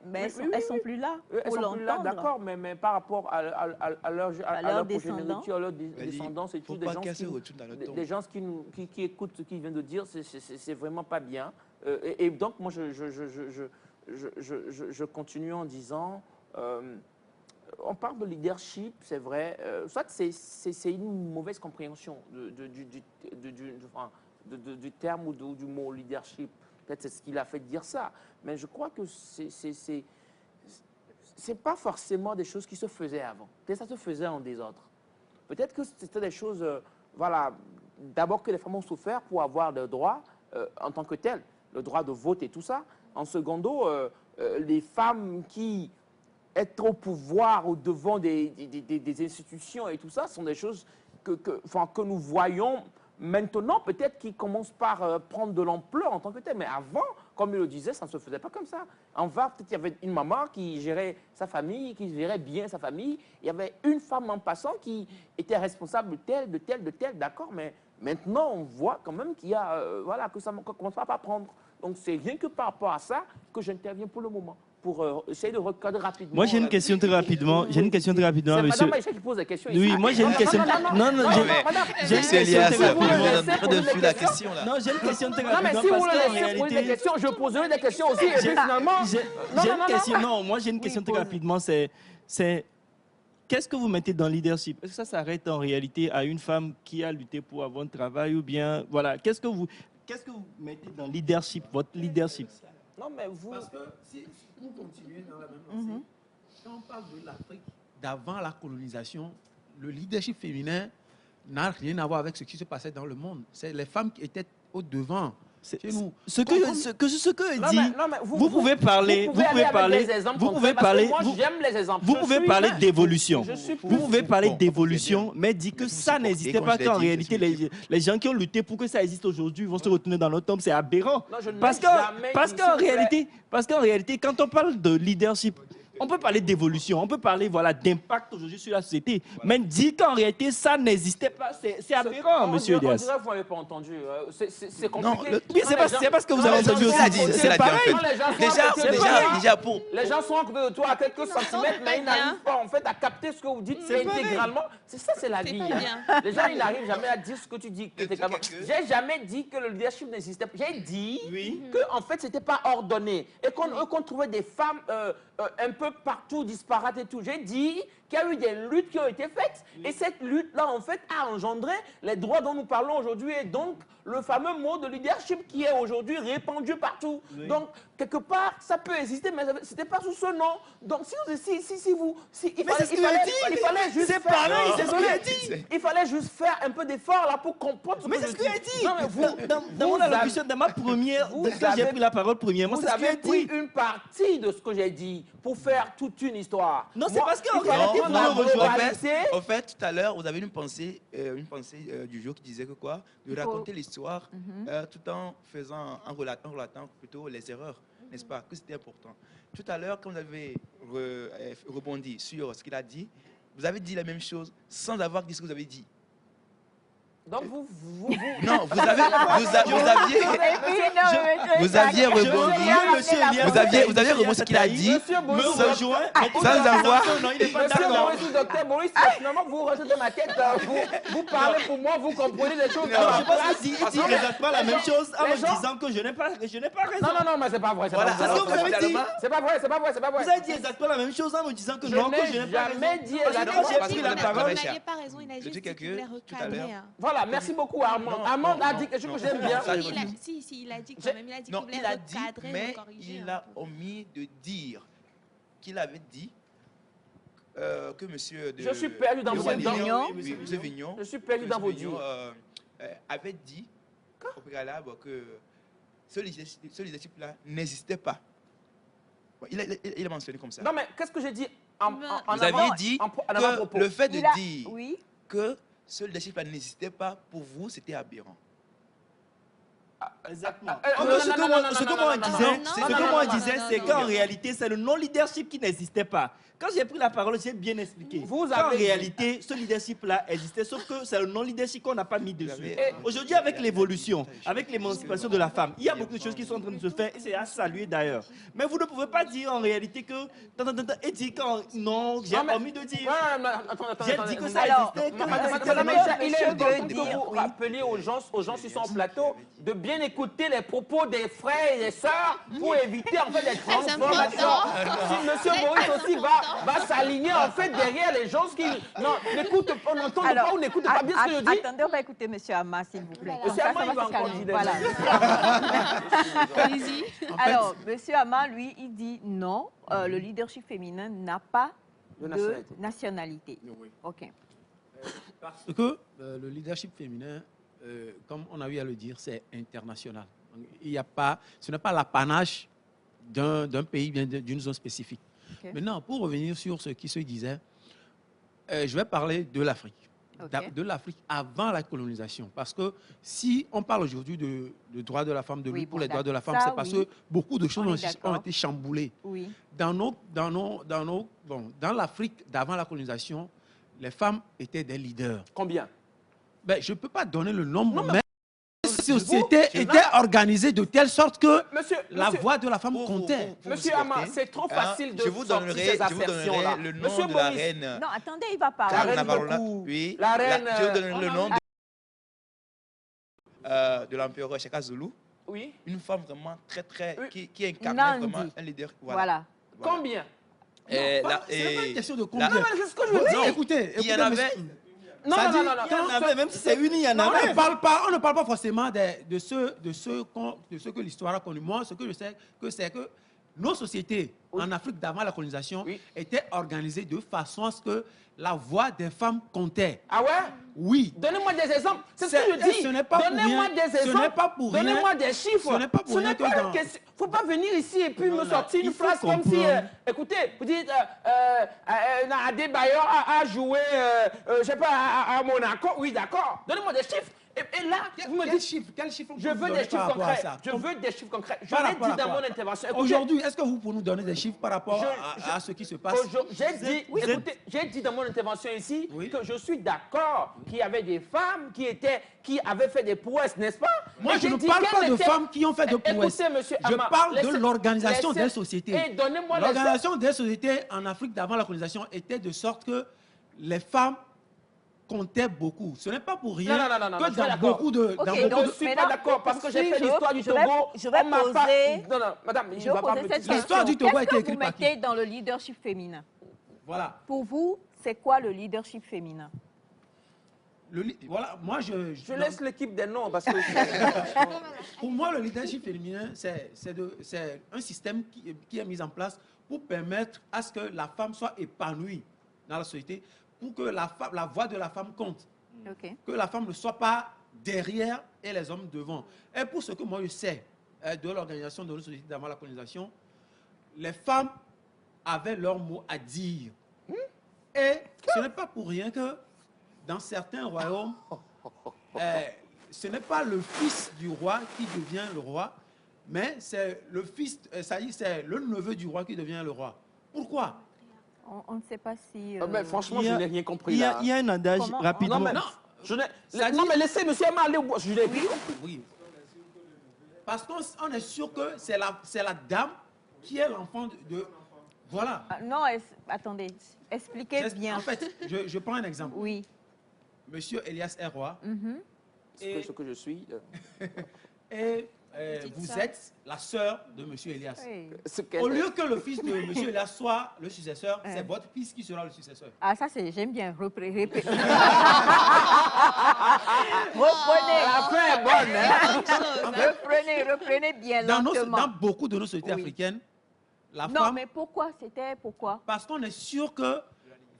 [SPEAKER 1] Mais elles sont plus là
[SPEAKER 3] elles
[SPEAKER 1] pour
[SPEAKER 3] sont plus là,
[SPEAKER 1] l'entendre.
[SPEAKER 3] d'accord, mais par rapport à leur progéniture, à leur descendance et
[SPEAKER 9] Il
[SPEAKER 3] tout,
[SPEAKER 9] faut
[SPEAKER 3] des
[SPEAKER 9] pas
[SPEAKER 3] gens,
[SPEAKER 9] qu'elle se retourne dans le tombe.
[SPEAKER 3] des gens qui écoutent ce qu'il vient de dire, c'est vraiment pas bien. Et donc, moi, je continue en disant, on parle de leadership, c'est vrai, soit c'est une mauvaise compréhension du terme ou du mot leadership. Peut-être c'est ce qu'il a fait dire ça. Mais je crois que c'est pas forcément des choses qui se faisaient avant. Peut-être ça se faisait en désordre. Peut-être que c'était des choses, voilà, d'abord que les femmes ont souffert pour avoir le droit en tant que tel, le droit de vote et tout ça. En secondo, les femmes qui être au pouvoir, au devant des institutions et tout ça, sont des choses que nous voyons maintenant, peut-être qui commencent par prendre de l'ampleur en tant que tel. Mais avant, comme il le disait, ça ne se faisait pas comme ça. En VAR, peut-être il y avait une maman qui gérait sa famille, qui gérait bien sa famille. Il y avait une femme en passant qui était responsable de tel, d'accord. Mais maintenant, on voit quand même qu'il y a, voilà, que ça ne commence pas à prendre. Donc, c'est rien que par rapport à ça que j'interviens pour le moment, pour essayer de recadrer rapidement.
[SPEAKER 4] Moi, j'ai une question très rapidement. J'ai une question très rapidement, monsieur.
[SPEAKER 3] Madame Maïcha qui pose des questions.
[SPEAKER 4] Oui, moi, j'ai une question. Non, j'ai une
[SPEAKER 10] Monsieur
[SPEAKER 4] question
[SPEAKER 10] Elias,
[SPEAKER 4] très
[SPEAKER 10] vous êtes
[SPEAKER 4] rapidement.
[SPEAKER 10] en train de fuir la question là.
[SPEAKER 4] Non, j'ai une question très
[SPEAKER 3] Non, mais
[SPEAKER 4] rapidement
[SPEAKER 3] si vous
[SPEAKER 4] parce qu'en
[SPEAKER 3] me laissez poser des
[SPEAKER 4] réalité,
[SPEAKER 3] questions, je poserai des questions aussi. Et puis finalement.
[SPEAKER 4] j'ai une question. Non, moi, j'ai une question très
[SPEAKER 1] pose.
[SPEAKER 4] rapidement. C'est qu'est-ce que vous mettez dans leadership? Est-ce que ça s'arrête en réalité à une femme qui a lutté pour avoir un travail ou bien voilà? Qu'est-ce que vous mettez dans leadership, votre leadership?
[SPEAKER 3] Non, mais vous.
[SPEAKER 2] Parce que si vous continuez dans la même lancée, quand on parle de l'Afrique d'avant la colonisation, le leadership féminin n'a rien à voir avec ce qui se passait dans le monde. C'est les femmes qui étaient au devant chez nous.
[SPEAKER 4] Ce que
[SPEAKER 3] Non,
[SPEAKER 4] dit,
[SPEAKER 3] mais
[SPEAKER 4] vous pouvez parler,
[SPEAKER 3] vous pouvez parler, moi j'aime les exemples.
[SPEAKER 4] vous pouvez parler d'évolution.
[SPEAKER 3] Je suis
[SPEAKER 4] Vous pouvez parler
[SPEAKER 10] Bon,
[SPEAKER 4] d'évolution, mais dit que ça n'existait pas, qu'en réalité, les gens qui ont lutté pour que ça existe aujourd'hui vont se retourner dans notre tombe, c'est aberrant.
[SPEAKER 3] Non, je n'ai
[SPEAKER 4] Parce
[SPEAKER 3] jamais dit,
[SPEAKER 4] qu'en réalité, quand on parle de leadership, on peut parler d'évolution, on peut parler d'impact aujourd'hui sur la société, mais dire qu'en réalité, ça n'existait pas, c'est aberrant, monsieur
[SPEAKER 3] On
[SPEAKER 4] Elias.
[SPEAKER 3] dirait que vous n'avez pas entendu. C'est
[SPEAKER 10] Non,
[SPEAKER 3] compliqué.
[SPEAKER 4] Oui, c'est parce que vous avez entendu aussi.
[SPEAKER 10] C'est la
[SPEAKER 4] pareil.
[SPEAKER 10] Déjà,
[SPEAKER 3] Les gens sont à côté de toi à quelques centimètres, mais ils n'arrivent pas en fait à capter ce que vous dites intégralement. C'est la vie. Les gens, ils n'arrivent jamais à dire ce que tu dis. J'ai jamais dit que le leadership n'existait pas. J'ai dit que en fait, c'était pas ordonné et qu'on trouvait des femmes un peu partout disparates et tout. J'ai dit qu'il y a eu des luttes qui ont été faites et cette lutte-là, en fait, a engendré les droits dont nous parlons aujourd'hui et donc le fameux mot de leadership qui est aujourd'hui répandu partout. Donc, quelque part, ça peut exister, mais c'était pas sous ce nom. Donc, il fallait juste faire un peu d'effort là pour comprendre ce
[SPEAKER 4] Mais
[SPEAKER 3] que
[SPEAKER 4] c'est
[SPEAKER 3] je
[SPEAKER 4] ce qu'il a
[SPEAKER 3] dis.
[SPEAKER 4] dit.
[SPEAKER 3] Non, mais
[SPEAKER 4] Dans mon allocution, dans ma première, quand j'ai pris la parole premièrement,
[SPEAKER 3] vous
[SPEAKER 4] c'est ce qu'il a
[SPEAKER 3] avez pris
[SPEAKER 4] dit.
[SPEAKER 3] une partie de ce que j'ai dit pour faire toute une histoire.
[SPEAKER 4] Non, c'est parce qu'en
[SPEAKER 3] il fallait
[SPEAKER 4] réalité,
[SPEAKER 3] prendre
[SPEAKER 4] vous
[SPEAKER 3] la
[SPEAKER 4] me rejoignez.
[SPEAKER 3] globalité.
[SPEAKER 10] En fait, tout à l'heure, vous avez une pensée du jour qui disait que quoi? De raconter l'histoire tout en relatant plutôt les erreurs, n'est-ce pas? Que c'était important. Tout à l'heure, quand vous avez rebondi sur ce qu'il a dit, vous avez dit la même chose sans avoir dit ce que vous avez dit.
[SPEAKER 3] Donc vous
[SPEAKER 10] Non, vous aviez rebondi. Vous aviez rebondi ce qu'il a dit
[SPEAKER 4] Me rejoint.
[SPEAKER 10] sans avoir.
[SPEAKER 4] Non, il n'est pas
[SPEAKER 3] Monsieur
[SPEAKER 4] d'accord.
[SPEAKER 3] Maurice, docteur Maurice, finalement, vous rentrez dans ma tête, vous parlez pour moi, vous comprenez les choses.
[SPEAKER 4] Je pense qu'il dit exactement la même chose en me disant que je n'ai pas raison.
[SPEAKER 3] Non, mais c'est pas vrai.
[SPEAKER 10] Voilà,
[SPEAKER 4] C'est ce que vous avez dit.
[SPEAKER 3] C'est pas vrai.
[SPEAKER 4] Vous avez dit exactement la même chose en me disant que non, que je n'ai pas raison.
[SPEAKER 3] jamais dit
[SPEAKER 4] Parce que
[SPEAKER 3] exactement.
[SPEAKER 4] quand j'ai pris la parole,
[SPEAKER 6] Il n'avait pas raison, il a juste dit qu'il voulait recadrer.
[SPEAKER 3] Voilà, merci beaucoup Armand. Armand a dit quelque chose que j'aime bien.
[SPEAKER 6] Si, il a dit quand même, il a dit qu'il
[SPEAKER 10] Non,
[SPEAKER 6] voulait
[SPEAKER 10] il a dit,
[SPEAKER 6] recadrer,
[SPEAKER 10] mais
[SPEAKER 6] corriger.
[SPEAKER 10] il a omis de dire qu'il avait dit que monsieur
[SPEAKER 3] Je suis perdu dans vos
[SPEAKER 1] Vignon.
[SPEAKER 10] Oui, monsieur Vignon.
[SPEAKER 3] Je suis perdu dans vos
[SPEAKER 10] Vignon,
[SPEAKER 3] dires.
[SPEAKER 10] avait dit au préalable que ce leadership-là n'existait pas. Bon, il a mentionné comme ça.
[SPEAKER 3] Non, mais qu'est-ce que j'ai dit en
[SPEAKER 10] Vous aviez dit que le fait de dire que ce leadership-là n'existait pas, pour vous, c'était aberrant.
[SPEAKER 4] Exactement.
[SPEAKER 11] non,
[SPEAKER 4] Ce
[SPEAKER 11] non,
[SPEAKER 4] que
[SPEAKER 11] non,
[SPEAKER 4] moi-
[SPEAKER 11] non,
[SPEAKER 4] ce
[SPEAKER 11] non,
[SPEAKER 4] que
[SPEAKER 11] non,
[SPEAKER 4] moi
[SPEAKER 11] non,
[SPEAKER 4] disais,
[SPEAKER 11] non,
[SPEAKER 4] ce
[SPEAKER 11] non,
[SPEAKER 4] que
[SPEAKER 11] non,
[SPEAKER 4] moi
[SPEAKER 11] non,
[SPEAKER 4] disais,
[SPEAKER 11] non,
[SPEAKER 4] c'est
[SPEAKER 11] non,
[SPEAKER 4] qu'en
[SPEAKER 11] non.
[SPEAKER 4] réalité, c'est le non-leadership qui n'existait pas. Quand j'ai pris la parole, j'ai bien expliqué.
[SPEAKER 11] Vous
[SPEAKER 4] Qu'en
[SPEAKER 11] avez dit-
[SPEAKER 4] réalité, ce leadership-là existait, sauf que c'est le non-leadership qu'on n'a pas mis dessus.
[SPEAKER 11] Et-
[SPEAKER 4] Aujourd'hui, avec l'évolution, avec l'émancipation de la femme, il y a beaucoup de choses qui sont en train de se faire et c'est à saluer d'ailleurs. Mais vous ne pouvez pas dire en réalité que... Et dire quand... Non, j'ai omis de dire. J'ai dit que ça existait.
[SPEAKER 11] Madame Aïcha, il est
[SPEAKER 1] Monsieur
[SPEAKER 11] important
[SPEAKER 1] veut
[SPEAKER 11] que
[SPEAKER 1] dire,
[SPEAKER 11] vous
[SPEAKER 1] oui.
[SPEAKER 11] rappeliez aux gens qui sont en plateau de bien écouter les propos des frères et des sœurs pour éviter en fait des transformations. Si Monsieur Maurice aussi va s'aligner en fait derrière les gens qui n'écoutent pas, on n'entend pas ou n'écoutent pas bien ce que je dis.
[SPEAKER 1] Attendez, on va écouter Monsieur Amma, s'il vous plaît.
[SPEAKER 11] Monsieur
[SPEAKER 1] Comme
[SPEAKER 11] Amma,
[SPEAKER 1] ça
[SPEAKER 11] il va
[SPEAKER 1] se
[SPEAKER 11] encore
[SPEAKER 1] calmer.
[SPEAKER 11] dire.
[SPEAKER 1] Voilà.
[SPEAKER 6] Allez-y.
[SPEAKER 1] Alors, Monsieur Amma, lui, il dit non, le leadership féminin n'a pas
[SPEAKER 11] De
[SPEAKER 1] de nationalité.
[SPEAKER 2] Oui.
[SPEAKER 1] OK.
[SPEAKER 2] Parce que le leadership féminin, comme on a eu à le dire, c'est international. Donc, il y a pas, ce n'est pas l'apanage d'un pays, bien d'une zone spécifique.
[SPEAKER 1] Ok.
[SPEAKER 2] Maintenant, pour revenir sur ce qui se disait, je vais parler de l'Afrique.
[SPEAKER 1] Ok.
[SPEAKER 2] De l'Afrique avant la colonisation. Parce que si on parle aujourd'hui de droits de la femme, de
[SPEAKER 1] Oui,
[SPEAKER 2] lutte pour
[SPEAKER 1] bon,
[SPEAKER 2] les droits de la femme,
[SPEAKER 1] ça,
[SPEAKER 2] c'est parce
[SPEAKER 1] oui.
[SPEAKER 2] que beaucoup de choses
[SPEAKER 1] On est
[SPEAKER 2] ont
[SPEAKER 1] d'accord.
[SPEAKER 2] été chamboulées.
[SPEAKER 1] Oui.
[SPEAKER 2] Dans l'Afrique d'avant la colonisation, les femmes étaient des leaders.
[SPEAKER 11] Combien?
[SPEAKER 2] Ben, je ne peux pas donner le nombre,
[SPEAKER 11] Non, mais
[SPEAKER 2] mais la société
[SPEAKER 11] vous-
[SPEAKER 2] était organisée de telle sorte que la
[SPEAKER 11] Monsieur-
[SPEAKER 2] voix de la femme comptait.
[SPEAKER 11] Monsieur Amma, c'est trop facile de
[SPEAKER 10] je vous
[SPEAKER 11] sortir
[SPEAKER 10] donnerai,
[SPEAKER 11] ces
[SPEAKER 10] je vous
[SPEAKER 11] assertions-là.
[SPEAKER 10] donnerai le nom
[SPEAKER 11] Monsieur
[SPEAKER 10] de la
[SPEAKER 11] Maurice,
[SPEAKER 10] reine.
[SPEAKER 1] Non, attendez, il va parler.
[SPEAKER 11] La reine
[SPEAKER 10] Navarona.
[SPEAKER 11] Boku.
[SPEAKER 10] Oui.
[SPEAKER 11] La reine,
[SPEAKER 10] Je vous donnerai le nom
[SPEAKER 11] on
[SPEAKER 10] de l'empereur Shaka Zulu.
[SPEAKER 11] Oui.
[SPEAKER 10] Une femme vraiment très, très.
[SPEAKER 11] Oui.
[SPEAKER 10] Qui incarne
[SPEAKER 1] Nandi.
[SPEAKER 10] vraiment un leader.
[SPEAKER 1] Voilà.
[SPEAKER 11] Combien?
[SPEAKER 10] Et
[SPEAKER 2] Non,
[SPEAKER 10] là,
[SPEAKER 2] ce n'est pas une
[SPEAKER 10] et-
[SPEAKER 2] question de
[SPEAKER 10] là-
[SPEAKER 2] combien.
[SPEAKER 11] Non, mais c'est ce que je veux
[SPEAKER 2] Non,
[SPEAKER 11] dire.
[SPEAKER 2] écoutez,
[SPEAKER 10] Il y en avait.
[SPEAKER 2] monsieur-
[SPEAKER 11] Non,
[SPEAKER 2] Ça
[SPEAKER 11] non,
[SPEAKER 2] dit-
[SPEAKER 11] non, non,
[SPEAKER 4] Il y en
[SPEAKER 11] non.
[SPEAKER 4] avait, même si c'est une, il y en
[SPEAKER 2] On
[SPEAKER 4] avait.
[SPEAKER 2] ne parle pas forcément de ce que l'histoire a connu. Moi, ce que je sais, c'est que nos sociétés
[SPEAKER 11] Oui.
[SPEAKER 2] en Afrique d'avant la colonisation
[SPEAKER 11] Oui.
[SPEAKER 2] étaient organisées de façon à ce que la voix des femmes comptait.
[SPEAKER 11] Ah ouais?
[SPEAKER 2] Oui.
[SPEAKER 11] Donnez-moi des exemples. C'est ce
[SPEAKER 2] C'est-
[SPEAKER 11] que je dis.
[SPEAKER 2] ce n'est pas pour
[SPEAKER 11] Donnez-moi
[SPEAKER 2] rien.
[SPEAKER 11] des
[SPEAKER 2] Ce
[SPEAKER 11] exemples.
[SPEAKER 2] n'est pas pour rien.
[SPEAKER 11] Donnez-moi des chiffres.
[SPEAKER 2] Ce n'est pas pour rien que dans-
[SPEAKER 11] une question. Faut pas venir ici et puis me sortir
[SPEAKER 4] il
[SPEAKER 11] une
[SPEAKER 4] faut
[SPEAKER 11] phrase comme si,
[SPEAKER 4] comprendre.
[SPEAKER 11] écoutez, vous dites, Adebayor a joué, je sais pas, à Monaco. Oui, d'accord. Donnez-moi des chiffres. Et là, vous me
[SPEAKER 2] Quel
[SPEAKER 11] dites,
[SPEAKER 2] chiffre,
[SPEAKER 11] je veux des chiffres concrets. Je veux des chiffres concrets. Je l'ai dit dans mon intervention. Écoutez,
[SPEAKER 2] Aujourd'hui, est-ce que vous pouvez nous donner des chiffres par rapport
[SPEAKER 11] Je-
[SPEAKER 2] à ce qui se passe?
[SPEAKER 11] J'ai dit dans mon intervention ici
[SPEAKER 2] Oui.
[SPEAKER 11] que je suis d'accord qu'il y avait des femmes qui avaient fait des prouesses, n'est-ce pas?
[SPEAKER 2] Moi,
[SPEAKER 11] Et
[SPEAKER 2] je
[SPEAKER 11] j'ai
[SPEAKER 2] ne
[SPEAKER 11] dit
[SPEAKER 2] parle pas
[SPEAKER 11] quelles
[SPEAKER 2] de
[SPEAKER 11] étaient-
[SPEAKER 2] femmes qui ont fait de prouesses.
[SPEAKER 11] Écoutez, monsieur
[SPEAKER 2] Je
[SPEAKER 11] Amma,
[SPEAKER 2] parle de
[SPEAKER 11] laissez-
[SPEAKER 2] l'organisation
[SPEAKER 11] laissez-
[SPEAKER 2] des sociétés.
[SPEAKER 11] Et donnez-moi les-
[SPEAKER 2] L'organisation des sociétés en Afrique d'avant la colonisation était de sorte que les femmes comptaient beaucoup. Ce n'est pas pour rien
[SPEAKER 11] Non, non, non, non,
[SPEAKER 2] que
[SPEAKER 11] je suis
[SPEAKER 2] dans
[SPEAKER 11] d'accord.
[SPEAKER 2] beaucoup de...
[SPEAKER 1] Ok,
[SPEAKER 2] dans
[SPEAKER 11] Je
[SPEAKER 2] beaucoup
[SPEAKER 1] donc,
[SPEAKER 11] ne suis
[SPEAKER 1] maintenant,
[SPEAKER 11] pas d'accord parce que j'ai fait
[SPEAKER 1] je-
[SPEAKER 11] l'histoire du
[SPEAKER 1] je vais-
[SPEAKER 11] Togo.
[SPEAKER 1] je vais
[SPEAKER 11] On m'a pas-
[SPEAKER 1] poser-
[SPEAKER 11] Non, non, madame,
[SPEAKER 1] Je
[SPEAKER 11] il
[SPEAKER 1] vais
[SPEAKER 11] va pas
[SPEAKER 1] poser
[SPEAKER 11] me
[SPEAKER 1] cette
[SPEAKER 11] dire.
[SPEAKER 2] L'histoire
[SPEAKER 1] question.
[SPEAKER 2] du Togo a été
[SPEAKER 1] Qu'est-ce que
[SPEAKER 2] écrite
[SPEAKER 1] vous
[SPEAKER 2] par qui?
[SPEAKER 1] mettez dans le leadership féminin?
[SPEAKER 2] Voilà.
[SPEAKER 1] Pour vous, c'est quoi le leadership féminin?
[SPEAKER 2] Voilà, moi,
[SPEAKER 11] Je laisse l'équipe des noms parce que...
[SPEAKER 2] Pour moi, le leadership féminin, c'est un système qui est mis en place pour permettre à ce que la femme soit épanouie dans la société, pour que la voix de la femme compte,
[SPEAKER 1] OK.
[SPEAKER 2] que la femme ne soit pas derrière et les hommes devant. Et pour ce que moi je sais de l'organisation de nos sociétés d'avant la colonisation, les femmes avaient leur mot à dire. Et ce n'est pas pour rien que dans certains royaumes, ce n'est pas le fils du roi qui devient le roi, mais c'est le fils, c'est le neveu du roi qui devient le roi. Pourquoi?
[SPEAKER 1] On ne sait pas si...
[SPEAKER 11] Mais franchement,
[SPEAKER 4] il y
[SPEAKER 11] je
[SPEAKER 4] a-
[SPEAKER 11] n'ai rien compris
[SPEAKER 4] Il y
[SPEAKER 11] là.
[SPEAKER 4] a un adage
[SPEAKER 1] Comment-
[SPEAKER 4] rapidement.
[SPEAKER 11] Non, mais,
[SPEAKER 2] Non,
[SPEAKER 11] non, mais laissez monsieur Amma aller au bout. Je l'ai dit.
[SPEAKER 2] Oui. Parce qu'on est sûr que c'est la dame qui est l'enfant de... Voilà.
[SPEAKER 1] Ah, non, attendez, expliquez bien.
[SPEAKER 2] En fait, je prends un exemple.
[SPEAKER 1] Oui.
[SPEAKER 2] Monsieur Elias est roi.
[SPEAKER 1] Mhm.
[SPEAKER 2] Et,
[SPEAKER 11] Ce que je suis.
[SPEAKER 2] et
[SPEAKER 6] Petite
[SPEAKER 2] vous
[SPEAKER 6] sœur.
[SPEAKER 2] êtes la sœur de Monsieur Elias.
[SPEAKER 1] Oui.
[SPEAKER 2] Au lieu que le fils de Monsieur Elias soit le successeur,
[SPEAKER 1] Ouais.
[SPEAKER 2] c'est votre fils qui sera le successeur.
[SPEAKER 1] Ah, ça, j'aime bien. Reprenez.
[SPEAKER 11] La fin est bonne, hein?
[SPEAKER 1] Reprenez bien
[SPEAKER 2] Dans
[SPEAKER 1] lentement.
[SPEAKER 2] beaucoup de nos sociétés
[SPEAKER 1] Oui.
[SPEAKER 2] africaines, la
[SPEAKER 1] Non,
[SPEAKER 2] femme...
[SPEAKER 1] mais pourquoi? Pourquoi?
[SPEAKER 2] Parce qu'on est sûr que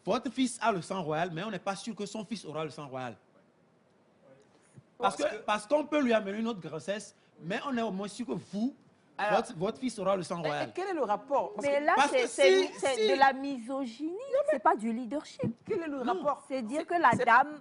[SPEAKER 2] votre fils a le sang royal, mais on n'est pas sûr que son fils aura le sang royal. Parce qu'on peut lui amener une autre grossesse, mais on est au moins sûr que vous,
[SPEAKER 11] Alors-
[SPEAKER 2] votre fils aura le sang
[SPEAKER 11] Et
[SPEAKER 2] royal.
[SPEAKER 11] quel est le rapport? Parce
[SPEAKER 1] Mais
[SPEAKER 11] que-
[SPEAKER 1] là,
[SPEAKER 2] parce que
[SPEAKER 1] c'est
[SPEAKER 2] si-
[SPEAKER 1] de la misogynie, c'est pas du leadership.
[SPEAKER 11] Quel est le rapport?
[SPEAKER 1] C'est dire que la dame,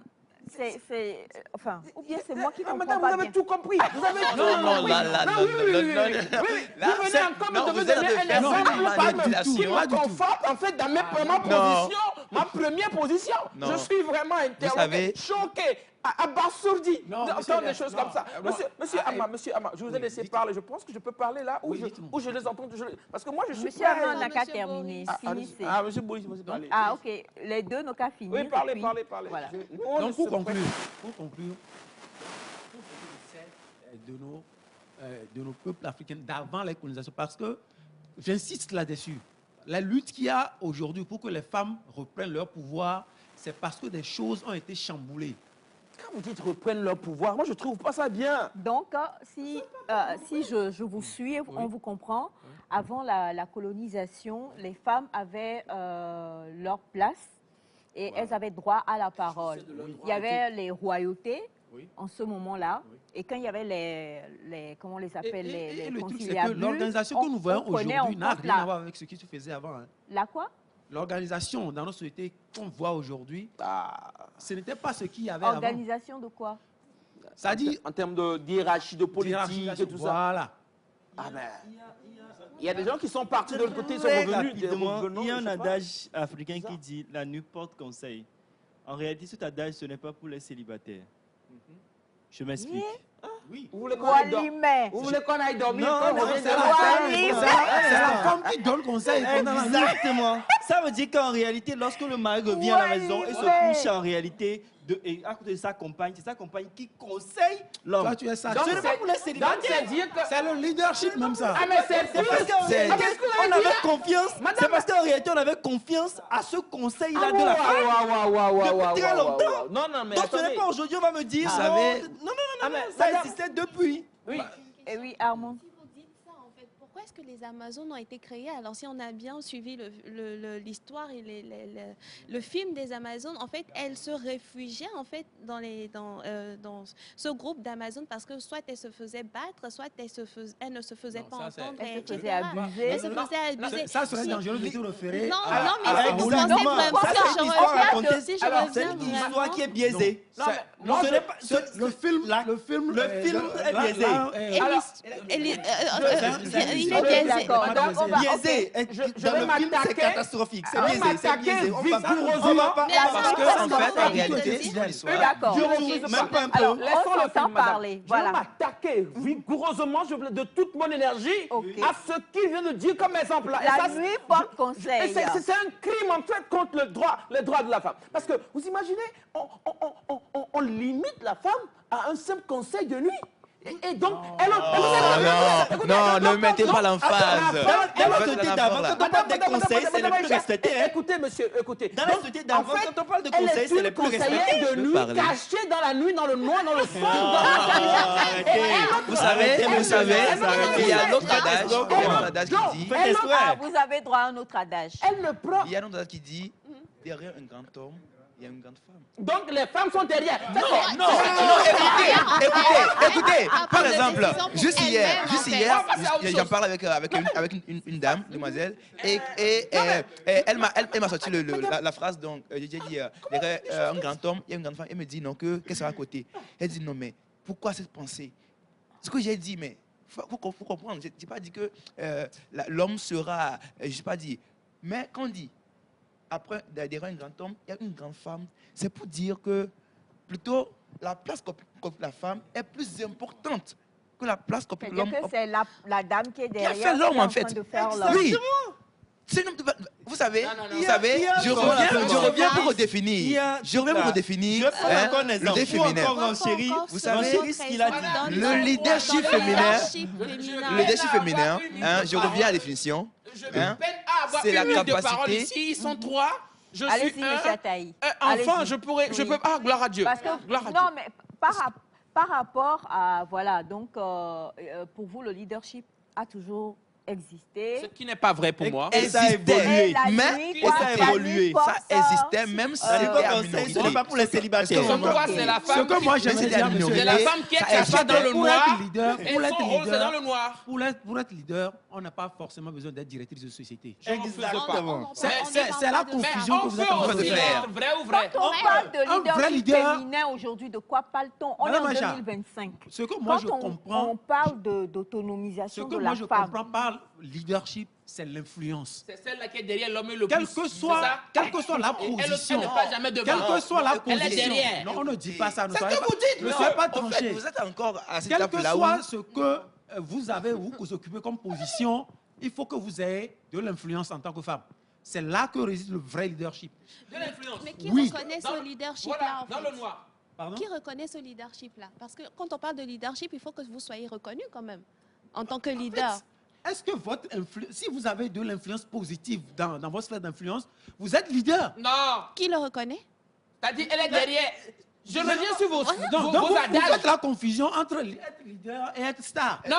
[SPEAKER 1] Enfin, ou bien c'est moi qui comprends
[SPEAKER 11] Madame,
[SPEAKER 1] pas
[SPEAKER 11] vous avez
[SPEAKER 1] bien.
[SPEAKER 11] tout compris. Vous avez tout
[SPEAKER 10] Non, non,
[SPEAKER 11] compris.
[SPEAKER 10] là, là,
[SPEAKER 11] Non,
[SPEAKER 10] non,
[SPEAKER 11] oui,
[SPEAKER 10] non,
[SPEAKER 11] oui,
[SPEAKER 10] non,
[SPEAKER 11] oui,
[SPEAKER 10] non,
[SPEAKER 11] oui,
[SPEAKER 10] non.
[SPEAKER 11] oui, oui.
[SPEAKER 10] Là,
[SPEAKER 11] Vous venez
[SPEAKER 10] c'est-
[SPEAKER 11] encore
[SPEAKER 10] non,
[SPEAKER 11] de
[SPEAKER 10] vous
[SPEAKER 11] me
[SPEAKER 10] êtes
[SPEAKER 11] donner
[SPEAKER 10] de
[SPEAKER 11] un
[SPEAKER 10] faire
[SPEAKER 11] exemple
[SPEAKER 10] une
[SPEAKER 11] pas
[SPEAKER 10] manipulation.
[SPEAKER 11] qui me conforte en fait dans ma position, ma première position.
[SPEAKER 10] Non.
[SPEAKER 11] Je suis vraiment interloqué,
[SPEAKER 10] savez-
[SPEAKER 11] choqué, abasourdi
[SPEAKER 2] Non,
[SPEAKER 11] d'entendre
[SPEAKER 2] monsieur,
[SPEAKER 11] des choses
[SPEAKER 2] non,
[SPEAKER 11] comme ça.
[SPEAKER 2] moi-
[SPEAKER 11] Monsieur Amma, je vous ai
[SPEAKER 2] oui,
[SPEAKER 11] laissé
[SPEAKER 2] dites-
[SPEAKER 11] parler. Je pense que je peux parler là où
[SPEAKER 2] Oui,
[SPEAKER 11] je
[SPEAKER 2] dites-moi.
[SPEAKER 11] où je les entends. Parce que moi, je suis
[SPEAKER 1] Monsieur
[SPEAKER 11] prêt.
[SPEAKER 1] Armand n'a qu'à
[SPEAKER 6] Monsieur
[SPEAKER 1] terminer.
[SPEAKER 6] Boris.
[SPEAKER 1] Finissez.
[SPEAKER 11] Monsieur Boris, vous parlez.
[SPEAKER 1] Ah, ok. Les deux n'ont qu'à finir.
[SPEAKER 11] Oui, parlez,
[SPEAKER 1] et puis,
[SPEAKER 11] parlez.
[SPEAKER 1] Voilà.
[SPEAKER 11] Nous, on ne
[SPEAKER 2] Donc, pour
[SPEAKER 11] se
[SPEAKER 2] conclure,
[SPEAKER 11] prête-
[SPEAKER 2] de nos peuples africains d'avant la colonisation, parce que j'insiste là-dessus, la lutte qu'il y a aujourd'hui pour que les femmes reprennent leur pouvoir, c'est parce que des choses ont été chamboulées.
[SPEAKER 11] Quand vous dites reprennent leur pouvoir, moi je trouve pas ça bien.
[SPEAKER 1] Donc, si je vous suis, on vous comprend, avant la colonisation, les femmes avaient leur place et elles avaient droit à la parole. Il y avait les royautés en ce moment-là. Et quand il y avait les comment on les appelle, les
[SPEAKER 2] le truc, c'est que
[SPEAKER 1] conciliabules,
[SPEAKER 2] l'organisation que nous voyons
[SPEAKER 1] on prenait
[SPEAKER 2] aujourd'hui
[SPEAKER 1] en
[SPEAKER 2] n'a
[SPEAKER 1] compte
[SPEAKER 2] rien à
[SPEAKER 1] la-
[SPEAKER 2] voir avec ce qui se faisait avant. Hein.
[SPEAKER 1] La quoi?
[SPEAKER 2] L'organisation dans notre société qu'on voit aujourd'hui, ce n'était pas ce qu'il y avait avant.
[SPEAKER 1] Organisation de quoi?
[SPEAKER 2] Ça dit
[SPEAKER 11] En termes de hiérarchie, de politique et tout ça.
[SPEAKER 2] Voilà.
[SPEAKER 11] Ah ben, il y a des gens qui sont partis de l'autre côté, ils sont
[SPEAKER 4] Très
[SPEAKER 11] revenus.
[SPEAKER 4] rapidement,
[SPEAKER 11] revenant,
[SPEAKER 4] il y a
[SPEAKER 11] je
[SPEAKER 4] un
[SPEAKER 11] sais pas.
[SPEAKER 4] adage africain qui dit « la nuit porte conseil ». En réalité, cet adage, ce n'est pas pour les célibataires. Je m'explique.
[SPEAKER 2] Oui.
[SPEAKER 11] Vous voulez qu'on aille dormir?
[SPEAKER 1] Walimé.
[SPEAKER 11] Vous voulez qu'on aille dormir
[SPEAKER 4] Non,
[SPEAKER 11] quand on
[SPEAKER 4] non,
[SPEAKER 11] revient de
[SPEAKER 4] c'est
[SPEAKER 11] la
[SPEAKER 4] la
[SPEAKER 11] femme?
[SPEAKER 2] C'est la femme qui donne conseil. pendant la nuit.
[SPEAKER 4] Exactement. Ça veut dire qu'en réalité, lorsque le mari revient à la maison et se couche en réalité et à côté de sa compagne, c'est sa compagne qui conseille l'homme.
[SPEAKER 2] Toi, tu es ça.
[SPEAKER 11] Donc,
[SPEAKER 4] Ce n'est pas pour les
[SPEAKER 11] Donc,
[SPEAKER 4] célibataires.
[SPEAKER 11] c'est dire que...
[SPEAKER 2] C'est le leadership même ça.
[SPEAKER 11] Ah, mais c'est
[SPEAKER 4] C'est parce qu'en
[SPEAKER 10] C'est-
[SPEAKER 4] réalité, on avait confiance.
[SPEAKER 11] Madame-
[SPEAKER 4] C'est parce qu'en réalité, on avait confiance à ce conseil-là
[SPEAKER 11] Ah,
[SPEAKER 4] de la femme.
[SPEAKER 11] depuis
[SPEAKER 4] très longtemps.
[SPEAKER 11] Non, non, mais
[SPEAKER 4] Donc ce
[SPEAKER 11] attendez.
[SPEAKER 4] n'est pas aujourd'hui, on va me dire.
[SPEAKER 10] Vous
[SPEAKER 4] non,
[SPEAKER 10] savez-
[SPEAKER 4] non,
[SPEAKER 11] Ah, mais
[SPEAKER 4] ça
[SPEAKER 11] madame-
[SPEAKER 4] existait depuis.
[SPEAKER 11] Oui.
[SPEAKER 1] Et oui, Armand.
[SPEAKER 6] Si vous dites ça, en fait, pourquoi est-ce que les Amazones ont été créées? Alors, si on a bien suivi l'histoire et le film des Amazones, en fait, elles se réfugiaient en fait dans ce groupe d'Amazones parce que soit elles se faisaient battre, soit elles ne se faisaient
[SPEAKER 2] Non,
[SPEAKER 6] pas
[SPEAKER 2] ça, c'est-
[SPEAKER 6] entendre.
[SPEAKER 1] Elles se
[SPEAKER 6] etc.
[SPEAKER 1] faisaient abuser.
[SPEAKER 6] Elles se faisaient abuser.
[SPEAKER 2] Ça serait dangereux de te référer.
[SPEAKER 6] Non,
[SPEAKER 2] à-
[SPEAKER 6] non, mais
[SPEAKER 2] à-
[SPEAKER 6] si
[SPEAKER 2] à
[SPEAKER 6] vous
[SPEAKER 2] Hollande.
[SPEAKER 6] pensez vraiment
[SPEAKER 4] Ça,
[SPEAKER 6] que
[SPEAKER 4] c'est une histoire racontée.
[SPEAKER 6] si je
[SPEAKER 4] Alors,
[SPEAKER 6] reviens
[SPEAKER 4] c'est une histoire
[SPEAKER 6] vraiment-
[SPEAKER 4] qui est biaisée.
[SPEAKER 11] Non, mais
[SPEAKER 4] Ce
[SPEAKER 11] moi,
[SPEAKER 4] n'est pas-
[SPEAKER 2] Le film, le film,
[SPEAKER 4] le film est biaisé.
[SPEAKER 6] Il est biaisé.
[SPEAKER 1] D'accord. Donc, on va.
[SPEAKER 4] Biaisé.
[SPEAKER 11] Je
[SPEAKER 4] Dans
[SPEAKER 11] vais
[SPEAKER 4] le film, c'est
[SPEAKER 11] m'attaquer-
[SPEAKER 4] catastrophique. C'est
[SPEAKER 11] je vais
[SPEAKER 4] biaisé. C'est
[SPEAKER 11] m'attaquer
[SPEAKER 4] biaisé. On va pas-
[SPEAKER 11] vigoureusement.
[SPEAKER 4] on va pas-
[SPEAKER 6] Mais
[SPEAKER 10] Parce que, en fait, en
[SPEAKER 1] conseil.
[SPEAKER 10] réalité, c'est une histoire.
[SPEAKER 1] D'accord.
[SPEAKER 4] Même pas un peu.
[SPEAKER 1] Alors,
[SPEAKER 11] Laissons
[SPEAKER 1] on
[SPEAKER 11] le
[SPEAKER 1] s'entend
[SPEAKER 11] film, madame.
[SPEAKER 1] parler.
[SPEAKER 11] Je
[SPEAKER 1] Voilà.
[SPEAKER 11] vais m'attaquer vigoureusement de toute mon énergie
[SPEAKER 1] Ok.
[SPEAKER 11] à ce qu'il vient de dire comme exemple. Là. Et
[SPEAKER 1] La
[SPEAKER 11] ça,
[SPEAKER 1] nuit porte
[SPEAKER 11] et
[SPEAKER 1] conseil.
[SPEAKER 11] c'est un crime en fait contre les droits de la femme. Parce que vous imaginez, on limite la femme à un simple conseil de nuit. Et donc,
[SPEAKER 10] Non, ne mettez pas l'emphase.
[SPEAKER 4] Dans la
[SPEAKER 10] Faites
[SPEAKER 4] société
[SPEAKER 10] un
[SPEAKER 4] d'avant,
[SPEAKER 10] effort, là.
[SPEAKER 4] quand on parle des conseils, c'est les plus respectés. hein.
[SPEAKER 11] Écoutez, monsieur, écoutez.
[SPEAKER 4] Dans la
[SPEAKER 11] Donc,
[SPEAKER 4] société d'avant,
[SPEAKER 11] en fait,
[SPEAKER 4] quand on parle de
[SPEAKER 11] elle
[SPEAKER 4] conseils,
[SPEAKER 11] est
[SPEAKER 4] c'est les
[SPEAKER 11] une
[SPEAKER 4] plus respectés.
[SPEAKER 11] conseillère de
[SPEAKER 10] Je peux
[SPEAKER 11] nuit,
[SPEAKER 10] parler.
[SPEAKER 11] cachée dans la nuit, dans le noir, dans le fond.
[SPEAKER 10] Vous savez, il y a un autre adage, il y a un autre adage qui dit,
[SPEAKER 4] Faites exprès.
[SPEAKER 1] Ah, vous avez droit à un autre adage.
[SPEAKER 11] Elle ne prend.
[SPEAKER 10] il y a un autre adage qui dit, derrière un grand homme, il y a une grande femme.
[SPEAKER 11] Donc les femmes sont derrière.
[SPEAKER 10] Non, écoutez, par exemple, juste hier, j'en parle avec une dame, demoiselle, et elle m'a sorti la phrase, donc j'ai dit, derrière un grand homme, il y a une grande femme, elle me dit non, qu'est-ce sera à côté? Elle dit non, mais pourquoi cette pensée? Ce que j'ai dit, mais faut comprendre, je n'ai pas dit que l'homme sera, je n'ai pas dit, mais quand on dit, après, derrière un grand homme, il y a une grande femme. C'est pour dire que, plutôt, la place qu'occupe la femme est plus importante que la place qu'occupe
[SPEAKER 1] C'est-à-dire
[SPEAKER 10] l'homme.
[SPEAKER 1] que c'est la dame qui est
[SPEAKER 10] Qui a
[SPEAKER 1] derrière.
[SPEAKER 10] fait l'homme,
[SPEAKER 1] qui est
[SPEAKER 10] en fait.
[SPEAKER 1] train de faire l'homme.
[SPEAKER 10] Oui. Vous savez, je reviens pour redéfinir. Je reviens pour redéfinir.
[SPEAKER 4] Je vais prendre encore un exemple.
[SPEAKER 10] Le
[SPEAKER 4] Ou
[SPEAKER 10] féminin.
[SPEAKER 4] encore Renchéri.
[SPEAKER 10] Vous savez,
[SPEAKER 4] Renchéri, ce qu'il a dit.
[SPEAKER 10] le leadership féminin, je reviens à la définition.
[SPEAKER 2] Je
[SPEAKER 10] Hein?
[SPEAKER 2] peine à avoir
[SPEAKER 10] C'est
[SPEAKER 2] une
[SPEAKER 10] la
[SPEAKER 2] minute de
[SPEAKER 10] capacité.
[SPEAKER 2] parole ici. Ils sont trois. Je
[SPEAKER 1] Allez-y,
[SPEAKER 2] suis
[SPEAKER 1] monsieur Ataï.
[SPEAKER 2] un enfant.
[SPEAKER 1] Allez-y.
[SPEAKER 2] Je pourrais. Je
[SPEAKER 1] Oui.
[SPEAKER 2] peux. Ah, gloire à Dieu.
[SPEAKER 1] Parce que,
[SPEAKER 2] Gloire à Dieu.
[SPEAKER 1] non, mais par rapport à, voilà, donc, pour vous, le leadership a toujours existait.
[SPEAKER 11] Ce qui n'est pas vrai pour moi.
[SPEAKER 10] Et ça a évolué.
[SPEAKER 1] Mais
[SPEAKER 10] ça a évolué. Ça existait, même si c'était en minorité.
[SPEAKER 9] Ce n'est pas pour les célibataires.
[SPEAKER 11] Comme quoi, c'est la femme.
[SPEAKER 7] Ce que moi j'aimerais dire, monsieur,
[SPEAKER 11] C'est la femme qui est cachée dans le
[SPEAKER 2] pour
[SPEAKER 11] noir.
[SPEAKER 2] être leader,
[SPEAKER 11] Et son rôle, c'est dans le noir.
[SPEAKER 2] pour être leader, on n'a pas forcément besoin d'être directrice de société.
[SPEAKER 9] Exactement.
[SPEAKER 2] C'est la confusion que vous êtes en train de faire.
[SPEAKER 11] Vrai ou vrai?
[SPEAKER 1] Quand on parle de
[SPEAKER 2] un vrai
[SPEAKER 1] leadership
[SPEAKER 2] leader-
[SPEAKER 1] féminin aujourd'hui, de quoi parle-t-on? On est
[SPEAKER 2] Madame
[SPEAKER 1] en
[SPEAKER 2] Acha,
[SPEAKER 1] 2025.
[SPEAKER 2] Ce que moi
[SPEAKER 1] Quand
[SPEAKER 2] je
[SPEAKER 1] on
[SPEAKER 2] comprends,
[SPEAKER 1] parle
[SPEAKER 2] ce
[SPEAKER 1] d'autonomisation
[SPEAKER 2] que
[SPEAKER 1] de
[SPEAKER 2] moi
[SPEAKER 1] la
[SPEAKER 2] je
[SPEAKER 1] femme,
[SPEAKER 2] comprends par leadership, c'est l'influence.
[SPEAKER 11] C'est celle-là qui est derrière l'homme le
[SPEAKER 2] Quelle
[SPEAKER 11] plus.
[SPEAKER 2] que
[SPEAKER 11] C'est
[SPEAKER 2] soit,
[SPEAKER 11] ça?
[SPEAKER 2] quelle que soit la
[SPEAKER 11] Elle
[SPEAKER 2] position,
[SPEAKER 11] ne passe jamais devant.
[SPEAKER 2] quelle que soit la
[SPEAKER 11] Elle est
[SPEAKER 2] position,
[SPEAKER 11] derrière.
[SPEAKER 2] non, on ne dit pas ça. Ne
[SPEAKER 10] C'est ce
[SPEAKER 2] soyez
[SPEAKER 10] que
[SPEAKER 2] pas-
[SPEAKER 10] vous dites.
[SPEAKER 2] Ne
[SPEAKER 10] mais
[SPEAKER 2] soyez pas
[SPEAKER 10] en fait,
[SPEAKER 2] tranché.
[SPEAKER 10] vous êtes encore à cette
[SPEAKER 2] Quel que
[SPEAKER 10] étape-là
[SPEAKER 2] soit
[SPEAKER 10] où...
[SPEAKER 2] ce que vous avez, vous occupez comme position, il faut que vous ayez de l'influence en tant que femme. C'est là que réside le vrai leadership.
[SPEAKER 11] De l'influence.
[SPEAKER 6] Mais qui
[SPEAKER 2] Oui.
[SPEAKER 6] reconnaît
[SPEAKER 11] Dans
[SPEAKER 6] ce
[SPEAKER 11] le-
[SPEAKER 6] leadership-là,
[SPEAKER 11] Voilà,
[SPEAKER 6] en
[SPEAKER 11] dans
[SPEAKER 6] fait?
[SPEAKER 11] le noir.
[SPEAKER 2] Pardon?
[SPEAKER 6] Qui reconnaît ce leadership-là? Parce que quand on parle de leadership, il faut que vous soyez reconnu quand même, en tant que leader.
[SPEAKER 2] Est-ce que votre si vous avez de l'influence positive dans votre sphère d'influence, vous êtes leader?
[SPEAKER 11] Non.
[SPEAKER 6] Qui le reconnaît?
[SPEAKER 11] T'as dit, elle est derrière. Je reviens sur vos
[SPEAKER 2] Donc, vous
[SPEAKER 11] adages.
[SPEAKER 2] faites la confusion entre être leader et être star.
[SPEAKER 11] Non,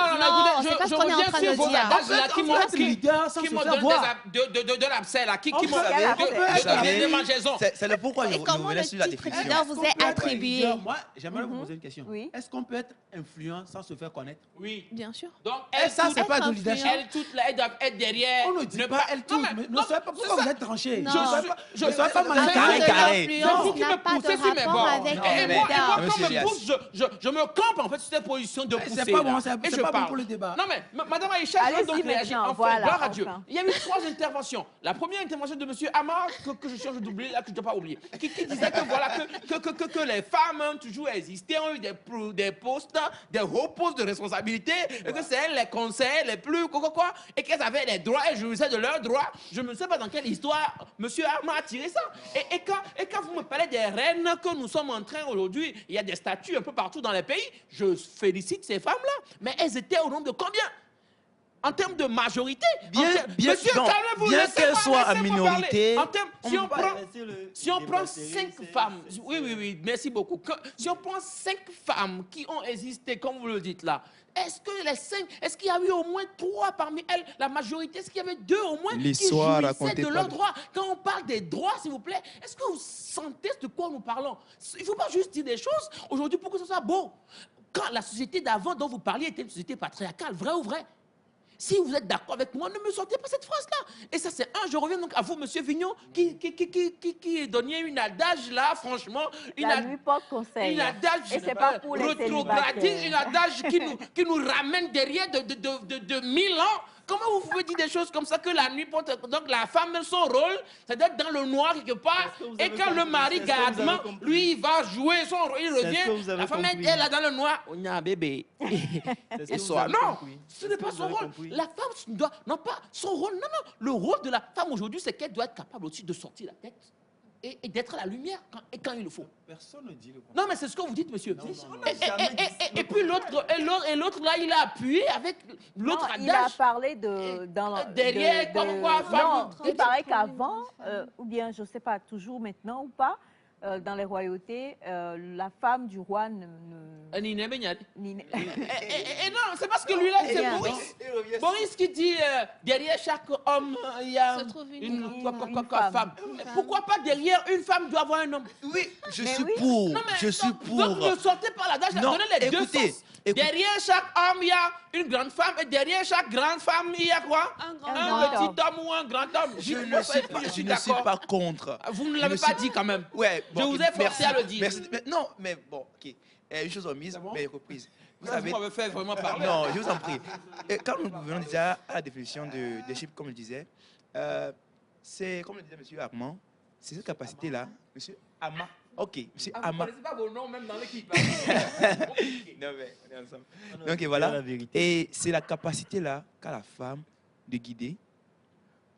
[SPEAKER 6] c'est pas ce
[SPEAKER 11] je
[SPEAKER 6] qu'on est en
[SPEAKER 11] reviens
[SPEAKER 6] train
[SPEAKER 11] sur
[SPEAKER 6] de
[SPEAKER 11] vos
[SPEAKER 6] dire.
[SPEAKER 11] adages là qui
[SPEAKER 2] On
[SPEAKER 11] m'ont
[SPEAKER 2] peut être leader sans se
[SPEAKER 11] m'ont
[SPEAKER 2] faire
[SPEAKER 11] donné
[SPEAKER 2] voir.
[SPEAKER 11] de l'abcès là, qui m'ont
[SPEAKER 1] peut être
[SPEAKER 11] de mangeaison.
[SPEAKER 10] C'est le pourquoi je
[SPEAKER 6] Et comment
[SPEAKER 10] vous
[SPEAKER 6] le
[SPEAKER 10] laisse sur la
[SPEAKER 6] titre
[SPEAKER 10] définition.
[SPEAKER 6] leader vous
[SPEAKER 2] Est-ce qu'on
[SPEAKER 6] est
[SPEAKER 2] peut être
[SPEAKER 6] attribué?
[SPEAKER 2] leader? Moi, j'aimerais vous poser une question.
[SPEAKER 1] Oui.
[SPEAKER 2] Est-ce qu'on peut être influent sans se faire connaître?
[SPEAKER 11] Oui.
[SPEAKER 6] Bien sûr.
[SPEAKER 11] Donc,
[SPEAKER 2] Et ça, c'est pas de
[SPEAKER 6] être
[SPEAKER 2] leadership.
[SPEAKER 11] elle toute là, elle doit être derrière.
[SPEAKER 2] On ne dit pas elle tous, mais ne soyez pas pourquoi vous êtes tranché.
[SPEAKER 6] Non.
[SPEAKER 2] Ne soyez pas mal
[SPEAKER 10] carré, carré.
[SPEAKER 6] L'influence
[SPEAKER 11] vous qui me
[SPEAKER 6] n'a pas
[SPEAKER 11] poussez
[SPEAKER 6] de
[SPEAKER 11] sur mes
[SPEAKER 6] rapport
[SPEAKER 11] bords.
[SPEAKER 6] avec
[SPEAKER 10] Non,
[SPEAKER 6] le
[SPEAKER 11] Et
[SPEAKER 10] mais-
[SPEAKER 11] moi,
[SPEAKER 6] leader.
[SPEAKER 11] quand
[SPEAKER 10] Monsieur
[SPEAKER 11] on me
[SPEAKER 10] Elias.
[SPEAKER 11] pousse, je me campe en fait sur cette position de pousser.
[SPEAKER 2] C'est pas bon,
[SPEAKER 11] là.
[SPEAKER 2] c'est
[SPEAKER 11] Et je
[SPEAKER 2] pas bon
[SPEAKER 11] parle.
[SPEAKER 2] pour le débat.
[SPEAKER 11] Non mais, Madame Aïcha, je veux
[SPEAKER 1] Allez-y
[SPEAKER 11] donc réagir.
[SPEAKER 1] maintenant,
[SPEAKER 11] Enfin,
[SPEAKER 1] voilà,
[SPEAKER 11] gloire à Dieu.
[SPEAKER 1] enfin.
[SPEAKER 11] Il y a eu 3 interventions. La première intervention de Monsieur Amar, que je change d'oublier, là, que je ne dois pas oublier, qui disait que voilà, que les femmes ont toujours existé, ont eu des postes, des hauts postes de responsabilité, et que c'est elles les conseillers les plus quoi, et qu'elles avaient les droits, et je jouissais de leurs droits. Je ne sais pas dans quelle histoire Monsieur Amar a tiré ça. Et quand vous me parlez des reines que nous sommes en train aujourd'hui, il y a des statues un peu partout dans les pays, je félicite ces femmes-là, mais elles étaient au nombre de combien? En termes de majorité, Monsieur, calmez-vous,
[SPEAKER 10] bien
[SPEAKER 11] laissez-moi,
[SPEAKER 10] qu'elles soient en
[SPEAKER 11] laissez-moi
[SPEAKER 10] minorité,
[SPEAKER 11] parler. En termes, si on prend
[SPEAKER 4] débatterie,
[SPEAKER 11] 5
[SPEAKER 4] c'est-
[SPEAKER 11] femmes, oui, merci beaucoup. Si on prend 5 femmes qui ont existé, comme vous le dites là, est-ce qu'il y a eu au moins 3 parmi elles, la majorité, est-ce qu'il y avait 2 au moins qui
[SPEAKER 9] L'histoire
[SPEAKER 11] jouissaient
[SPEAKER 9] racontée
[SPEAKER 11] de
[SPEAKER 9] par
[SPEAKER 11] leurs
[SPEAKER 9] les-
[SPEAKER 11] droits? Quand on parle des droits, s'il vous plaît, est-ce que vous sentez de quoi nous parlons? Il ne faut pas juste dire des choses aujourd'hui pour que ce soit beau. Quand la société d'avant dont vous parliez était une société patriarcale, vrai ou vrai? Si vous êtes d'accord avec moi, ne me sortez pas cette phrase-là. Et ça, c'est je reviens donc à vous, Monsieur Vignon, qui donniez une adage là, franchement.
[SPEAKER 1] La nuit porte conseil.
[SPEAKER 11] Une adage
[SPEAKER 1] Et c'est pas pour les
[SPEAKER 11] rétrogradée,
[SPEAKER 1] célibataires.
[SPEAKER 11] une adage qui nous ramène derrière de 1000 ans. Comment vous pouvez dire des choses comme ça que la nuit porte... Donc la femme, son rôle, c'est d'être dans le noir quelque part.
[SPEAKER 4] Est-ce que vous
[SPEAKER 11] Et
[SPEAKER 4] avez
[SPEAKER 11] quand le
[SPEAKER 4] compris?
[SPEAKER 11] mari,
[SPEAKER 4] Est-ce que vous avez
[SPEAKER 11] gardement,
[SPEAKER 4] compris?
[SPEAKER 11] lui, il va jouer son rôle, il
[SPEAKER 4] Est-ce que
[SPEAKER 11] revient.
[SPEAKER 4] vous avez
[SPEAKER 11] La femme
[SPEAKER 4] compris?
[SPEAKER 11] est là dans le noir. On y a un bébé.
[SPEAKER 4] C'est ce que
[SPEAKER 11] Et
[SPEAKER 4] vous
[SPEAKER 11] soit.
[SPEAKER 4] avez
[SPEAKER 11] Non,
[SPEAKER 4] compris.
[SPEAKER 11] ce
[SPEAKER 4] Est-ce
[SPEAKER 11] n'est
[SPEAKER 4] que
[SPEAKER 11] pas
[SPEAKER 4] vous
[SPEAKER 11] son
[SPEAKER 4] avez
[SPEAKER 11] rôle.
[SPEAKER 4] compris?
[SPEAKER 11] La femme doit, non pas son rôle, non. Le rôle de la femme aujourd'hui, c'est qu'elle doit être capable aussi de sortir la tête et d'être à la lumière quand il le faut.
[SPEAKER 2] Personne ne dit le contraire.
[SPEAKER 11] Non, mais c'est ce que vous dites, monsieur.
[SPEAKER 2] Non, non, non.
[SPEAKER 11] Et puis l'autre là, il a appuyé avec l'autre
[SPEAKER 1] Non, il a
[SPEAKER 11] adage.
[SPEAKER 1] parlé de...
[SPEAKER 11] derrière, comme quoi, femme-
[SPEAKER 1] Non, il paraît qu'avant, ou bien je ne sais pas, toujours maintenant ou pas, dans les royautés, la femme du roi ne...
[SPEAKER 11] Ni-
[SPEAKER 1] ni-
[SPEAKER 11] Et non, c'est parce que lui là, c'est
[SPEAKER 1] Rien.
[SPEAKER 11] Boris. Boris qui dit derrière chaque homme, il y a
[SPEAKER 6] Se trouve une
[SPEAKER 11] une
[SPEAKER 1] femme.
[SPEAKER 11] femme. Pourquoi pas derrière une femme doit avoir un homme?
[SPEAKER 10] Oui, je
[SPEAKER 1] Mais
[SPEAKER 10] suis
[SPEAKER 1] oui.
[SPEAKER 10] pour.
[SPEAKER 11] Non, mais
[SPEAKER 10] Je suis
[SPEAKER 11] donc,
[SPEAKER 10] pour.
[SPEAKER 11] Donc ne sortez pas l'adage,
[SPEAKER 10] Non,
[SPEAKER 11] donnez les deux
[SPEAKER 10] écoutez,
[SPEAKER 11] sens.
[SPEAKER 10] écoutez.
[SPEAKER 11] Derrière chaque homme, il y a une grande femme, et derrière chaque grande femme, il y a quoi?
[SPEAKER 6] Un grand
[SPEAKER 1] Un
[SPEAKER 6] homme.
[SPEAKER 11] petit homme ou un grand homme.
[SPEAKER 10] Je
[SPEAKER 11] Dites-moi
[SPEAKER 10] ne
[SPEAKER 11] ça,
[SPEAKER 10] suis
[SPEAKER 11] et puis
[SPEAKER 10] pas,
[SPEAKER 11] je suis
[SPEAKER 10] je ne suis
[SPEAKER 11] d'accord.
[SPEAKER 10] pas contre.
[SPEAKER 11] Vous ne
[SPEAKER 10] Je
[SPEAKER 11] l'avez
[SPEAKER 10] ne
[SPEAKER 11] pas
[SPEAKER 10] suis-
[SPEAKER 11] dit quand même.
[SPEAKER 10] Ouais,
[SPEAKER 11] Je vous ai forcé
[SPEAKER 10] merci,
[SPEAKER 11] à le dire.
[SPEAKER 10] Merci. Mais non, mais bon, ok. Une chose remise,
[SPEAKER 2] C'est bon?
[SPEAKER 10] mais reprise. Vous
[SPEAKER 11] Vous
[SPEAKER 10] savez,
[SPEAKER 11] m'avez fait vraiment parler.
[SPEAKER 10] non, je vous en prie. Et quand nous venons déjà à la définition de leadership, comme je disais, c'est, comme le disait M. Armand, c'est cette capacité-là, M. Ama. Ok, M.
[SPEAKER 11] Ah, vous ne
[SPEAKER 10] Ama.
[SPEAKER 11] connaissez pas vos noms même dans l'équipe.
[SPEAKER 10] Non, mais on est ensemble. Donc voilà.
[SPEAKER 4] La vérité.
[SPEAKER 10] Et c'est la capacité-là qu'a la femme de guider,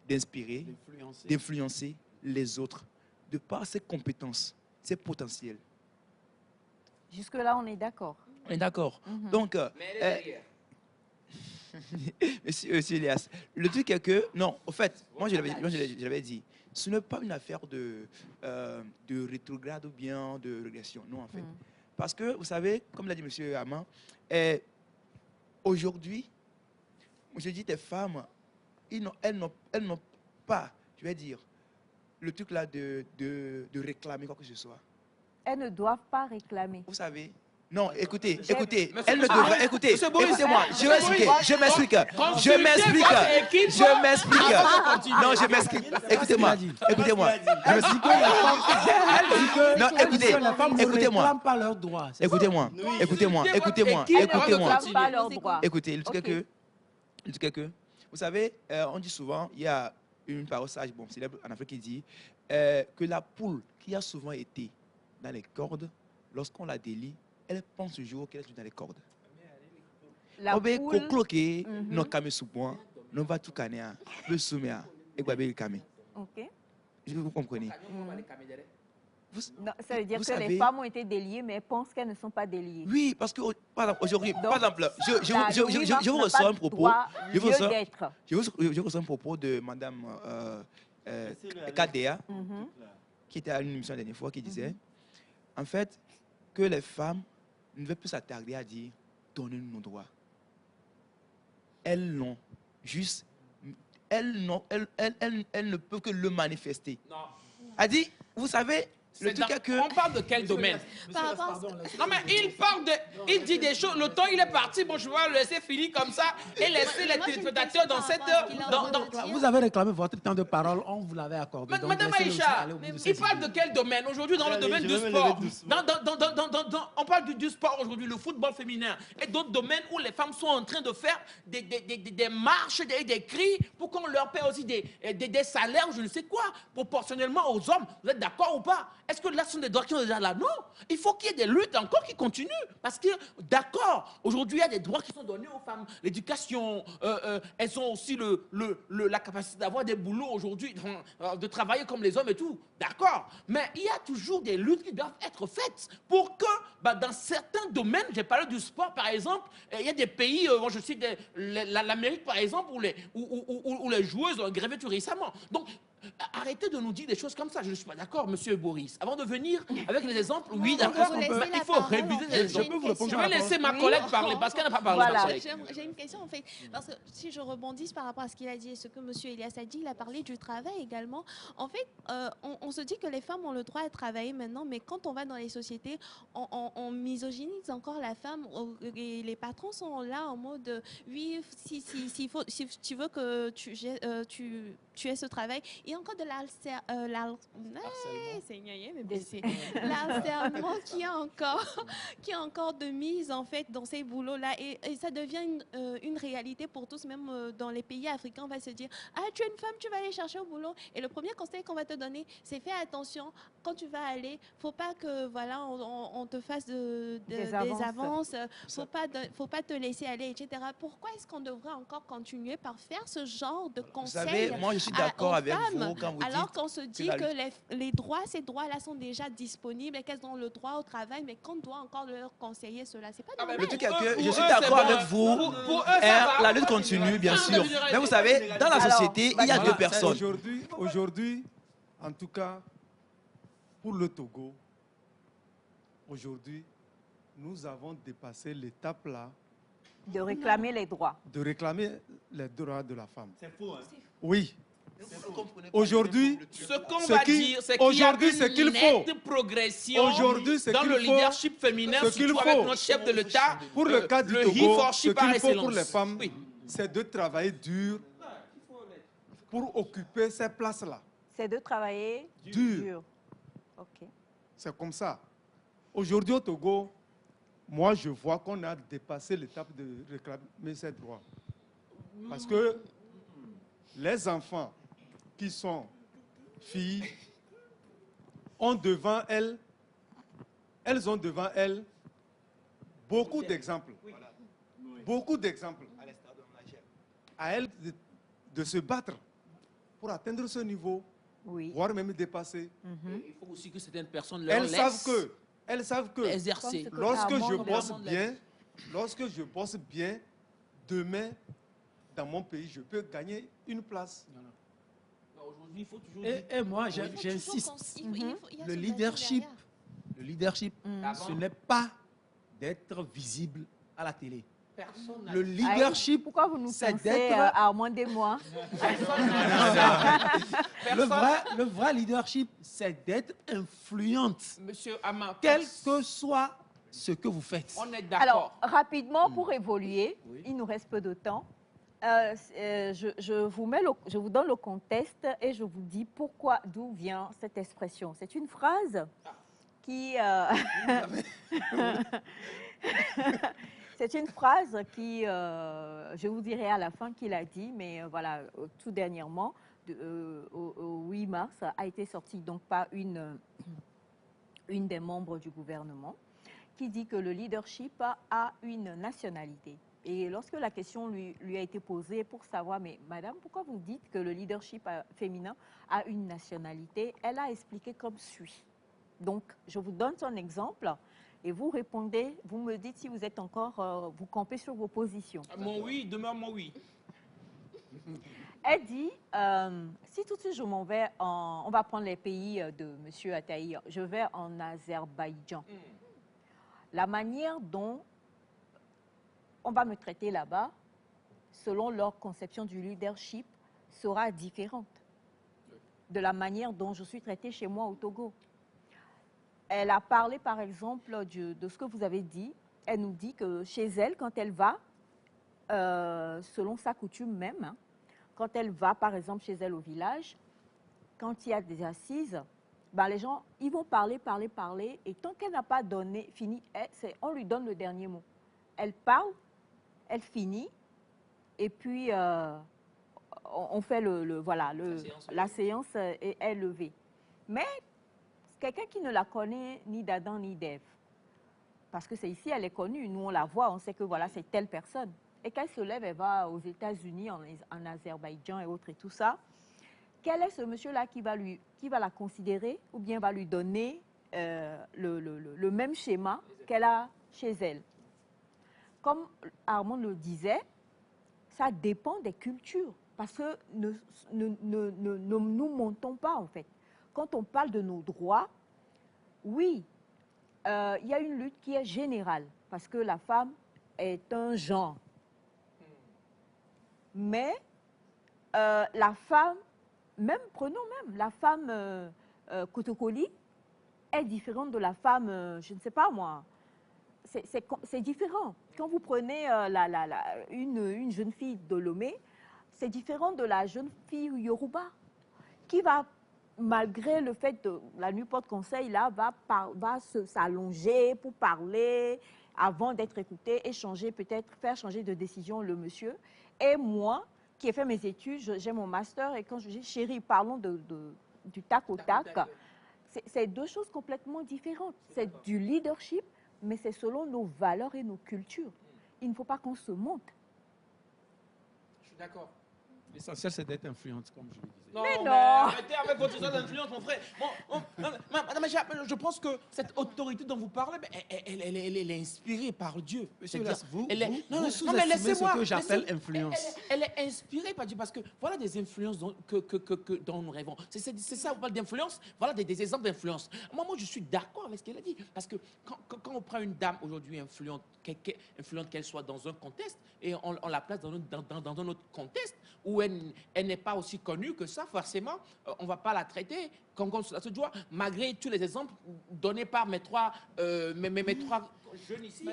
[SPEAKER 10] d'inspirer, d'influencer les autres, de par ses compétences, ses potentiels.
[SPEAKER 1] Jusque-là, on est d'accord.
[SPEAKER 10] On est d'accord.
[SPEAKER 1] Mhm.
[SPEAKER 10] Donc,
[SPEAKER 11] Mais elle est derrière.
[SPEAKER 10] monsieur Elias, le truc est que, non, au fait, moi je l'avais dit, ce n'est pas une affaire de rétrograde ou bien de régression, non en fait. Parce que, vous savez, comme l'a dit monsieur Haman, aujourd'hui, je dis, tes femmes, elles n'ont pas, je vais dire, le truc là de réclamer quoi que ce soit.
[SPEAKER 1] Elles ne doivent pas réclamer.
[SPEAKER 10] Vous savez? Non, écoutez,
[SPEAKER 11] Monsieur
[SPEAKER 10] elles ne devraient, écoutez,
[SPEAKER 11] Monsieur Boris,
[SPEAKER 10] écoutez-moi, je vais expliquer, je m'explique. Non, je m'explique. Écoutez-moi, écoutez-moi. Je m'explique. Non, écoutez, écoutez-moi. Écoutez-moi, écoutez-moi, écoutez-moi, écoutez-moi. Écoutez, le truc est que, vous savez, on dit souvent, il y a une parole sage, bon, célèbre en Afrique qui dit que la poule qui a souvent été dans les cordes, lorsqu'on la délie, elle pense toujours qu'elle est dans les cordes.
[SPEAKER 1] La poule...
[SPEAKER 10] non kame soupon, non va tout caner, le soumer, et quoi bien kame.
[SPEAKER 1] Ok.
[SPEAKER 10] Vous comprenez?
[SPEAKER 1] Non, ça veut dire que les femmes ont été déliées, mais elles pensent qu'elles ne sont pas déliées.
[SPEAKER 10] Oui, parce que, par exemple, aujourd'hui, par exemple, je vous reçois un propos. Je reçois un propos de Madame Kadea, qui était à une émission la dernière fois, qui disait, en fait, que les femmes ne veulent plus s'attarder à dire donnez-nous nos droits. Elles n'ont juste, elles ne peuvent que le manifester.
[SPEAKER 11] Non.
[SPEAKER 10] A dit, vous savez, le truc est que...
[SPEAKER 11] On parle de quel domaine? Non mais il dit des choses, le temps il est parti, bon je vais le laisser finir comme ça et laisser les téléspectateurs dans cette...
[SPEAKER 12] Vous avez réclamé votre temps de parole, on vous l'avait accordé.
[SPEAKER 11] Madame Aïcha, il parle de quel domaine? Aujourd'hui dans le domaine du sport. On parle du sport aujourd'hui, le football féminin et d'autres domaines où les femmes sont en train de faire des marches, des cris pour qu'on leur paie aussi des salaires, je ne sais quoi, proportionnellement aux hommes. Vous êtes d'accord ou pas? Est-ce que là, ce sont des droits qui sont déjà là? Non. Il faut qu'il y ait des luttes encore qui continuent. Parce que, d'accord, aujourd'hui, il y a des droits qui sont donnés aux femmes. L'éducation, elles ont aussi la capacité d'avoir des boulots aujourd'hui, de travailler comme les hommes et tout. D'accord. Mais il y a toujours des luttes qui doivent être faites pour que, dans certains domaines, j'ai parlé du sport, par exemple, il y a des pays, je cite l'Amérique, par exemple, où les joueuses ont grévé tout récemment. Donc, arrêtez de nous dire des choses comme ça. Je ne suis pas d'accord, monsieur Boris. Avant de venir avec les exemples, oui, d'accord, mais il faut réviser les exemples. Je vais laisser ma collègue parler parce qu'elle n'a pas parlé.
[SPEAKER 6] Voilà. J'ai une question en fait. Parce que si je rebondis par rapport à ce qu'il a dit et ce que monsieur Elias a dit, il a parlé du travail également. En fait, on se dit que les femmes ont le droit de travailler maintenant, mais quand on va dans les sociétés, on misogynise encore la femme et les patrons sont là en mode oui, si tu veux que tu aies ce travail. Il y a encore de l'harcèlement qui est encore de mise en fait dans ces boulots-là et ça devient une réalité pour tous, même dans les pays africains. On va se dire tu es une femme, tu vas aller chercher au boulot et le premier conseil qu'on va te donner, c'est fais attention quand tu vas aller, faut pas que voilà on te fasse des avances, faut pas te laisser aller, etc. Pourquoi est-ce qu'on devrait encore continuer par faire ce genre de conseils?
[SPEAKER 10] Vous savez, moi je suis d'accord avec vous quand vous
[SPEAKER 6] alors
[SPEAKER 10] dites
[SPEAKER 6] qu'on se dit que les droits, ces droits-là sont déjà disponibles et qu'elles ont le droit au travail, mais qu'on doit encore leur conseiller cela. C'est pas normal.
[SPEAKER 10] Le truc est que je suis d'accord avec vous. La lutte continue, bien sûr. Mais vous savez, dans la société, il y a deux personnes.
[SPEAKER 7] Aujourd'hui, en tout cas, pour le Togo, aujourd'hui, nous avons dépassé l'étape là.
[SPEAKER 1] De réclamer les droits.
[SPEAKER 7] De réclamer les droits de la femme.
[SPEAKER 12] C'est faux, hein?
[SPEAKER 7] Oui. Aujourd'hui,
[SPEAKER 11] ce qu'on va dire, c'est qu'il y a une nette progression dans le leadership féminin, surtout avec notre chef de l'État.
[SPEAKER 7] Pour le cas du Togo, ce qu'il faut pour les femmes, c'est de travailler dur pour occuper ces places-là.
[SPEAKER 1] C'est de travailler
[SPEAKER 7] dur.
[SPEAKER 1] Ok.
[SPEAKER 7] C'est comme ça. Aujourd'hui au Togo, moi je vois qu'on a dépassé l'étape de réclamer ces droits. Parce que les enfants qui sont filles ont devant elles beaucoup d'exemples. Beaucoup d'exemples. À elles de se battre pour atteindre ce niveau, voire même dépasser.
[SPEAKER 11] Il faut aussi que certaines personnes leur laissent
[SPEAKER 7] elles savent que
[SPEAKER 11] exercer.
[SPEAKER 7] Lorsque je bosse bien, demain, dans mon pays, je peux gagner une place.
[SPEAKER 12] Il faut toujours et moi, j'insiste. Le leadership, ce n'est pas d'être visible à la télé.
[SPEAKER 2] Le leadership,
[SPEAKER 1] pourquoi vous nous
[SPEAKER 2] c'est
[SPEAKER 1] pensez
[SPEAKER 2] d'être...
[SPEAKER 1] Armand et moi?
[SPEAKER 2] Le vrai leadership, c'est d'être influente.
[SPEAKER 11] Monsieur Ama,
[SPEAKER 2] Quel que soit ce que vous faites.
[SPEAKER 11] On est d'accord.
[SPEAKER 1] Alors, rapidement, pour évoluer, il nous reste peu de temps. Je vous donne le contexte et je vous dis pourquoi, d'où vient cette expression. C'est une phrase qui... C'est une phrase qui, je vous dirai à la fin qui l'a dit, mais voilà, tout dernièrement, au 8 mars, a été sortie donc par une des membres du gouvernement qui dit que le leadership a une nationalité. Et lorsque la question lui a été posée pour savoir, mais madame, pourquoi vous dites que le leadership féminin a une nationalité, elle a expliqué comme suit. Donc, je vous donne son exemple et vous répondez, vous me dites si vous êtes encore, vous campez sur vos positions.
[SPEAKER 11] Mon oui demeure mon oui.
[SPEAKER 1] Elle dit, si tout de suite je m'en vais on va prendre les pays de M. Attaï, je vais en Azerbaïdjan. La manière dont on va me traiter là-bas, selon leur conception du leadership, sera différente de la manière dont je suis traitée chez moi au Togo. Elle a parlé, par exemple, de ce que vous avez dit. Elle nous dit que chez elle, quand elle va, selon sa coutume même, hein, quand elle va, par exemple, chez elle au village, quand il y a des assises, ben, les gens, ils vont parler, et tant qu'elle n'a pas fini, on lui donne le dernier mot. Elle parle, elle finit, et puis on fait la séance est levée. Mais quelqu'un qui ne la connaît ni d'Adam ni d'Ève, parce que c'est ici, elle est connue, nous on la voit, on sait que voilà, c'est telle personne. Et qu'elle se lève, elle va aux États-Unis, en Azerbaïdjan et autres et tout ça. Quel est ce monsieur-là qui va la considérer ou bien va lui donner le même schéma qu'elle a chez elle? Comme Armand le disait, ça dépend des cultures, parce que ne nous montons pas en fait. Quand on parle de nos droits, oui, il y a une lutte qui est générale, parce que la femme est un genre. Mais la femme, prenons la femme Kotokoli, est différente de la femme, je ne sais pas moi, c'est différent. Quand vous prenez une jeune fille de Lomé, c'est différent de la jeune fille Yoruba, qui va, malgré le fait de la nuit porte-conseil, là, va s'allonger pour parler avant d'être écoutée, échanger, peut-être faire changer de décision le monsieur. Et moi, qui ai fait mes études, j'ai mon master, et quand je dis chérie, parlons du tac au tac, c'est deux choses complètement différentes. C'est du leadership, mais c'est selon nos valeurs et nos cultures. Il ne faut pas qu'on se monte.
[SPEAKER 11] Je suis d'accord.
[SPEAKER 2] L'essentiel, c'est d'être influente, comme je le disais.
[SPEAKER 11] Non,
[SPEAKER 1] mais non.
[SPEAKER 11] Arrêtez avec votre histoire d'influence, mon frère. Madame, je pense que cette autorité dont vous parlez, elle est inspirée par Dieu.
[SPEAKER 2] Monsieur, vous
[SPEAKER 11] sous-estimez
[SPEAKER 2] ce que j'appelle influence.
[SPEAKER 11] Elle est inspirée par Dieu, parce que voilà des influences dont nous rêvons. C'est ça, on parle d'influence. Voilà des exemples d'influence. Moi, je suis d'accord avec ce qu'elle a dit. Parce que quand on prend une dame aujourd'hui influente qu'elle soit dans un contexte, et on la place dans un autre contexte, où elle n'est pas aussi connue que ça, forcément, on ne va pas la traiter comme cela se doit, malgré tous les exemples donnés par mes trois jeunes ici.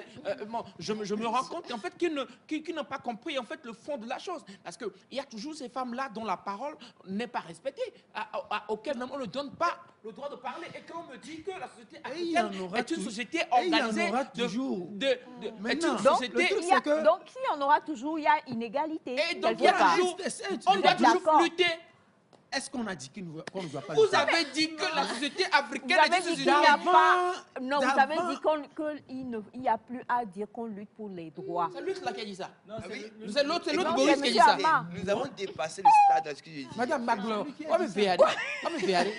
[SPEAKER 11] Je me rends compte en fait qu'ils n'ont pas compris en fait le fond de la chose, parce qu'il y a toujours ces femmes-là dont la parole n'est pas respectée, auxquelles on ne donne pas le droit de parler. Et quand on me dit que la société africaine est une société organisée
[SPEAKER 1] donc, s'il y en aura toujours, il y a inégalité.
[SPEAKER 11] Et donc, il y a toujours, on doit toujours lutter.
[SPEAKER 2] Est-ce qu'on a dit qu'on ne doit pas
[SPEAKER 11] lutter? Vous avez dit que la société africaine est une société...
[SPEAKER 1] Non, vous avez dit qu'il n'y a plus à dire qu'on lutte pour les droits.
[SPEAKER 11] C'est l'autre là qui a dit ça.
[SPEAKER 10] C'est
[SPEAKER 11] l'autre Boris qui a dit ça.
[SPEAKER 10] Nous avons dépassé le stade de ce que j'ai dit.
[SPEAKER 11] Madame Magloire, on me fait aller.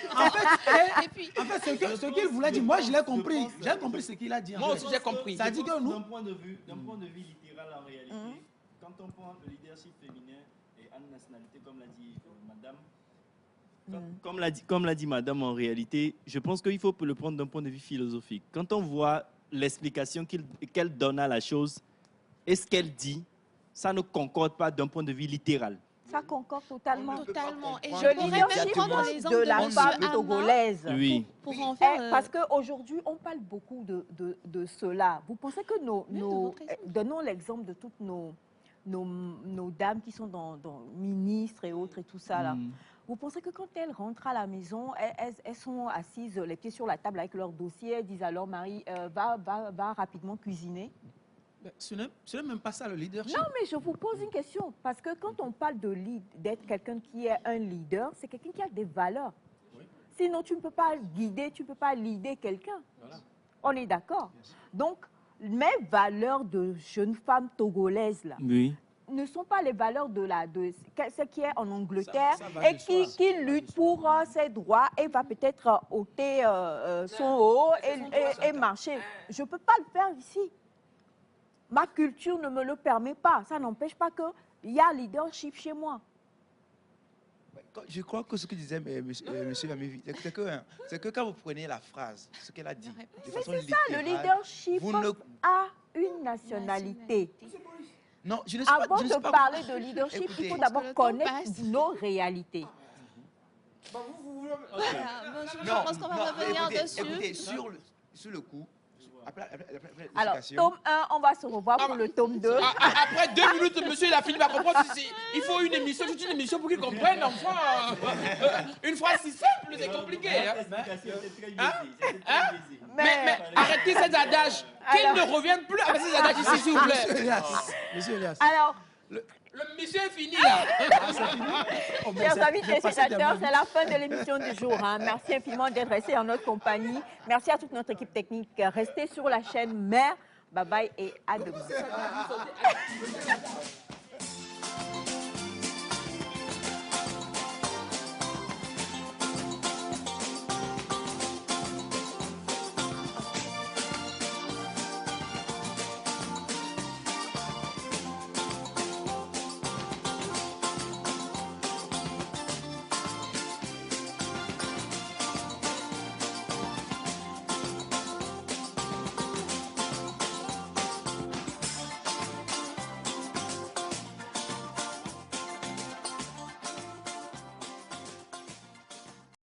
[SPEAKER 2] En fait, ce qu'il voulait dire, moi je l'ai compris. J'ai compris ce qu'il a dit.
[SPEAKER 11] Moi aussi j'ai compris.
[SPEAKER 4] Ça dit que nous... D'un point de vue littéral en réalité, quand on prend le leadership féminin et en nationalité, comme l'a dit madame, comme l'a dit madame, en réalité, je pense qu'il faut le prendre d'un point de vue philosophique. Quand on voit l'explication qu'elle donne à la chose, et ce qu'elle dit, ça ne concorde pas d'un point de vue littéral.
[SPEAKER 1] Ça concorde totalement.
[SPEAKER 6] Totalement. Et
[SPEAKER 1] Je
[SPEAKER 6] je pourrais
[SPEAKER 1] leadership
[SPEAKER 6] même prendre l'exemple
[SPEAKER 1] de
[SPEAKER 6] de
[SPEAKER 1] la
[SPEAKER 6] M.
[SPEAKER 1] femme
[SPEAKER 6] Ama
[SPEAKER 1] togolaise.
[SPEAKER 4] Oui.
[SPEAKER 6] pour en faire...
[SPEAKER 1] Parce qu'aujourd'hui, on parle beaucoup de cela. Vous pensez que donnons l'exemple de toutes nos dames qui sont dans ministres et autres et tout ça là. Vous pensez que quand elles rentrent à la maison, elles sont assises les pieds sur la table avec leur dossier, elles disent à leur mari va rapidement cuisiner?
[SPEAKER 2] Ce n'est même pas ça le leadership.
[SPEAKER 1] Non, mais je vous pose une question. Parce que quand on parle d'être quelqu'un qui est un leader, c'est quelqu'un qui a des valeurs. Oui. Sinon, tu ne peux pas guider, tu ne peux pas leader quelqu'un. Voilà. On est d'accord? Donc, mes valeurs de jeune femme togolaise, là, ne sont pas les valeurs de ce qui est en Angleterre et qui lutte pour ses droits et va peut-être ôter son haut et marcher. Je ne peux pas le faire ici. Ma culture ne me le permet pas. Ça n'empêche pas qu'il y a leadership chez moi.
[SPEAKER 10] Je crois que ce que disait monsieur Amivi, c'est que quand vous prenez la phrase, ce qu'elle a dit, de façon littérale,
[SPEAKER 1] c'est ça, le leadership a une nationalité.
[SPEAKER 10] Non, je ne
[SPEAKER 1] sais Avant de parler de leadership, il faut d'abord connaître nos réalités.
[SPEAKER 6] Je pense qu'on va revenir dessus.
[SPEAKER 10] Écoutez, sur le coup,
[SPEAKER 1] alors, tome 1, on va se revoir pour le tome 2.
[SPEAKER 11] Après 2 minutes, monsieur, il a fini par comprendre. Il faut une émission, toute une émission pour qu'il comprenne. Enfin, une phrase si simple, c'est compliqué. Mais arrêtez ces adages. Qu'ils ne reviennent plus avec ces adages ici, s'il vous plaît.
[SPEAKER 7] Monsieur Elias.
[SPEAKER 1] Alors,
[SPEAKER 11] le monsieur est fini là.
[SPEAKER 1] Chers amis téléspectateurs, c'est la fin de l'émission du jour. Merci infiniment d'être restés en notre compagnie. Merci à toute notre équipe technique. Restez sur la chaîne Mère. Bye bye et à demain.